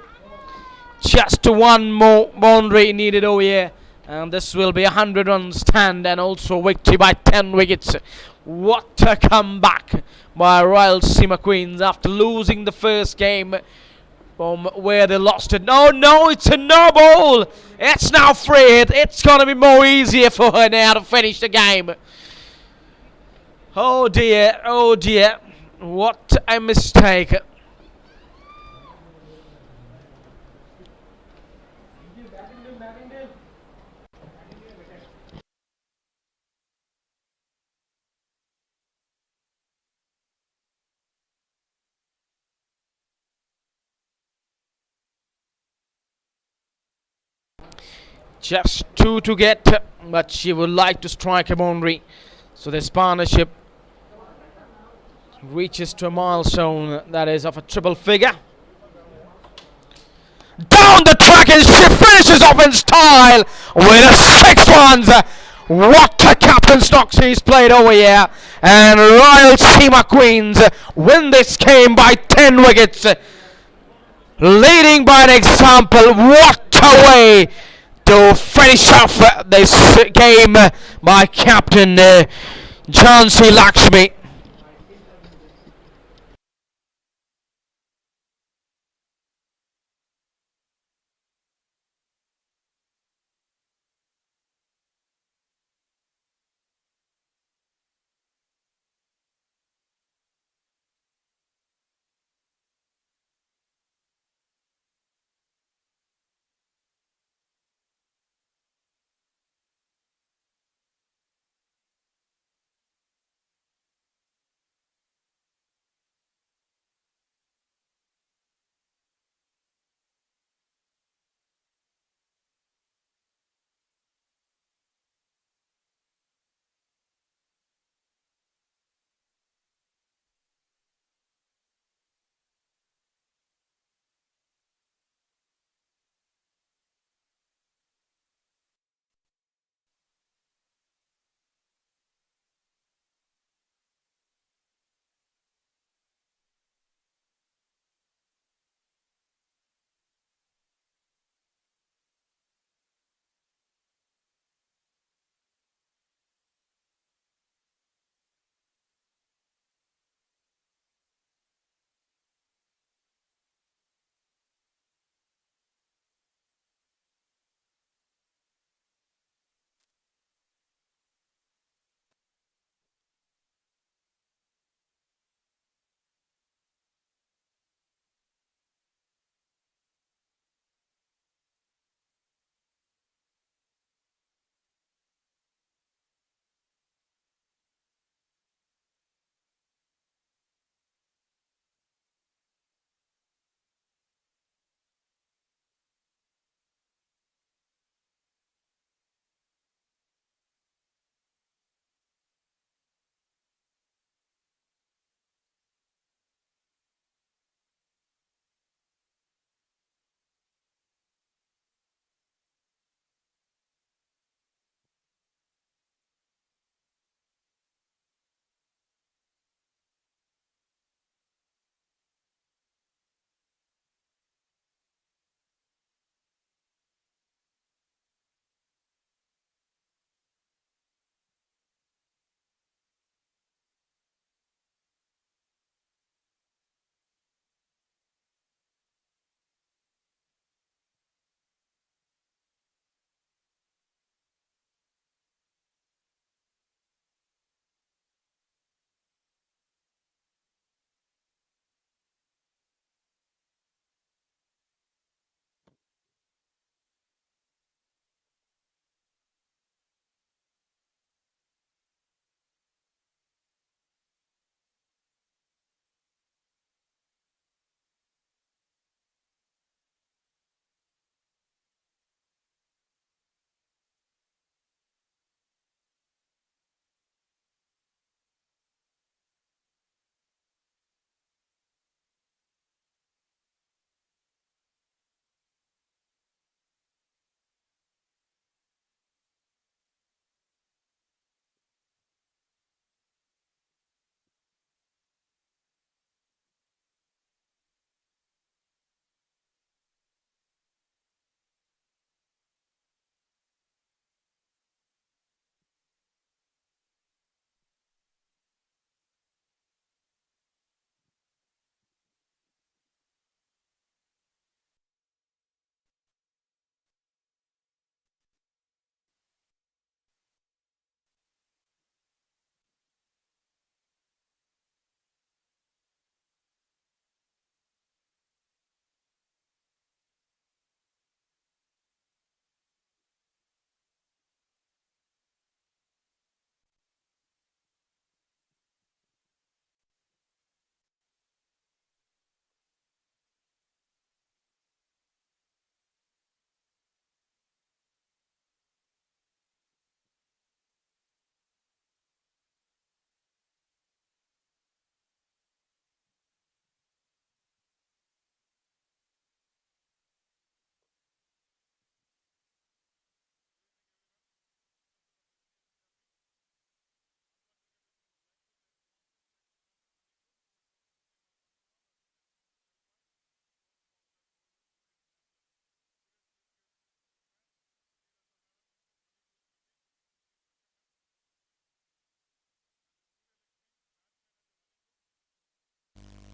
Just one more boundary needed over here. And this will be a 100-run stand and also victory by 10 wickets. What a comeback by Royalseema Queens after losing the first game from where they lost it. No, it's a no ball. It's now free hit. It's going to be more easier for her now to finish the game. Oh dear. What a mistake. Just 2 to get, but she would like to strike a boundary. So this partnership reaches to a milestone that is of a triple figure. Down the track and she finishes off in style with a 6 runs. What a captain's knock she's played over here. And Royalseema Queens win this game by 10 wickets. Leading by an example. What a way to finish off this game by Captain Jhansi Lakshmi.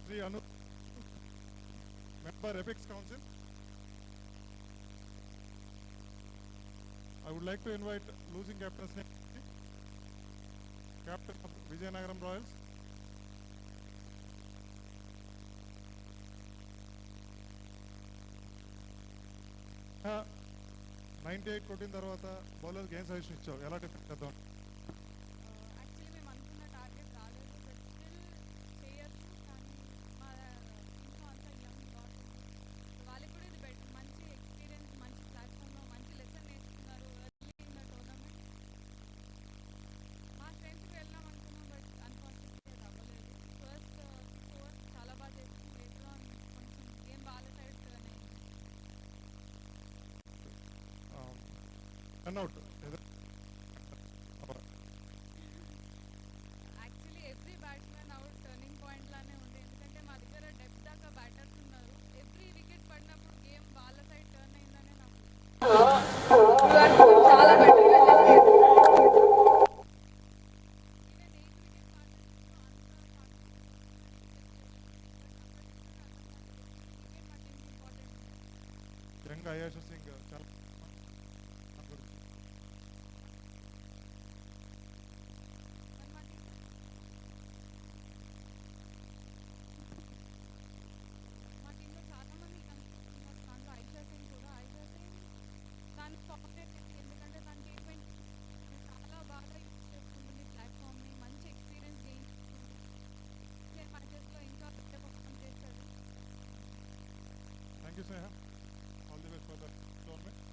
Sri Anu, member Apex Council. I would like to invite losing captain Sneh, captain of VIZIANAGARAM ROYALS. Uh, 98 కొట్టిన తర్వాత బౌలర్కి ఏం suggestion ఇచ్చావు, ఎలా defend చేద్దాం? Actually మేము అనుకున్న target రాలేదు but still చేయొచ్చు కానీ మా టీంలో అంతా యంగ్ లాట్ ఉంది వాళ్ళకి కూడా ఇది మంచి ఎక్స్పీరియన్స్ మంచి ప్లాట్ఫామ్లో మంచి లెసన్ నేర్చుకున్నారు ఎర్లీ ఇన్ ద టోర్నమెంట్. మా స్ట్రెంత్కి వెళ్దాం అనుకున్నాం బట్ అన్ఫార్చునేట్లీ అది అవ్వలేదు. ఫస్ట్ 6 ఓవర్స్ చాలా బాగా చేసాం, లేటర్ ఆన్ కొంచెం గేమ్ వాళ్ళ సైడ్ టర్న్ అయింది. Run out actually every batsmen out turning point లానే ఉంది ఎందుకంటే మా దగ్గర డెప్త్ దాకా బ్యాటర్స్ ఉన్నారు. ఎవ్రీ వికెట్ పడినప్పుడు గేమ్ వాళ్ళ సైడ్ టర్న్ అయిందనే నాకు చాలా బెటర్గా చేశారు. యంగ్ అయాష్ సింగ్ చాలా మా టీంలో చాలా మంది కనిపిస్తున్నారు. దాంట్లో ఐషా సింగ్ కూడా. ఐషా సింగ్ దాన్ని ఫార్మేట్ ఎందుకంటే తన T20 చాలా బాగా యూజ్ చేసుకుంటుంది ప్లాట్ఫామ్ని, మంచి ఎక్స్పీరియన్స్ గెయిన్ చేసుకుంటుంది. మ్యాచెస్లో ఇంకా పెద్ద పర్ఫార్మ్ చేస్తారు. Thank you Sneha, all the best for the tournament.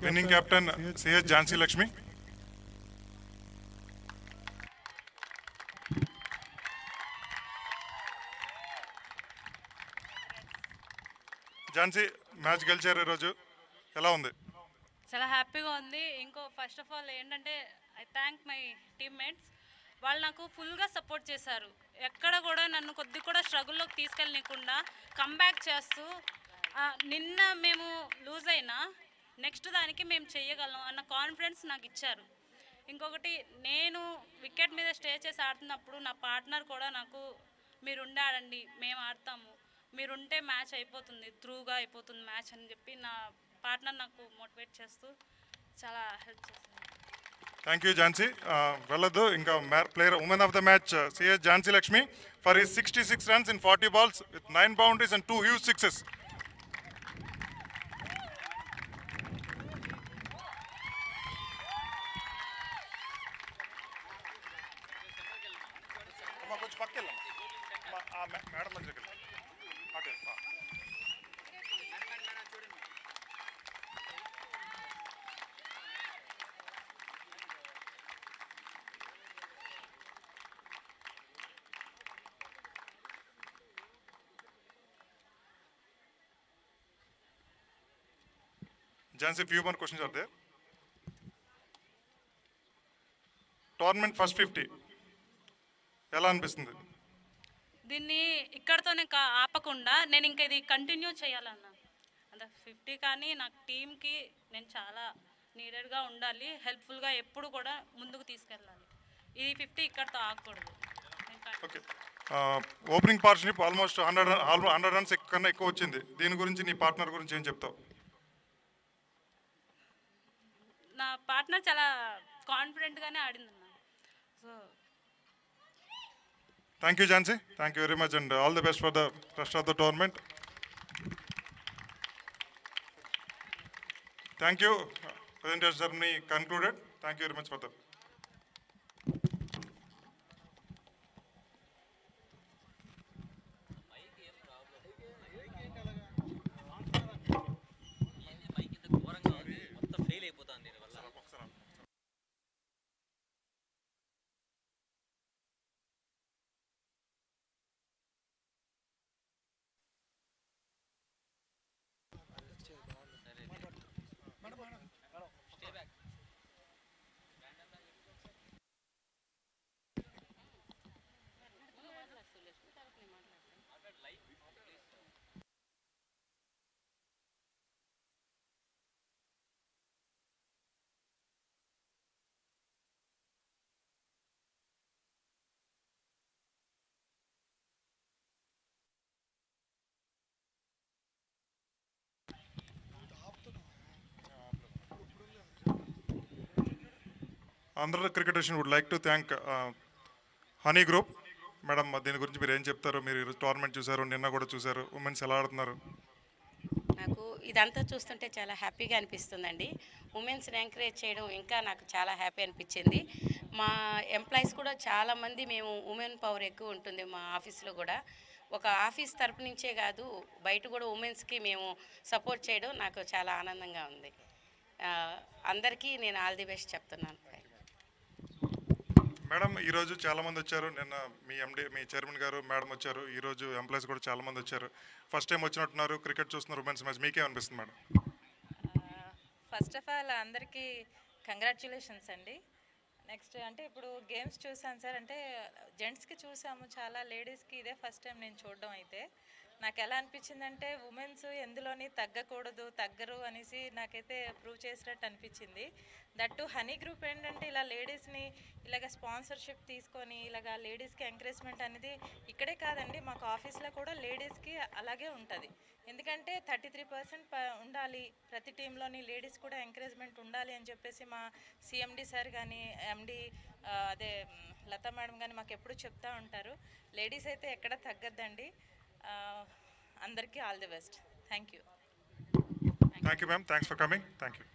Winning captain CH Jhansi Lakshmi. Jhansi, match గెలిచారు ఈరోజు, ఎలా ఉంది? చాలా హ్యాపీగా ఉంది. ఫస్ట్ ఆఫ్ ఆల్ ఏంటంటే ఐ థ్యాంక్ మై టీమ్మేట్స్. వాళ్ళు నాకు ఫుల్గా సపోర్ట్ చేశారు. ఎక్కడ కూడా నన్ను కొద్ది కూడా స్ట్రగుల్లోకి తీసుకెళ్ళనీయకుండా కమ్బ్యాక్ చేస్తూ నిన్న మేము లూజ్ అయినా నెక్స్ట్ దానికి మేము చెయ్యగలం అన్న కాన్ఫిడెన్స్ నాకు ఇచ్చారు. ఇంకొకటి, నేను వికెట్ మీద స్టే చేసి ఆడుతున్నప్పుడు నా పార్ట్నర్ కూడా నాకు మీరుండి ఆడండి, మేము ఆడతాము, మీరుంటే మ్యాచ్ అయిపోతుంది, త్రూగా అయిపోతుంది మ్యాచ్ అని చెప్పి నా పార్ట్నర్ నాకు మోటివేట్ చేస్తూ చాలా హెల్ప్ చేశారు. Thank you Jhansi. వెళ్ళదు ఇంకా player women of the match CH Jhansi Lakshmi for his 66 runs in 40 balls with 9 boundaries and 2 huge sixes. కొంచెం పక్కకి మేడం దగ్గరికి Jansi, few more questions are there. Tournament first 50. ఎలా అనిపిస్తుంది? దీన్ని ఇక్కడతోనే ఆపకుండా నేను ఇంకా ఇది కంటిన్యూ చేయాలన్నా. అంటే 50 కానీ నాకు టీంకి నేను చాలా నీడెడ్గా ఉండాలి, హెల్ప్ఫుల్గా ఎప్పుడు కూడా ముందుకు తీసుకెళ్ళాలి. ఇది 50 ఇక్కడతో ఆగకూడదు. Okay, opening partnership almost 100 runs కన్నా ఎక్కువ వచ్చింది. దీని గురించి నీ పార్ట్నర్ గురించి ఏం చెప్తావు? నా పార్ట్నర్ చాలా కాన్ఫిడెంట్గానే ఆడిందన్న. So thank you Jhansi, thank you very much and all the best for the rest of the tournament. Thank you. Presentation ceremony concluded. Thank you very much for the Andhra Cricket Association would like to thank Honeyy Group. Madam దీని గురించి మీరు ఏం చెప్తారు? మీరు ఈరోజు tournament చూసారు, నిన్న కూడా చూసారు, ఉమెన్స్ ఎలా ఆడుతున్నారు? నాకు ఇదంతా చూస్తుంటే చాలా హ్యాపీగా అనిపిస్తుందండి. ఉమెన్స్ని ఎంకరేజ్ చేయడం ఇంకా నాకు చాలా హ్యాపీ అనిపించింది. మా ఎంప్లాయీస్ కూడా చాలామంది మేము ఉమెన్ పవర్ ఎక్కువ ఉంటుంది మా ఆఫీస్లో కూడా. ఒక ఆఫీస్ తరపు నుంచే కాదు, బయట కూడా ఉమెన్స్కి మేము సపోర్ట్ చేయడం నాకు చాలా ఆనందంగా ఉంది. అందరికీ నేను ఆల్ ది బెస్ట్ చెప్తున్నాను. మేడం ఈరోజు చాలామంది వచ్చారు, నిన్న మీ ఎండి మీ చైర్మన్ గారు మేడం వచ్చారు, ఈరోజు ఎంప్లాయీస్ కూడా చాలామంది వచ్చారు. ఫస్ట్ టైం వచ్చినట్టున్నారు, క్రికెట్ చూస్తున్నారు ఉమెన్స్ మ్యాచ్, మీకేమనిపిస్తుంది మేడం? ఫస్ట్ ఆఫ్ ఆల్ అందరికీ కంగ్రాచ్యులేషన్స్ అండి. నెక్స్ట్ అంటే ఇప్పుడు గేమ్స్ చూసాను సార్, అంటే జెంట్స్కి చూసాము, చాలా లేడీస్కి ఇదే ఫస్ట్ టైం నేను చూడడం. అయితే నాకు ఎలా అనిపించిందంటే ఉమెన్స్ ఎందులోని తగ్గరు అనేసి నాకైతే ప్రూవ్ చేసినట్టు అనిపించింది. దట్టు హనీ గ్రూప్ ఏంటంటే ఇలా లేడీస్ని ఇలాగ స్పాన్సర్షిప్ తీసుకొని ఇలాగ లేడీస్కి ఎంకరేజ్మెంట్ అనేది ఇక్కడే కాదండి, మాకు ఆఫీస్లో కూడా లేడీస్కి అలాగే ఉంటుంది. ఎందుకంటే 33% ఉండాలి ప్రతి టీంలోని, లేడీస్ కూడా ఎంకరేజ్మెంట్ ఉండాలి అని చెప్పేసి మా సిఎండి సార్ కానీ ఎండి అదే లతా మేడం కానీ మాకు ఎప్పుడు చెప్తూ ఉంటారు. లేడీస్ అయితే ఎక్కడ తగ్గద్దండి. అందరికీ all the best. Thank you. Thank you ma'am, thanks for coming. Thank you.